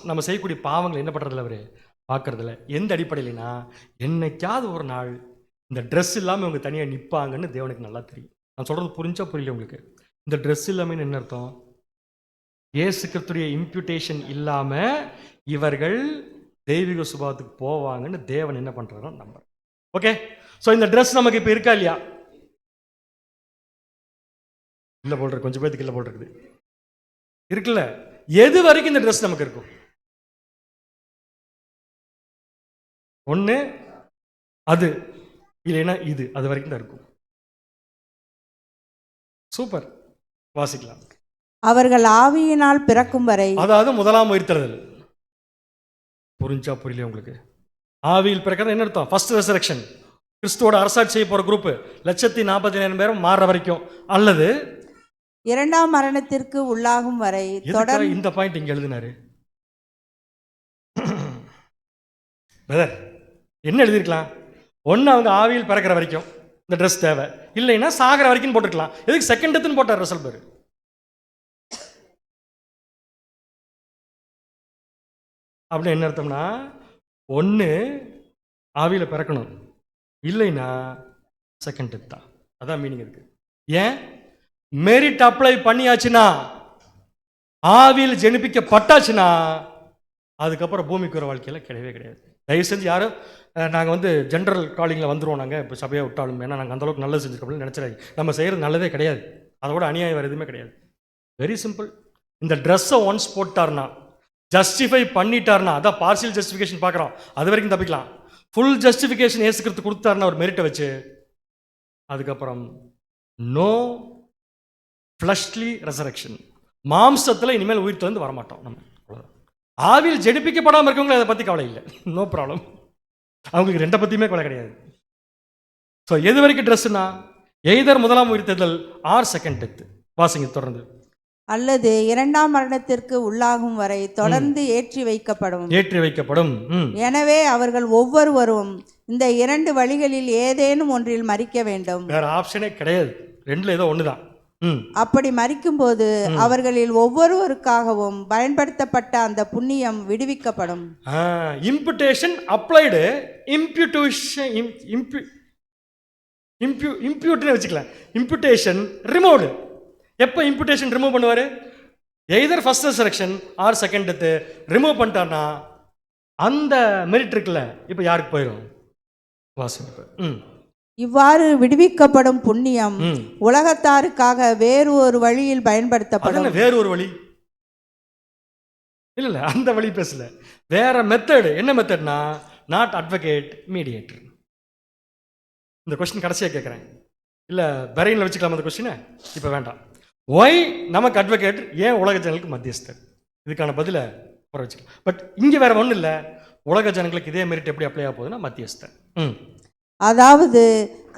நம்ம செய்யக்கூடிய பாவங்களை என்ன பண்ணுறதில்ல, அவர் பார்க்கறதில்ல. எந்த அடிப்படையிலனா, என்னைக்காவது ஒரு நாள் இந்த ட்ரெஸ் இல்லாமல் இவங்க தனியாக நிற்பாங்கன்னு தேவனுக்கு நல்லா தெரியும். நான் சொல்கிறது புரிஞ்சா புரியல உங்களுக்கு? இந்த ட்ரெஸ் இல்லாமல் என்ன அர்த்தம்? இயேசு கிறிஸ்துடைய இம்ப்யூட்டேஷன் இல்லாமல் இவர்கள் தெய்வீக சுபாவத்துக்கு போவாங்கன்னு தேவன் என்ன பண்ணுறாரோ நம்புறேன். ஓகே, ஸோ இந்த ட்ரெஸ் நமக்கு இப்போ இருக்கா இல்லையா? இல்லை போல் இருக்கு, கொஞ்சம் பேருக்கு இல்லை போல் இருக்குது, இருக்குல்ல? எது வரைக்கும் இந்த ட்ரெஸ் நமக்கு இருக்கும்? ஒன்று அது, இல்லைன்னா இது, அது வரைக்கும் தான் இருக்கும். சூப்பர், வாசிக்கலாம். அவர்கள் ஆவியினால் பிறக்கும் வரை, அதாவது முதலாம் உயிர்த்தெழுதல். புரிஞ்சா புரியல உங்களுக்கு? ஆவியில் பிறக்கிறது என்ன அர்த்தம்? First resurrection. கிறிஸ்துவோட அரசாட்சி செய்ய போற குரூப் 1,40,000 பேரும் மாறுற வரைக்கும், அல்லது இரண்டாம் மரணத்திற்கு உள்ளாகும் வரை தொடர். இந்த பாயிண்ட் இங்க எழுதினாரு பிரதர். என்ன எழுதிருக்கலாம்? ஒன்று அவங்க ஆவியில் பிறக்கிற வரைக்கும் இந்த ட்ரெஸ் தேவை, இல்லைன்னா சாகிற வரைக்கும் போட்டுக்கலாம். எதுக்கு செகண்ட் டெத்துன்னு போட்டார் ரசல் பேர்? அப்படின்னு என்ன அர்த்தம்னா, ஒன்று ஆவியில் பிறக்கணும், இல்லைன்னா செகண்ட் டெத் தான். அதான் மீனிங் இருக்கு. ஏன்? மெரிட் அப்ளை பண்ணியாச்சுன்னா, ஆவியில் ஜெனிப்பிக்கப்பட்டாச்சுன்னா, அதுக்கப்புறம் பூமிக்கு வர வாழ்க்கையில் கிடையவே கிடையாது. தயவு செஞ்சு யாரும் நாங்கள் வந்து ஜென்ரல் காலிங்கில் வந்துடுவோம், நாங்கள் இப்போ சபையை விட்டாலும், ஏன்னா நாங்கள் அந்தளவுக்கு நல்லது செஞ்சுருக்கோம்னு நினச்சிடாங்க. நம்ம செய்கிறது நல்லதே கிடையாது, அதோட அநியாயம் வேறு எதுவுமே கிடையாது. Very simple. இந்த ட்ரெஸ்ஸை ஒன்ஸ் போட்டார்னா, ஜஸ்டிஃபை பண்ணிட்டார்னா, அதான் பார்சியல் ஜஸ்டிஃபிகேஷன் பார்க்குறோம், அது வரைக்கும் தப்பிக்கலாம். ஃபுல் ஜஸ்டிஃபிகேஷன் ஏசுக்கிறது கொடுத்தாருன்னா ஒரு மெரிட்டை வச்சு, அதுக்கப்புறம் நோ ஃப்ளஷ்லி ரெசரக்ஷன். மாம்சத்தில் இனிமேல் உயிர் தந்து வரமாட்டோம் நம்ம. ஆவியில் ஜெனிப்பிக்கப்படாமல் இருக்கவங்களும் அதை பற்றி கவலை இல்லை, நோ ப்ராப்ளம். அவங்களுக்கு ரெண்டை பற்றியுமே கவலை கிடையாது. ஸோ எது வரைக்கும் ட்ரெஸ்ஸுனா, எய்தர் முதலாம் உயிர்த்தெழுதல் ஆர் செகண்ட் டெத். வாசிங்க தொடர்ந்து. அல்லது இரண்டாம் மரணத்திற்கு உள்ளாகும் வரை தொடர்ந்து ஏற்றி வைக்கப்படும். எனவே அவர்கள் ஒவ்வொருவரும் இந்த இரண்டு வழிகளில் ஏதேனும் ஒன்றில் மரிக்க வேண்டும். வேற ஆப்ஷனே கிடையாது, ரெண்டுல ஏதோ ஒண்ணுதான். அப்படி மரிக்கும்போது அவர்களில் ஒவ்வொருவருக்காகவும் பயன்படுத்தப்பட்ட அந்த புண்ணியம் விடுவிக்கப்படும். இம்புடேஷன் அப்ளைடு, இம்ப்யூட்டேஷன் இம்ப்யூட்னு வச்சுக்கலாம். Imputation removed. எப்போ இம்ப்யூட்டேஷன் ரிமூவ் பண்ணுவார்? Either first resurrection or second death remove பண்ணிட்டார்னா அந்த மெரிட் இருக்குல்ல, இப்போ யாருக்கு போயிடும்? வாசிங்க. இவ்வாறு விடுவிக்கப்படும் புண்ணியம் உலகத்தாருக்காக வேறு ஒரு வழியில் பயன்படுத்தப்படும். வேறு ஒரு வழி இல்ல, அந்த வழி பேசல, வேற மெத்தட். என்ன மெத்தட்னா, நாட் அட்வொகேட், மீடியேட்டர். இந்த கொஸ்டின் கடைசியாக கேட்குறேன், இல்லை பெரைனில் வச்சுக்கலாம் அந்த கொஸ்டினை, இப்போ வேண்டாம். ஒய் நமக்கு அட்வொகேட், ஏன் உலக ஜனங்களுக்கு மத்தியஸ்தர்? இதுக்கான பதிலை அப்புறம் வச்சுக்கலாம். பட் இங்கே வேற ஒன்றும் இல்லை, உலக ஜனங்களுக்கு இதே மெரிட் எப்படி அப்ளை ஆக போகுதுன்னா மத்தியஸ்தர். அதாவது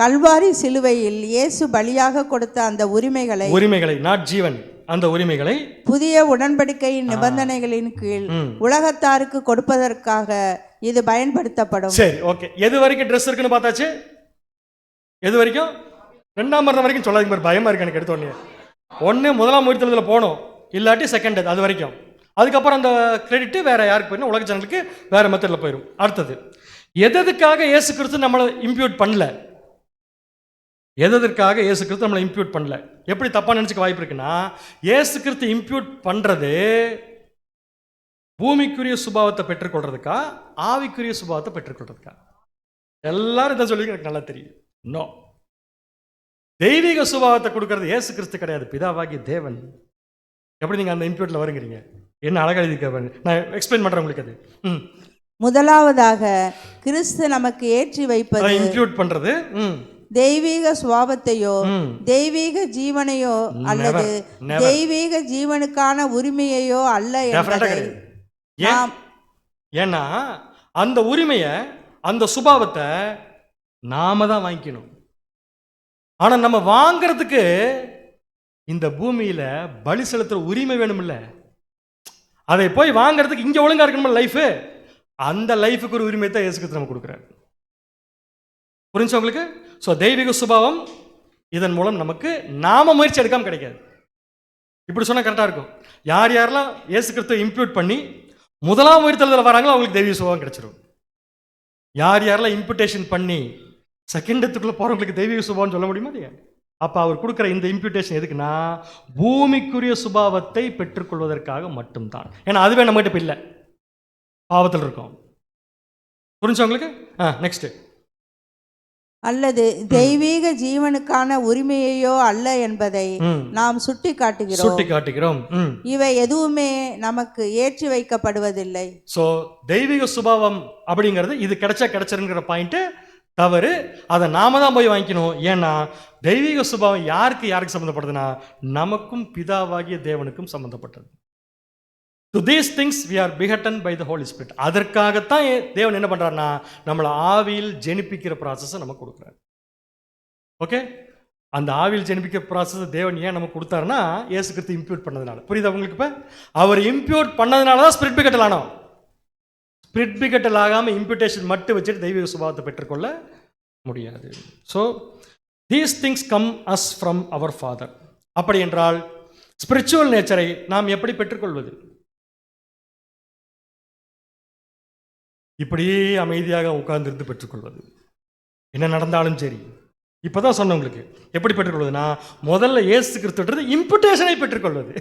கல்வாரி சிலுவையில் இயேசு பலியாக கொடுத்த அந்த உரிமைகளை நாட் ஜீவன், அந்த உரிமைகளை புதிய உடன்படிக்கையின் நிபந்தனைகளின் கீழ் உலகத்தாருக்கு கொடுப்பதற்காக இது பயன்படுத்தப்படும். சரி, ஓகே. எது வரைக்கும் ட்ரெஸ் இருக்குன்னு பார்த்தாச்சு? எது வரைக்கும்? ரெண்டாம் மரணம் வரைக்கும் சொல்லாதீங்க பாரு, பயமா இருக்கு எனக்கு. எடுத்தோடனே ஒன்று முதலாம் உயிர்த்தெழுதலில் போகணும், இல்லாட்டி செகண்ட், அது வரைக்கும். அதுக்கப்புறம் அந்த கிரெடிட் வேற யாருக்கு போயிடும்? உலக ஜனங்களுக்கு வேற மெத்தடில் போயிடும். அடுத்தது, எதற்காக இயேசு கிறிஸ்து நம்மளை இம்ப்யூட் பண்ணல? எதற்காக இயேசு கிறிஸ்து நம்மளை இம்ப்யூட் பண்ணல? எப்படி தப்பா நினைச்சுக்க வாய்ப்பு இருக்குன்னா, இயேசு கிறிஸ்து இம்ப்யூட் பண்றது பூமிக்குரிய சுபாவத்தை பெற்றுக்கொள்றதுக்கா, ஆவிக்குரிய சுபாவத்தை பெற்றுக்கொள்றதுக்கா? எல்லாரும் இதை சொல்லி எனக்கு நல்லா தெரியும். நோ, தெய்வீக சுபாவத்தை கொடுக்கறது இயேசு கிறிஸ்து கிடையாது, பிதாவாகிய தேவன். எப்படி நீங்க அந்த இம்ப்யூட்ல வருங்கிறீங்க? என்ன அழகா எழுதிக்க, நான் எக்ஸ்பிளைன் பண்றேன் உங்களுக்கு. அது முதலாவதாக கிறிஸ்து நமக்கு ஏற்றி வைப்பது, இன்க்ளூட் பண்றது தெய்வீக சுபாவத்தையோ தெய்வீக ஜீவனையோ அல்லது தெய்வீக ஜீவனுக்கான உரிமையையோ அல்ல என்பதை. ஏன்னா அந்த உரிமையை, அந்த சுபாவத்தை நாம தான் வாங்கிக்கணும். ஆனா நம்ம வாங்கிறதுக்கு இந்த பூமியில பலி செலுத்துற உரிமை வேணும்ல, அதை போய் வாங்கிறதுக்கு இங்க ஒழுங்கா இருக்கணும் லைஃப். அந்த லைஃபுக்கு ஒரு உரிமை தான் இயேசு கிறிஸ்து நம்ம கொடுக்குறாரு. புரிஞ்சு உங்களுக்கு? ஸோ தெய்வீக சுபாவம் இதன் மூலம் நமக்கு நாம முயற்சி எடுக்காம கிடைக்காது. இப்படி சொன்னா கரெக்டா இருக்கும். யார் யாரெல்லாம் இயேசு கிறிஸ்துவை இம்ப்யூட் பண்ணி முதலாம் உயிர்த்தெழுதல் வராங்களோ அவங்களுக்கு தெய்வீக சுபாவம் கிடைச்சிடும். யார் யாரெல்லாம் இம்ப்யூட்டேஷன் பண்ணி செகண்ட் டெத்துக்குள்ள போறவங்களுக்கு தெய்வீக சுபாவம் சொல்ல முடியுமா? அப்ப அவர் கொடுக்குற இந்த இம்ப்யூட்டேஷன் எதுக்குன்னா, பூமிக்குரிய சுபாவத்தை பெற்றுக்கொள்வதற்காக மட்டும்தான். ஏன்னா அதுவே நம்மகிட்ட இப்போ இல்லை, பாவத்தில் இருக்கும். புரிஞ்சு உங்களுக்கு? நெக்ஸ்ட், அல்லது தெய்வீக ஜீவனுக்கான உரிமையையோ அல்ல என்பதை நாம் சுட்டி காட்டுகிறோம். இவை எதுவுமே நமக்கு ஏற்றி வைக்கப்படுவதில்லை. ஸோ தெய்வீக சுபாவம் அப்படிங்கிறது இது கிடைச்சிருங்கிற பாயிண்ட் தவறு. அதை நாம தான் போய் வாங்கிக்கணும். ஏன்னா தெய்வீக சுபாவம் யாருக்கு சம்மந்தப்படுதுன்னா நமக்கும் பிதாவாகிய தேவனுக்கும் சம்மந்தப்பட்டது. To these things we are begotten by the Holy Spirit. அதற்காகத்தான் தேவன் என்ன பண்றாருன்னா நம்மளை ஆவியில் ஜெனிப்பிக்கிற ப்ராசஸை நமக்கு கொடுக்குறாரு. ஓகே, அந்த ஆவியில் ஜெனிப்பிக்கிற ப்ராசஸ் தேவன் ஏன் நமக்கு கொடுத்தாருன்னா இயேசு கிறிஸ்து இம்ப்யூட் பண்ணதுனால. புரியுதா உங்களுக்கு? இப்போ அவர் இம்ப்யூட் பண்ணதுனால தான் ஸ்பிரிட் பிகட்டல் ஆனோம். ஸ்பிரிட் பிகட்டல் ஆகாமல் இம்ப்யூட்டேஷன் மட்டும் வச்சுட்டு தெய்வீக சுபாவத்தை பெற்றுக்கொள்ள முடியாது. So these things come as from our father. அப்படி என்றால் ஸ்பிரிச்சுவல் நேச்சரை நாம் எப்படி பெற்றுக்கொள்வது? இப்படியே அமைதியாக உட்கார்ந்திருந்து பெற்றுக்கொள்வது. என்ன நடந்தாலும் சரி. இப்போதான் சொன்ன உங்களுக்கு எப்படி பெற்றுக்கொள்வதுன்னா, முதல்ல இயேசு கிறிஸ்துன்றது இம்புட்டேஷனை பெற்றுக்கொள்வது,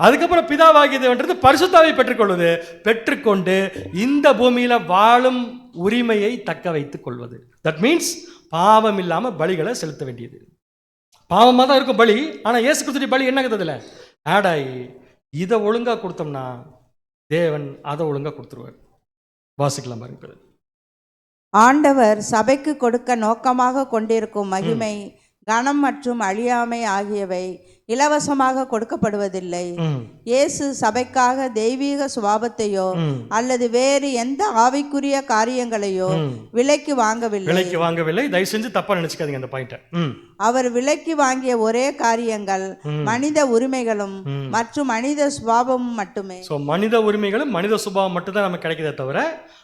அதுக்கப்புறம் பிதாவாகிய தேவன்றது பரிசுத்தாவை பெற்றுக்கொள்வது, பெற்றுக்கொண்டு இந்த பூமியில வாழும் உரிமையை தக்க வைத்துக் கொள்வது. தட் மீன்ஸ் பாவம் இல்லாமல் பலிகளை செலுத்த வேண்டியது. பாவமாக தான் இருக்கும் பலி, ஆனால் இயேசு கிறிஸ்துடைய பலி என்ன கததில்ல ஆட் ஆகி இதை ஒழுங்காக கொடுத்தோம்னா தேவன் அதை ஒழுங்காக கொடுத்துருவார். வாசிக்கலாம் பாருங்க. ஆண்டவர் சபைக்கு கொடுக்க நோக்கமாக கொண்டிருக்கும் மகிமை, கனம் மற்றும் அழியாமை ஆகியவை இலவசமாக கொடுக்கப்படுவதில்லை. இயேசு சபைக்காக தெய்வீக சுபாவத்தையோ அல்லது வேறு எந்த ஆவிக்குரிய காரியங்களையோ விலைக்கு வாங்கவில்லை. தயவு செஞ்சு தப்பா நினைச்சுக்காதீங்க அந்த பாயிண்ட. அவர் விலைக்கு வாங்கிய ஒரே காரியங்கள் மனித உரிமைகளும் மற்றும் மனித சுபாவமும் மட்டுமே. ஸோ மனித உரிமைகளும் மனித சுபாவம் மட்டும் தான் நமக்கு கிடைக்குதே தவிர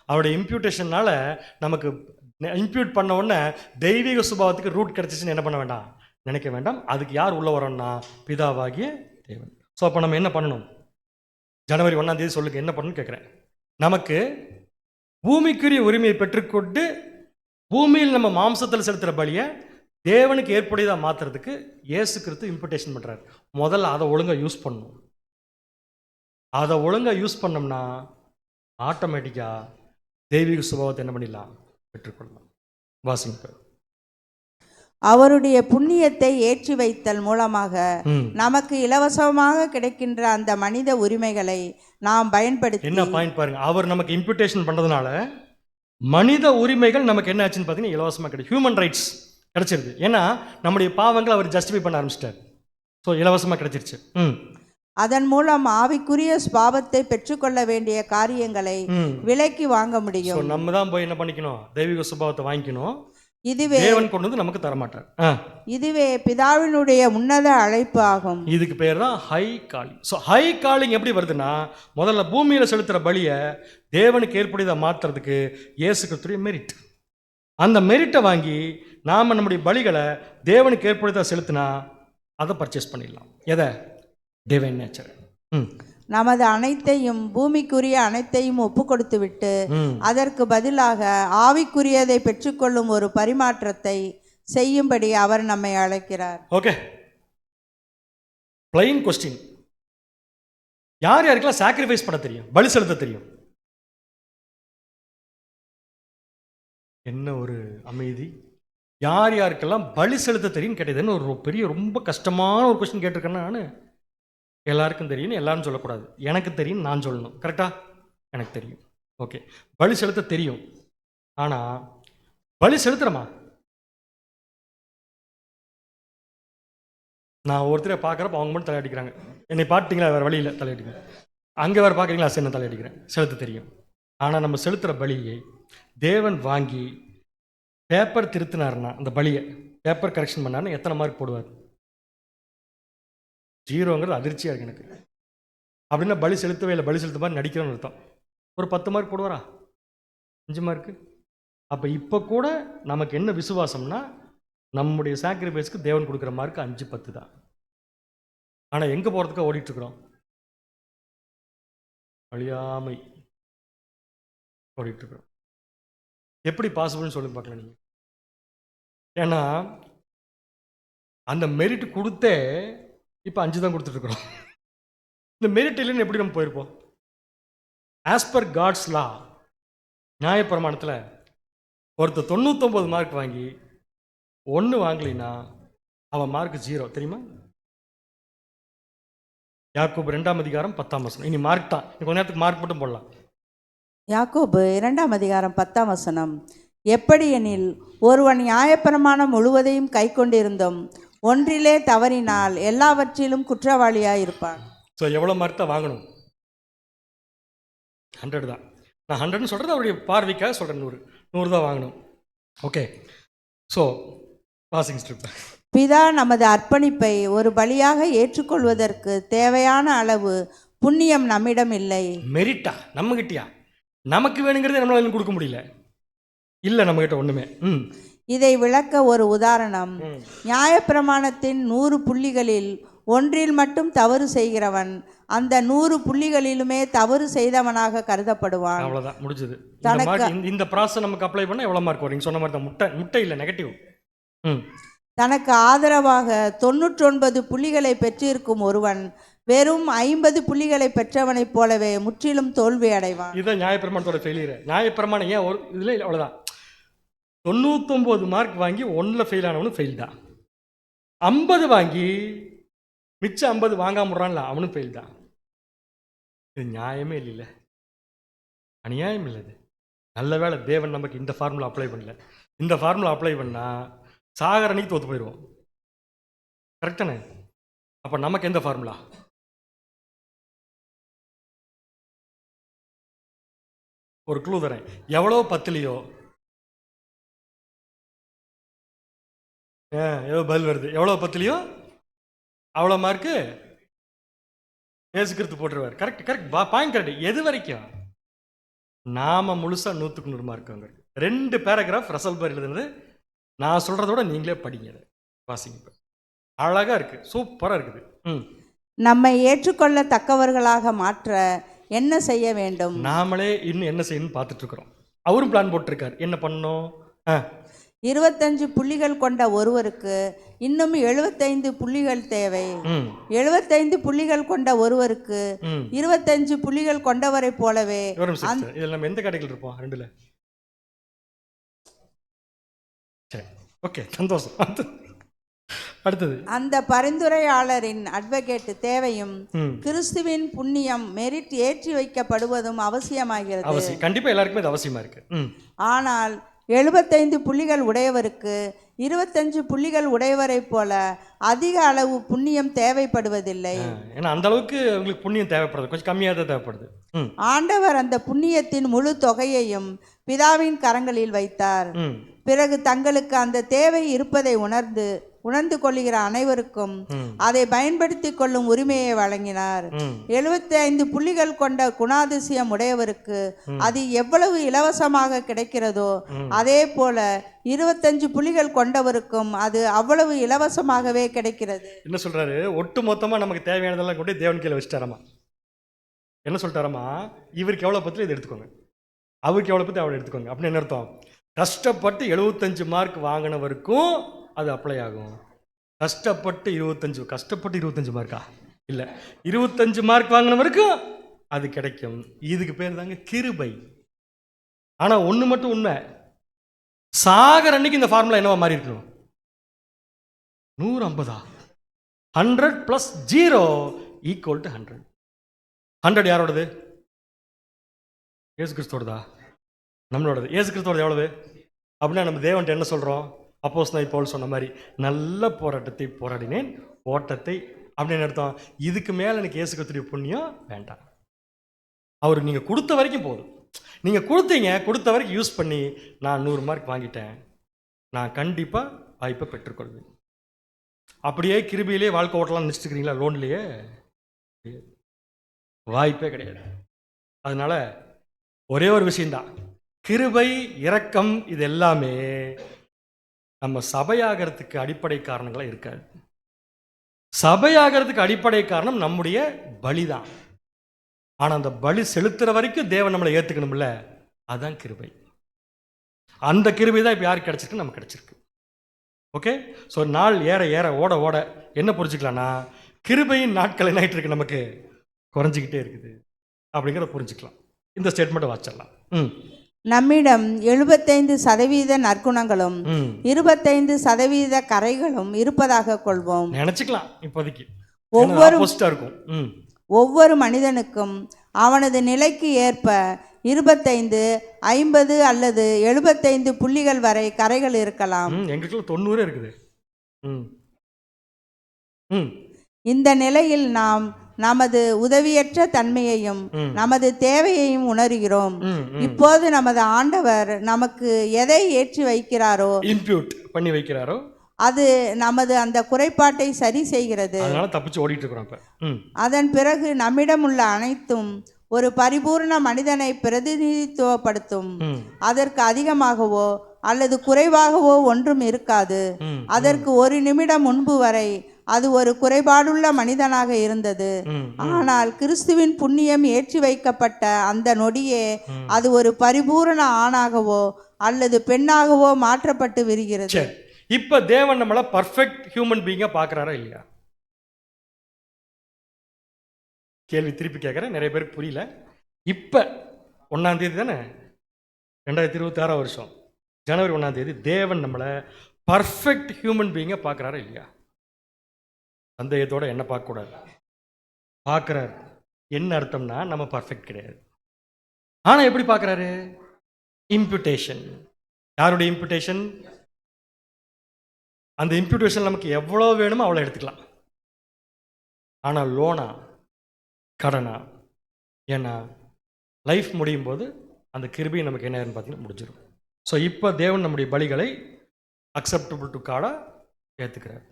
அவருடைய இம்ப்யூட்டேஷனால நமக்கு இம்ப்யூட் பண்ண உடனே தெய்வீக சுபாவத்துக்கு ரூட் கிடைச்சிச்சுன்னு என்ன பண்ண வேண்டாம், நினைக்க வேண்டாம். அதுக்கு யார் உள்ள வரோம்னா பிதாவாகிய தேவன். ஸோ அப்போ நம்ம என்ன பண்ணணும்? ஜனவரி 1ஆம் தேதி சொல்லுங்க என்ன பண்ணணும்னு கேட்குறேன். நமக்கு பூமிக்குரிய உரிமையை பெற்றுக்கொண்டு பூமியில் நம்ம மாம்சத்தில் செலுத்துகிற பலியை தேவனுக்கு ஏற்புடையதாக மாற்றுறதுக்கு இயேசு கிறிஸ்து இம்ப்யூட்டேஷன் பண்ணுறாரு. முதல்ல அதை ஒழுங்காக யூஸ் பண்ணணும். அதை ஒழுங்காக யூஸ் பண்ணோம்னா ஆட்டோமேட்டிக்காக தெய்வீக சுபாவத்தை என்ன பண்ணிடலாம், பெற்றுக்கொள்ளலாம். வாசிங்க. அவருடைய புண்ணியத்தை ஏற்றி வைத்தல் மூலமாக நமக்கு இலவசமாக கிடைக்கின்ற அந்த மனித உரிமைகளை நாம் பயன்படுத்தி. என்ன பாயிண்ட் பாருங்க, அவர் நமக்கு இம்ப்யூட்டேஷன் பண்றதுனால மனித உரிமைகள் நமக்கு என்ன ஆச்சுன்னு பார்த்தீங்கன்னா இலவசமாக கிடைக்கும். ஹியூமன் ரைட்ஸ் கிடைச்சிருது. ஏன்னா நம்முடைய பாவங்களை அவர் ஜஸ்டிஃபை பண்ண ஆரம்பிச்சிட்டார். ஸோ இலவசமாக கிடைச்சிருச்சு. அதன் மூலம் ஆவிக்குரிய சுபாவத்தை பெற்றுக்கொள்ள வேண்டிய காரியங்களை விலைக்கு வாங்க முடியும். நம்ம தான் போய் என்ன பண்ணிக்கணும், தெய்வீக சுபாவத்தை வாங்கிக்கணும். இதுவே தேவன் கொண்டு வந்து நமக்கு தரமாட்டார். இதுவே பிதாவினுடைய உன்னத அழைப்பு ஆகும். இதுக்கு பேர் தான் high calling. So high calling எப்படி வருதுன்னா, முதல்ல பூமியில் செலுத்துகிற பலியை தேவனுக்கு ஏற்புடையதை மாற்றுறதுக்கு இயேசு கிறிஸ்துவின் மெரிட். அந்த மெரிட்டை வாங்கி நாம் நம்முடைய பலிகளை தேவனுக்கு ஏற்புடையதாக செலுத்தினா அதை பர்ச்சேஸ் பண்ணிடலாம். எதை? Divine nature. நமது அனைத்தையும் பூமிக்குரிய அனைத்தையும் ஒப்பு கொடுத்து விட்டு அதற்கு பதிலாக ஆவிக்குரியதை பெற்றுக்கொள்ளும் ஒரு பரிமாற்றத்தை செய்யும்படி அவர் நம்மை அழைக்கிறார். Okay, plain question. யார் யாருக்கெல்லாம் சாக்ரிஃபைஸ் பண்ண தெரியும், பலி செலுத்த தெரியும்? என்ன ஒரு அமைதி. யார் யாருக்கெல்லாம் பலி செலுத்த தெரியும் கேட்டதுன்னு ஒரு பெரிய ரொம்ப கஷ்டமான ஒரு கொஸ்டின் கேட்டிருக்கேன்னா நான். எல்லாருக்கும் தெரியும், எல்லாரும் சொல்லக்கூடாது. எனக்கு தெரியும், நான் சொல்லணும். கரெக்டா? எனக்கு தெரியும். ஓகே, பலி செலுத்த தெரியும். ஆனால் பலி செலுத்துறமா? நான் ஒருத்தரை பார்க்குறப்ப அவங்க மட்டும் தலையடிக்கிறாங்க. என்னை பார்த்துட்டீங்களா, வேறு வழியில் தலையடிக்கிறேன். அங்கே வேறு பார்க்குறீங்களா, என்ன தலையடிக்கிறேன். செலுத்த தெரியும். ஆனால் நம்ம செலுத்துகிற பலியை தேவன் வாங்கி பேப்பர் திருத்தினார்னா, அந்த பலியை பேப்பர் கரெக்ஷன் பண்ணார்னா எத்தனை மார்க் போடுவார்? 0ங்கிறது அதிர்ச்சியாக இருக்கு எனக்கு. அப்படின்னா பலி செலுத்தவே இல்லை, பலி செலுத்த மாதிரி நடிக்கிறோன்னு அர்த்தம். ஒரு 10 மார்க் போடுவாரா? 5 மார்க்கு. அப்போ இப்போ கூட நமக்கு என்ன விசுவாசம்னா, நம்முடைய சாக்ரிஃபைஸ்க்கு தேவன் கொடுக்குற மார்க்கு 5, 10 தான். ஆனால் எங்கே போகிறதுக்காக ஓடிட்டுருக்குறோம்? அழியாமை ஓடிட்டுருக்குறோம். எப்படி பாசிபிள்னு சொல்லி பார்க்கலாம் நீங்கள். ஏன்னா அந்த மெரிட் கொடுத்தே இப்போ 5 தான் கொடுத்துட்ருக்குறோம். இந்த மெரிட் இல்லைன்னு எப்படி நம்ம போயிருப்போம்? ஆஸ் பர் காட்ஸ் லா, நியாயப்பிரமாணத்தில் ஒருத்தர் 99 மார்க் வாங்கி 1 வாங்கலைன்னா அவன் மார்க் 0, தெரியுமா? யாக்கோபு 2ஆம் அதிகாரம் 10ஆம் வசனம். இனி மார்க் தான், கொஞ்ச நேரத்துக்கு மார்க் மட்டும் போடலாம். யாக்கோபு 2ஆம் அதிகாரம் 10ஆம் வசனம். எப்படியெனில் ஒருவன் நியாயப்பிரமாணம் முழுவதையும் கை கொண்டிருந்தும் ஒன்றிலே தவறினால் எல்லாவற்றிலும் குற்றவாளியாயிருப்பான். ஸோ எவ்வளோ மார்க் தான் வாங்கணும்? 100 தான். நான் 100ன்னு சொல்கிறது அவருடைய பார்வைக்காக சொல்கிறேன். 100 தான் வாங்கணும். Okay, so passing strip. பிதா நமது அர்ப்பணிப்பை ஒரு பலியாக ஏற்றுக்கொள்வதற்கு தேவையான அளவு புண்ணியம் நம்மிடம் இல்லை. மெரிட்டா நம்மகிட்டயா? நமக்கு வேணுங்கிறதே நம்மளால கொடுக்க முடியல. இல்லை நம்மகிட்ட ஒன்றுமே. இதை விளக்க ஒரு உதாரணம். நியாயப்பிரமாணத்தின் 100 புள்ளிகளில் ஒன்றில் மட்டும் தவறு செய்கிறவன் அந்த 100 புள்ளிகளிலுமே தவறு செய்தவனாக கருதப்படுவான். அவ்வளோதான், முடிஞ்சது. இந்த ப்ராசஸ் நமக்கு அப்ளை பண்ணால் எவ்வளோ மார்க் வரும்? சொன்ன மாதிரி தான். முட்டை இல்லை, நெகட்டிவ். தனக்கு ஆதரவாக 99 புள்ளிகளை பெற்றிருக்கும் ஒருவன் வெறும் 50 புள்ளிகளை பெற்றவனைப் போலவே முற்றிலும் தோல்வி அடைவான். இதுதான் நியாயப்பிரமாணத்தோட ஃபெயிலியர். நியாயப்பிரமாணம் ஏன் ஒரு இதில் அவ்வளோதான், 99 மார்க் வாங்கி 1ல் ஃபெயில் ஆனவனும் ஃபெயில் தான். 50 வாங்கி மிச்சம் 50 வாங்காம விட்றான்ல, அவனும் ஃபெயில் தான். இது நியாயமே இல்லை, அநியாயம் இல்லை. இது நல்ல வேளை தேவன் நமக்கு இந்த ஃபார்முலா அப்ளை பண்ணல. இந்த ஃபார்முலா அப்ளை பண்ணால் சாகர அன்னைக்கு தோற்று போயிடுவோம். கரெக்டானே? அப்போ நமக்கு எந்த ஃபார்முலா? ஒரு க்ளூ தரேன். எவ்வளோ 10லையோ ஏதோ பதில் வருது. எவ்வளோ 10லையோ அவ்வளோ மார்க்கு ஏசுக்கிறது போட்டுருவார். Correct correct, point correct. எது வரைக்கும்? நாம முழுசா 100க்கு 100 மார்க் வாங்க. 2 பேராகிராஃப் ரசல் பார் எழுதுனது. நான் சொல்றதோட நீங்களே படிங்க, வாசிங்க. அழகா இருக்கு, சூப்பரா இருக்குது. நம்மை ஏற்றுக்கொள்ளத்தக்கவர்களாக மாற்ற என்ன செய்ய வேண்டும்? நாமளே இன்னும் என்ன செய்யணும்னு பார்த்துட்டு இருக்கிறோம். அவரும் பிளான் போட்டிருக்காரு. என்ன பண்ணணும்? 25 புள்ளிகள் கொண்ட ஒருவருக்கு இன்னும் 75 புள்ளிகள் தேவை. 75 புள்ளிகள் கொண்ட ஒருவருக்கு 25 புள்ளிகள் கொண்டவரை போலவே. இதில் நம்ம எந்த கேட்டகரியில் இருப்போம்? 2ல. சரி, ஓகே, சந்தோஷம். அடுத்தது, அந்த பரிந்துரையாளரின் அட்வொகேட் தேவையும் கிறிஸ்துவின் புண்ணியம் மெரிட் ஏற்றி வைக்கப்படுவதும் அவசியமாகிறது. கண்டிப்பா எல்லாருக்குமே இது அவசியமா இருக்கு. ஆனால் 75 புள்ளிகள் உடையவருக்கு 25 புள்ளிகள் உடையவரை போல அதிக அளவு புண்ணியம் தேவைப்படுவதில்லை. ஏன்னா அந்த அளவுக்கு உங்களுக்கு புண்ணியம் தேவைப்படுது, கொஞ்சம் கம்மியாக தான் தேவைப்படுது. ஆண்டவர் அந்த புண்ணியத்தின் முழு தொகையையும் பிதாவின் கரங்களில் வைத்தார். பிறகு தங்களுக்கு அந்த தேவை இருப்பதை உணர்ந்து கொள்ளுகிற அனைவருக்கும் அதை பயன்படுத்தி கொள்ளும் உரிமையை வழங்கினார். 75 புள்ளிகள் கொண்ட குணாதிசயம் உடையவருக்கு அது எவ்வளவு இலவசமாக கிடைக்கிறதோ அதே போல 25 புள்ளிகள் கொண்டவருக்கும் அது அவ்வளவு இலவசமாகவே கிடைக்கிறது. என்ன சொல்றாரு? ஒட்டு மொத்தமா நமக்கு தேவையானதெல்லாம் கொண்டு தேவன் கீழே வச்சுட்டாராமா. என்ன சொல்லிட்டாராமா? இவருக்கு எவ்வளோ பத்தி இதை எடுத்துக்கோங்க, அவருக்கு எவ்வளோ பத்தி அவளை எடுத்துக்கோங்க. அப்படின்னு என்ன அர்த்தம்? கஷ்டப்பட்டு 75 மார்க் வாங்கினவருக்கும் அது அப்ளை ஆகும். கஷ்டப்பட்டு 25 மார்க்கா இல்லை, 25 மார்க் வாங்கினவருக்கும் அது கிடைக்கும். இதுக்கு பேர் தாங்க கிருபை. ஆனால் ஒன்று மட்டும் உண்மை, சாகர் அன்னைக்கு இந்த ஃபார்முலா என்னவா மாறி இருக்கணும்? 150. 100 + 0 = 100. 100 யாரோடது? இயேசு கிறிஸ்துவோடதா? நம்மளோடது. இயேசு கிறிஸ்துவோடது எவ்வளவு? அப்படின்னா நம்ம தேவன்ட்ட என்ன சொல்கிறோம்? அப்போஸ்தலன் பவுல் சொன்ன மாதிரி, நல்ல போராட்டத்தை போராடினேன், ஓட்டத்தை. அப்படின்னு அர்த்தம். இதுக்கு மேலே எனக்கு இயேசு கிறிஸ்துவின் புண்ணியம் வேண்டாம். அவர் நீங்கள் கொடுத்த வரைக்கும் போதும். நீங்கள் கொடுத்த வரைக்கும் யூஸ் பண்ணி நான் 100 மார்க் வாங்கிட்டேன், நான் கண்டிப்பாக வாய்ப்பை பெற்றுக்கொள்வேன். அப்படியே கிருபையிலே வாழ்க்கை ஓட்டலாம் நினச்சிட்டு இருக்கிறீங்களா? லோன்லேயே வாய்ப்பே கிடையாது. அதனால ஒரே ஒரு விஷயந்தான், கிருபை, இரக்கம், இது எல்லாமே நம்ம சபையாகிறதுக்கு அடிப்படை காரணங்களாக இருக்காது. சபையாகிறதுக்கு அடிப்படை காரணம் நம்முடைய பலிதான். ஆனால் அந்த பலி செலுத்துகிற வரைக்கும் தேவன் நம்மளை ஏற்றுக்கணும்ல, அதுதான் கிருபை. அந்த கிருபை தான் இப்போ யாருக்கு கிடச்சிருக்கு? நமக்கு கிடச்சிருக்கு. ஓகே, ஸோ நாள் ஏற ஏற ஓட ஓட என்ன புரிஞ்சுக்கலாம்னா, கிருபையின் நாட்கள் என்ன ஆகிட்டு இருக்கு? நமக்கு குறைஞ்சிக்கிட்டே இருக்குது அப்படிங்கிறத புரிஞ்சுக்கலாம். இந்த ஸ்டேட்மெண்ட்டை வாசிச்சிடலாம். நம்மிடம் 75% நற்குணங்களும் 25% கரைகளும் இருப்பதாக கொள்வோம். நினைச்சுக்கலாம் இப்போதைக்கு ஒவ்வொரு ஆப்போசிட்டா இருக்கும். ஒவ்வொரு மனிதனுக்கும் அவனது நிலைக்கு ஏற்ப 25, 50 அல்லது 75 புள்ளிகள் வரை கரைகள் இருக்கலாம். எங்களுக்குள்ள 90 இருக்குது. இந்த நிலையில் நாம் நமது உதவியற்ற தன்மையையும் நமது தேவையையும் உணர்கிறோம். இப்போது நமது ஆண்டவர் நமக்கு எதை ஏற்றி வைக்கிறாரோ, இம்ப்யூட் பண்ணி வைக்கிறாரோ, அது நமது அந்த குறைபாட்டை சரி செய்கிறது. அதனால தப்பிச்சு ஓடிட்டு இருக்கிறோம் இப்ப. அதன் பிறகு நம்மிடம் உள்ள அனைத்தும் ஒரு பரிபூர்ண மனிதனை பிரதிநிதித்துவப்படுத்தும். அதற்கு அதிகமாகவோ அல்லது குறைவாகவோ ஒன்றும் இருக்காது. அதற்கு ஒரு நிமிடம் முன்பு வரை அது ஒரு குறைபாடுள்ள மனிதனாக இருந்தது. ஆனால் கிறிஸ்துவின் புண்ணியம் ஏற்றி வைக்கப்பட்ட அந்த நொடியே அது ஒரு பரிபூரண ஆணாகவோ அல்லது பெண்ணாகவோ மாற்றப்பட்டு விரிகிறது. இப்ப தேவன் நம்மள பர்ஃபெக்ட் ஹியூமன் பீயிங்கா பார்க்கறாரா இல்லையா? கேள்வி திருப்பி கேட்குறேன், நிறைய பேருக்கு புரியல. இப்போ 1ஆம் தேதி தானே, 2026 வருஷம், ஜனவரி 1ஆம் தேதி தேவன் நம்மளை பர்ஃபெக்ட் ஹியூமன் பீயிங்கை பார்க்குறாரா இல்லையா? சந்தேகத்தோட என்ன பார்க்கக்கூடாது, பார்க்குறாரு. என்ன அர்த்தம்னா நம்ம பர்ஃபெக்ட் கிடையாது. ஆனால் எப்படி பார்க்குறாரு? இம்ப்யூட்டேஷன். யாருடைய இம்ப்யூட்டேஷன்? அந்த இம்ப்யூட்டேஷன் நமக்கு எவ்வளோ வேணுமோ அவ்வளோ எடுத்துக்கலாம். ஆனால் லோனா, கடனா? ஏன்னா லைஃப் முடியும் போது அந்த கிருபை நமக்கு என்ன பார்த்தீங்கன்னா முடிஞ்சிடும். ஸோ இப்போ தேவன் நம்முடைய பலிகளை அக்செப்டபிள் டு காடாக ஏற்றுக்கிறார்.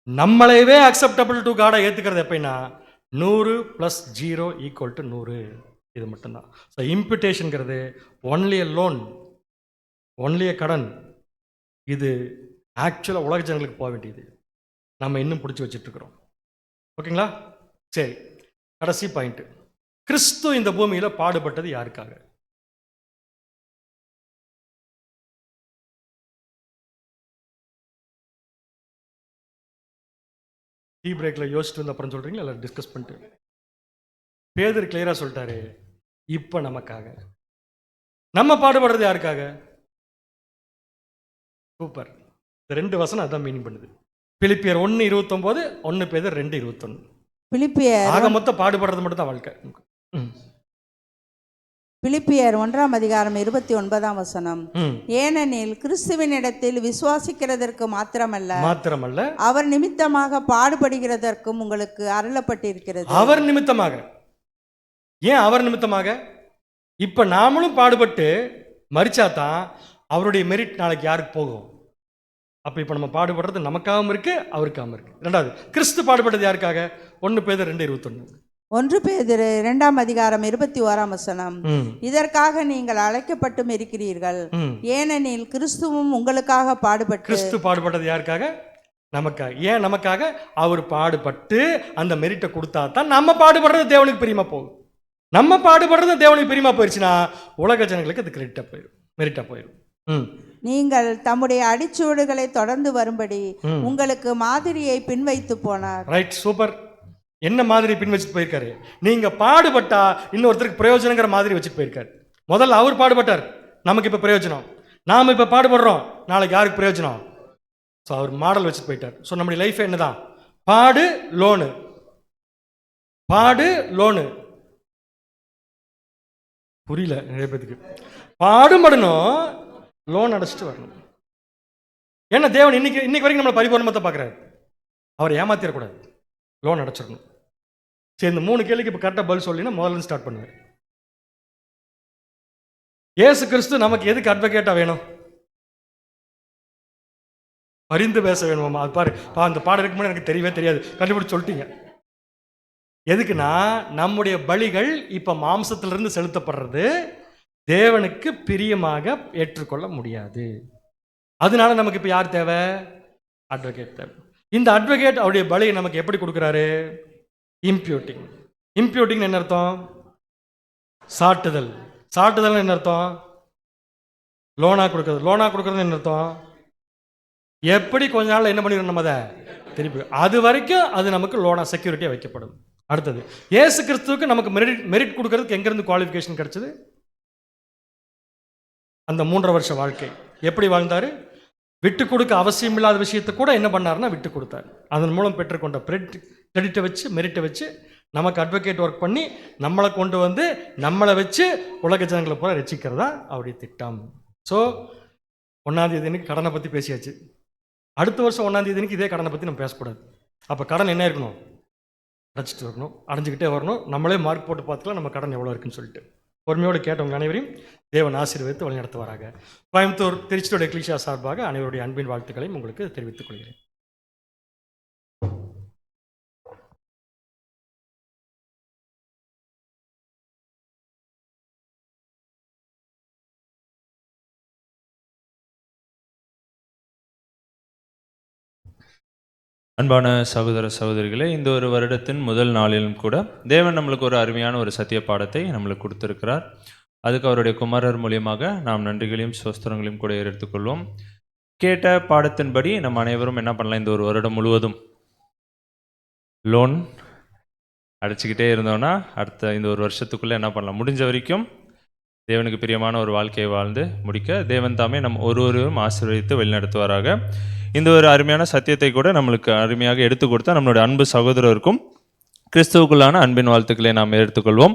நம்மளையவே அக்செப்டபிள் டு காடாக ஏற்றுக்கிறது எப்படின்னா 100 + 0 = 100. இது மட்டும்தான். ஸோ இம்ப்யூட்டேஷனுங்கிறது only a loan, only a கடன். இது ஆக்சுவலாக உலக ஜனங்களுக்கு போக வேண்டியது, நம்ம இன்னும் பிடிச்சி வச்சுட்ருக்குறோம். ஓகேங்களா? சரி, கடைசி பாயிண்ட். கிறிஸ்து இந்த பூமியில பாடுபட்டது யாருக்காக? டீ பிரேக்ல யோசிச்சுட்டு வந்து அப்புறம் சொல்றீங்களா, இல்லை டிஸ்கஸ் பண்ணிட்டு? பேதர் கிளியரா சொல்லிட்டாரு, இப்ப நமக்காக. நம்ம பாடுபடுறது யாருக்காக? சூப்பர். இந்த 2 வசனம் அதான் மீனிங் பண்ணுது. பிலிப்பியர் 1:29, 1 பேதர் 2:21. பிலிப்பியர் ஆக மொத்தம் பாடுபடுறது மட்டும் தான் வாழ்க்கை. பிலிப்பியர் 1ஆம் அதிகாரம் 29ஆம் வசனம். ஏனெனில் கிறிஸ்துவின் இடத்தில் விசுவாசிக்கிறதற்கு மாத்திரமல்ல அவர் நிமித்தமாக பாடுபடுகிறதற்கும் உங்களுக்கு அருளப்பட்டிருக்கிறது. அவர் நிமித்தமாக. ஏன் அவர் நிமித்தமாக? இப்ப நாமளும் பாடுபட்டு மரிச்சாதான் அவருடைய மெரிட் நாளைக்கு யாருக்கு போகும்? அப்போ இப்போ நம்ம பாடுபடுறது நமக்காகவும் இருக்கு, அவருக்காகவும் இருக்கு. 2வது, கிறிஸ்து பாடுபட்டது யாருக்காக? 1 பேதர் 2:21. 1 பேதுரு 2ஆம் அதிகாரம் 21ஆம் வசனம். இதற்காக நீங்கள் அழைக்கப்பட்டும் இருக்கிறீர்கள், ஏனெனில் கிறிஸ்துவும் உங்களுக்காக பாடுபட்டு. கிறிஸ்து பாடுபட்டது யாருக்காக? நமக்காக. ஏன் நமக்காக? அவர் பாடுபட்டு அந்த மெரிட்டை கொடுத்தா தான் நம்ம பாடுபடுறது தேவனுக்கு பிரியமா போகும். நம்ம பாடுபடுறது தேவனுக்கு பிரியமா போயிடுச்சுன்னா உலக ஜனங்களுக்கு அது கிரெடிட்டா போயிடும், மெரிட்டா போயிடும். நீங்கள் தம்முடைய அடிச்சுவடுகளை தொடர்ந்து வரும்படி உங்களுக்கு மாதிரியை பின்வைத்து போனார். Right, super. என்ன மாதிரி பின் வச்சுட்டு போயிருக்காரு? நீங்க பாடுபட்டா இன்னொருத்தருக்கு பிரயோஜனங்கிற மாதிரி வச்சுட்டு போயிருக்காரு. முதல்ல அவர் பாடுபட்டார், நமக்கு இப்ப பிரயோஜனம். நாம இப்ப பாடுபடுறோம், நாளைக்கு யாருக்கு பிரயோஜனம்? ஸோ அவர் மாடல் வச்சுட்டு போயிட்டார். ஸோ நம்முடைய லைஃப் என்னதான்? பாடு லோனு, பாடு லோனு. புரியல நிறைய பேருக்கு. பாடுபடணும், லோன் அடைச்சிட்டு வரணும். ஏன்னா தேவன் இன்னைக்கு வரைக்கும் நம்மளை பரிபூர்ணமாக பார்க்குறாரு. அவர் ஏமாத்திடக்கூடாது, லோன் அடைச்சிடணும். சரி, இந்த 3 கேள்விக்கு இப்போ கரெக்டாக பதில் சொல்லினா முதல்ல ஸ்டார்ட் பண்ணுவார். இயேசு கிறிஸ்து நமக்கு எதுக்கு அட்வொகேட்டாக வேணும்? பரிந்து பேச வேணுமா? அது பாரு, அந்த பாடம் இருக்கும்போது எனக்கு தெரியவே தெரியாது, கண்டுபிடிச்சு சொல்லிட்டீங்க. எதுக்குன்னா நம்முடைய பலிகள் இப்போ மாம்சத்திலிருந்து செலுத்தப்படுறது தேவனுக்கு பிரியமாக ஏற்றுக்கொள்ள முடியாது. அதனால நமக்கு இப்போ யார் தேவை? அட்வொகேட் தேவை. இந்த அட்வொகேட் அவருடைய பலியை நமக்கு எப்படி கொடுக்குறாரு? இம்ப்யூட்டிங். இம்ப்யூட்டிங் என்ன அர்த்தம்? சாட்டுதல். சாட்டுதல் என்ன அர்த்தம்? லோனா கொடுக்குறது. லோனா கொடுக்குறது என்ன அர்த்தம்? எப்படி கொஞ்ச நாள் என்ன பண்ணிடணும் நம்ம அதை திருப்பி, அது வரைக்கும் அது நமக்கு லோனா செக்யூரிட்டியாக வைக்கப்படும். அடுத்தது, இயேசு கிறிஸ்துவுக்கு நமக்கு மெரிட் கொடுக்கறதுக்கு எங்கேருந்து குவாலிஃபிகேஷன் கிடைச்சது? அந்த 3.5 வருஷ வாழ்க்கை எப்படி வாழ்ந்தார்? விட்டு கொடுக்க அவசியம் இல்லாத விஷயத்தை கூட என்ன பண்ணாருன்னா விட்டு கொடுத்தார். அதன் மூலம் பெற்றுக்கொண்ட கிரெடிட்டை வச்சு, மெரிட்டை வச்சு நமக்கு அட்வொகேட் ஒர்க் பண்ணி நம்மளை கொண்டு வந்து நம்மளை வச்சு உலக ஜனங்களை பூரா ரசிக்கிறதா அவருடைய திட்டம். ஸோ 1ஆம் தேதி கடனை பற்றி பேசியாச்சு. அடுத்த வருஷம் 1ஆம் தேதி இதே கடனை பற்றி நம்ம பேசக்கூடாது. அப்போ கடன் என்ன இருக்கணும்? அடைச்சிட்டு வரணும், அடைஞ்சிக்கிட்டே வரணும். நம்மளே மார்க் போட்டு பார்த்துக்கலாம் நம்ம கடன் எவ்வளோ இருக்குன்னு சொல்லிட்டு. பொறுமையோடு கேட்டவங்க அனைவரையும் தேவன் ஆசீர்வதித்து வழிநடத்துவாராக. கோயம்புத்தூர் திருச்சியோட எக்லீசியா சார்பாக அனைவருடைய அன்பின் வாழ்த்துக்களையும் உங்களுக்கு தெரிவித்துக் கொள்கிறேன். அன்பான சகோதர சகோதரிகளே, இந்த ஒரு வருடத்தின் முதல் நாளிலும் கூட தேவன் நம்மளுக்கு ஒரு அருமையான ஒரு சத்திய பாடத்தை நம்மளுக்கு கொடுத்திருக்கிறார். அதுக்கு அவருடைய குமாரர் மூலியமாக நாம் நன்றிகளையும் சோஸ்திரங்களையும் கூட எடுத்துக்கொள்வோம். கேட்ட பாடத்தின்படி நம்ம அனைவரும் என்ன பண்ணலாம்? இந்த ஒரு வருடம் முழுவதும் லோன் அடைச்சிக்கிட்டே இருந்தோம்னா அடுத்த இந்த ஒரு வருஷத்துக்குள்ளே என்ன பண்ணலாம்? முடிஞ்ச வரைக்கும் தேவனுக்கு பிரியமான ஒரு வாழ்க்கையை வாழ்ந்து முடிக்க தேவன் தாமே நம் ஒருவரும் ஆசீர்வதித்து வழிநடத்துவாராக. இந்த ஒரு அருமையான சத்தியத்தை கூட நம்மளுக்கு அருமையாக எடுத்து கொடுத்தா நம்மளுடைய அன்பு சகோதரருக்கும் கிறிஸ்துவுக்குள்ளான அன்பின் வாழ்த்துக்களை நாம் எடுத்துக்கொள்வோம்.